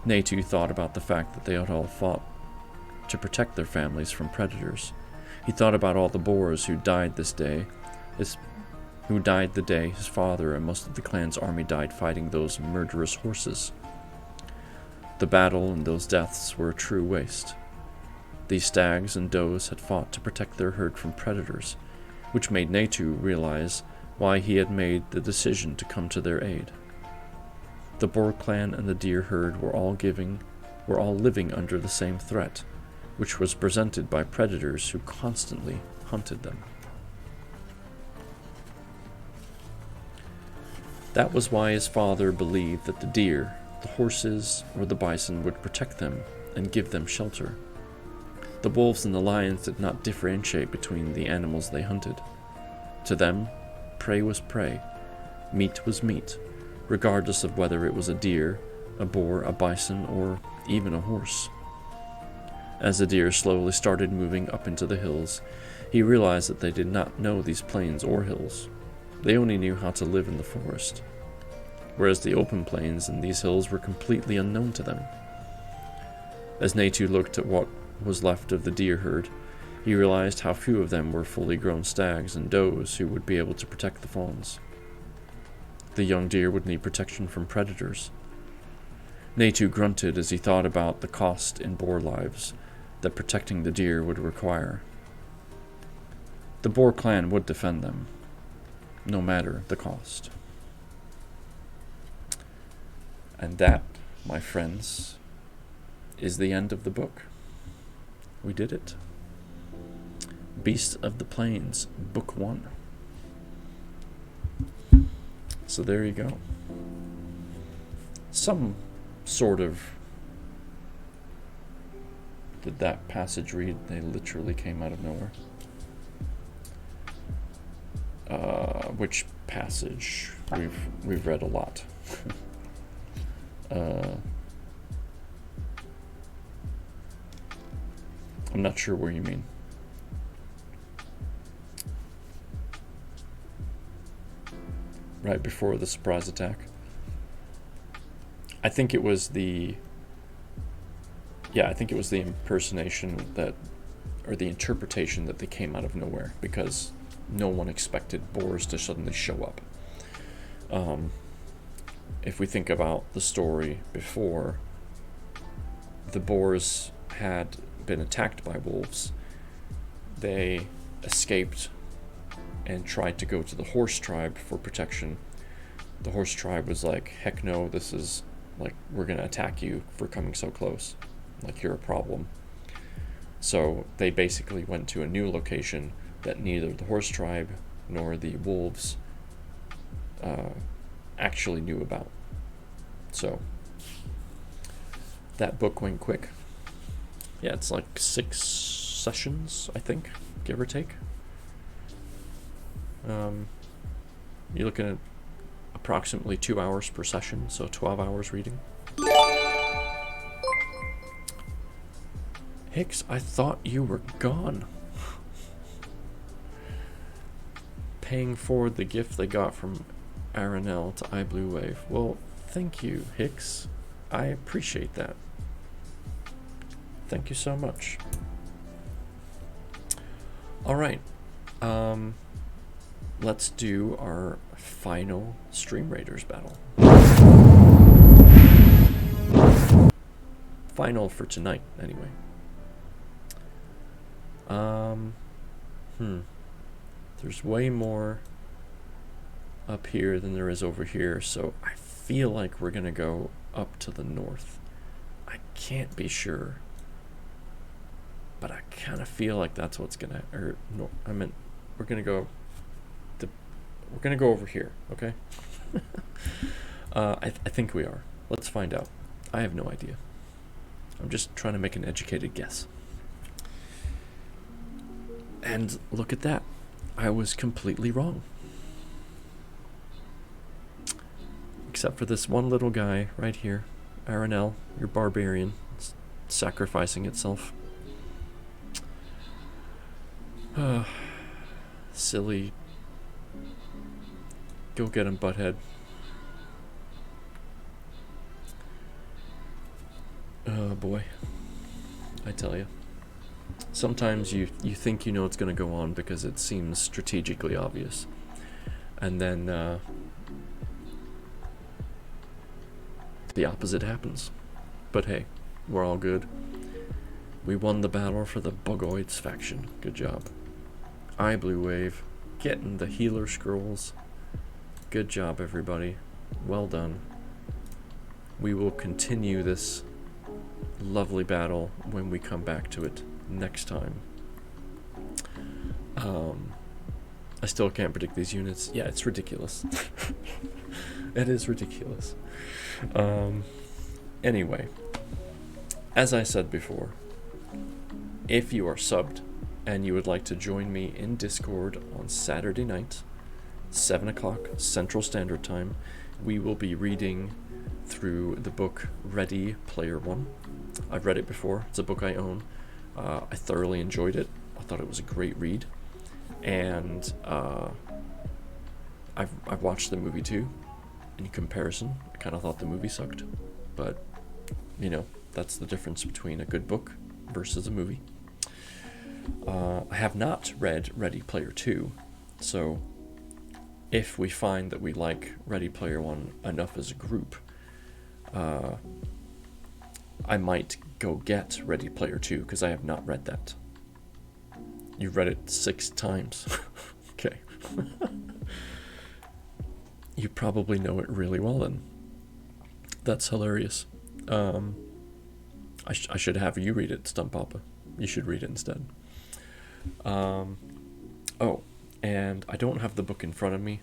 Natu thought about the fact that they had all fought to protect their families from predators. He thought about all the boars who died the day his father and most of the clan's army died fighting those murderous horses. The battle and those deaths were a true waste. These stags and does had fought to protect their herd from predators, which made Natu realize why he had made the decision to come to their aid. The boar clan and the deer herd were all living under the same threat, which was presented by predators who constantly hunted them. That was why his father believed that the deer, the horses, or the bison would protect them and give them shelter. The wolves and the lions did not differentiate between the animals they hunted. To them, prey was prey, meat was meat, regardless of whether it was a deer, a boar, a bison, or even a horse. As the deer slowly started moving up into the hills, he realized that they did not know these plains or hills. They only knew how to live in the forest, whereas the open plains and these hills were completely unknown to them. As Natu looked at what was left of the deer herd, he realized how few of them were fully grown stags and does who would be able to protect the fawns. The young deer would need protection from predators. Natu grunted as he thought about the cost in boar lives that protecting the deer would require. The Boar clan would defend them, no matter the cost. And that, my friends, is the end of the book. We did it. Beasts of the Plains, Book 1. So there you go. Some sort of... Did that passage read? They literally came out of nowhere. Which passage? We've read a lot. I'm not sure where you mean. Right before the surprise attack. I think it was the impersonation that, or the interpretation that they came out of nowhere, because no one expected boars to suddenly show up. If we think about the story before, the boars had been attacked by wolves. They escaped and tried to go to the horse tribe for protection. The horse tribe was like, heck no, this is like, we're gonna attack you for coming so close. Like, you're a problem. So they basically went to a new location that neither the horse tribe nor the wolves actually knew about. So that book went quick. Yeah, it's like 6 sessions, I think, give or take. You're looking at approximately 2 hours per session, so 12 hours reading. Hicks, I thought you were gone. Paying forward the gift they got from Aranel to iBlueWave. Well, thank you, Hicks. I appreciate that. Thank you so much. Alright. Let's do our final Stream Raiders battle. Final for tonight, anyway. There's way more up here than there is over here, so I feel like we're gonna go up to the north. I can't be sure, but I kind of feel like that's what's gonna, or no, I meant we're gonna go over here, okay? I think we are. Let's find out. I have no idea. I'm just trying to make an educated guess. And look at that. I was completely wrong. Except for this one little guy right here. Aranel, your barbarian, sacrificing itself. Silly. Go get him, butthead. Oh boy. I tell you. Sometimes you think you know what's going to go on because it seems strategically obvious. And then the opposite happens. But hey, we're all good. We won the battle for the Bugoids faction. Good job. iBlueWave, getting the healer scrolls. Good job, everybody. Well done. We will continue this lovely battle when we come back to it next time. I still can't predict these units. Yeah, it's ridiculous. It is ridiculous. Anyway, as I said before, if you are subbed and you would like to join me in Discord on Saturday night, 7 o'clock Central Standard Time, we will be reading through the book Ready Player One. I've read it before. It's a book I own. I thoroughly enjoyed it. I thought it was a great read. And I've watched the movie too. In comparison, I kind of thought the movie sucked. But, that's the difference between a good book versus a movie. I have not read Ready Player 2, so if we find that we like Ready Player 1 enough as a group, I might go get Ready Player 2, because I have not read that. You've read it 6 times. Okay. You probably know it really well then. That's hilarious. I should have you read it, Stump Papa. You should read it instead. And I don't have the book in front of me,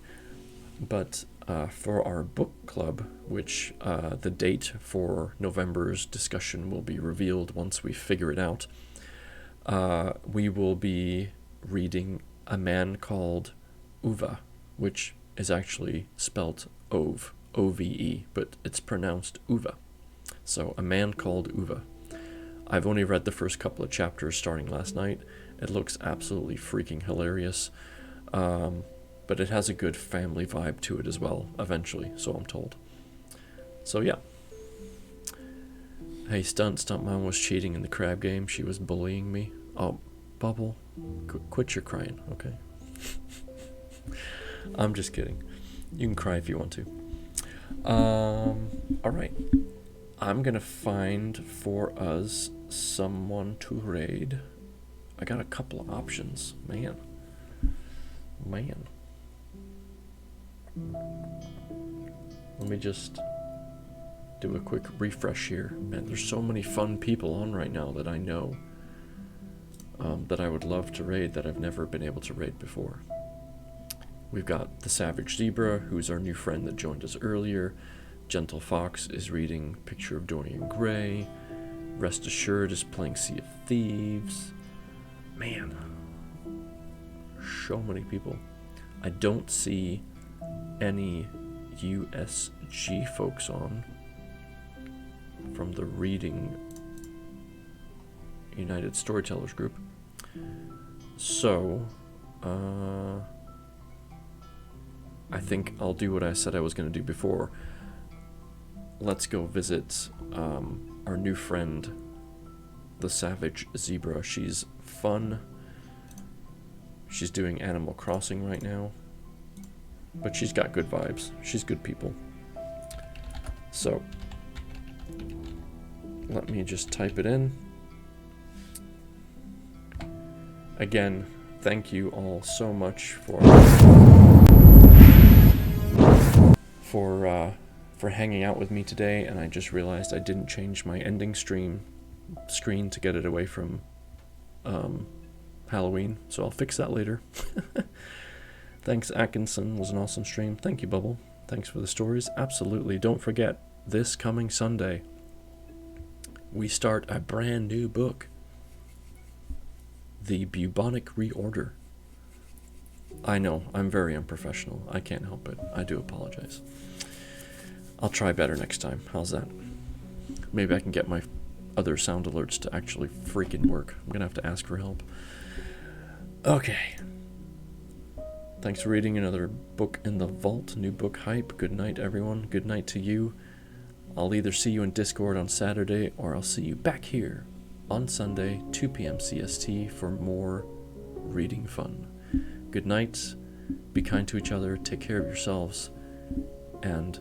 but for our book club, which the date for November's discussion will be revealed once we figure it out, we will be reading A Man Called Ove, which is actually spelt Ove, O-V-E, but it's pronounced Ove. So, A Man Called Ove. I've only read the first couple of chapters starting last night. It looks absolutely freaking hilarious. But it has a good family vibe to it as well, eventually, so I'm told. So, yeah. Hey, Stuntman was cheating in the crab game. She was bullying me. Oh, Bubble, quit your crying, okay? I'm just kidding. You can cry if you want to. Alright. I'm gonna find for us someone to raid. I got a couple of options. Man. Let me just do a quick refresh here. Man, there's so many fun people on right now that I know that I would love to raid that I've never been able to raid before. We've got the Savage Zebra, who's our new friend that joined us earlier. Gentle Fox is reading Picture of Dorian Gray. Rest Assured is playing Sea of Thieves. Man, so many people. I don't see any USG folks on from the Reading United Storytellers group. So, I think I'll do what I said I was going to do before. Let's go visit our new friend, the Savage Zebra. She's fun. She's doing Animal Crossing right now. But she's got good vibes. She's good people. So, let me just type it in. Again, thank you all so much for hanging out with me today, and I just realized I didn't change my ending screen to get it away from Halloween, so I'll fix that later. Thanks, Atkinson. Was an awesome stream. Thank you, Bubble. Thanks for the stories. Absolutely. Don't forget, this coming Sunday, we start a brand new book, The Bubonic Reorder. I know, I'm very unprofessional. I can't help it. I do apologize. I'll try better next time. How's that? Maybe I can get my other sound alerts to actually freaking work. I'm gonna have to ask for help. Okay. Thanks for reading another book in the vault. New book hype. Good night, everyone. Good night to you. I'll either see you in Discord on Saturday, or I'll see you back here on Sunday, 2 p.m. CST, for more reading fun. Good night. Be kind to each other. Take care of yourselves. And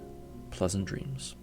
pleasant dreams.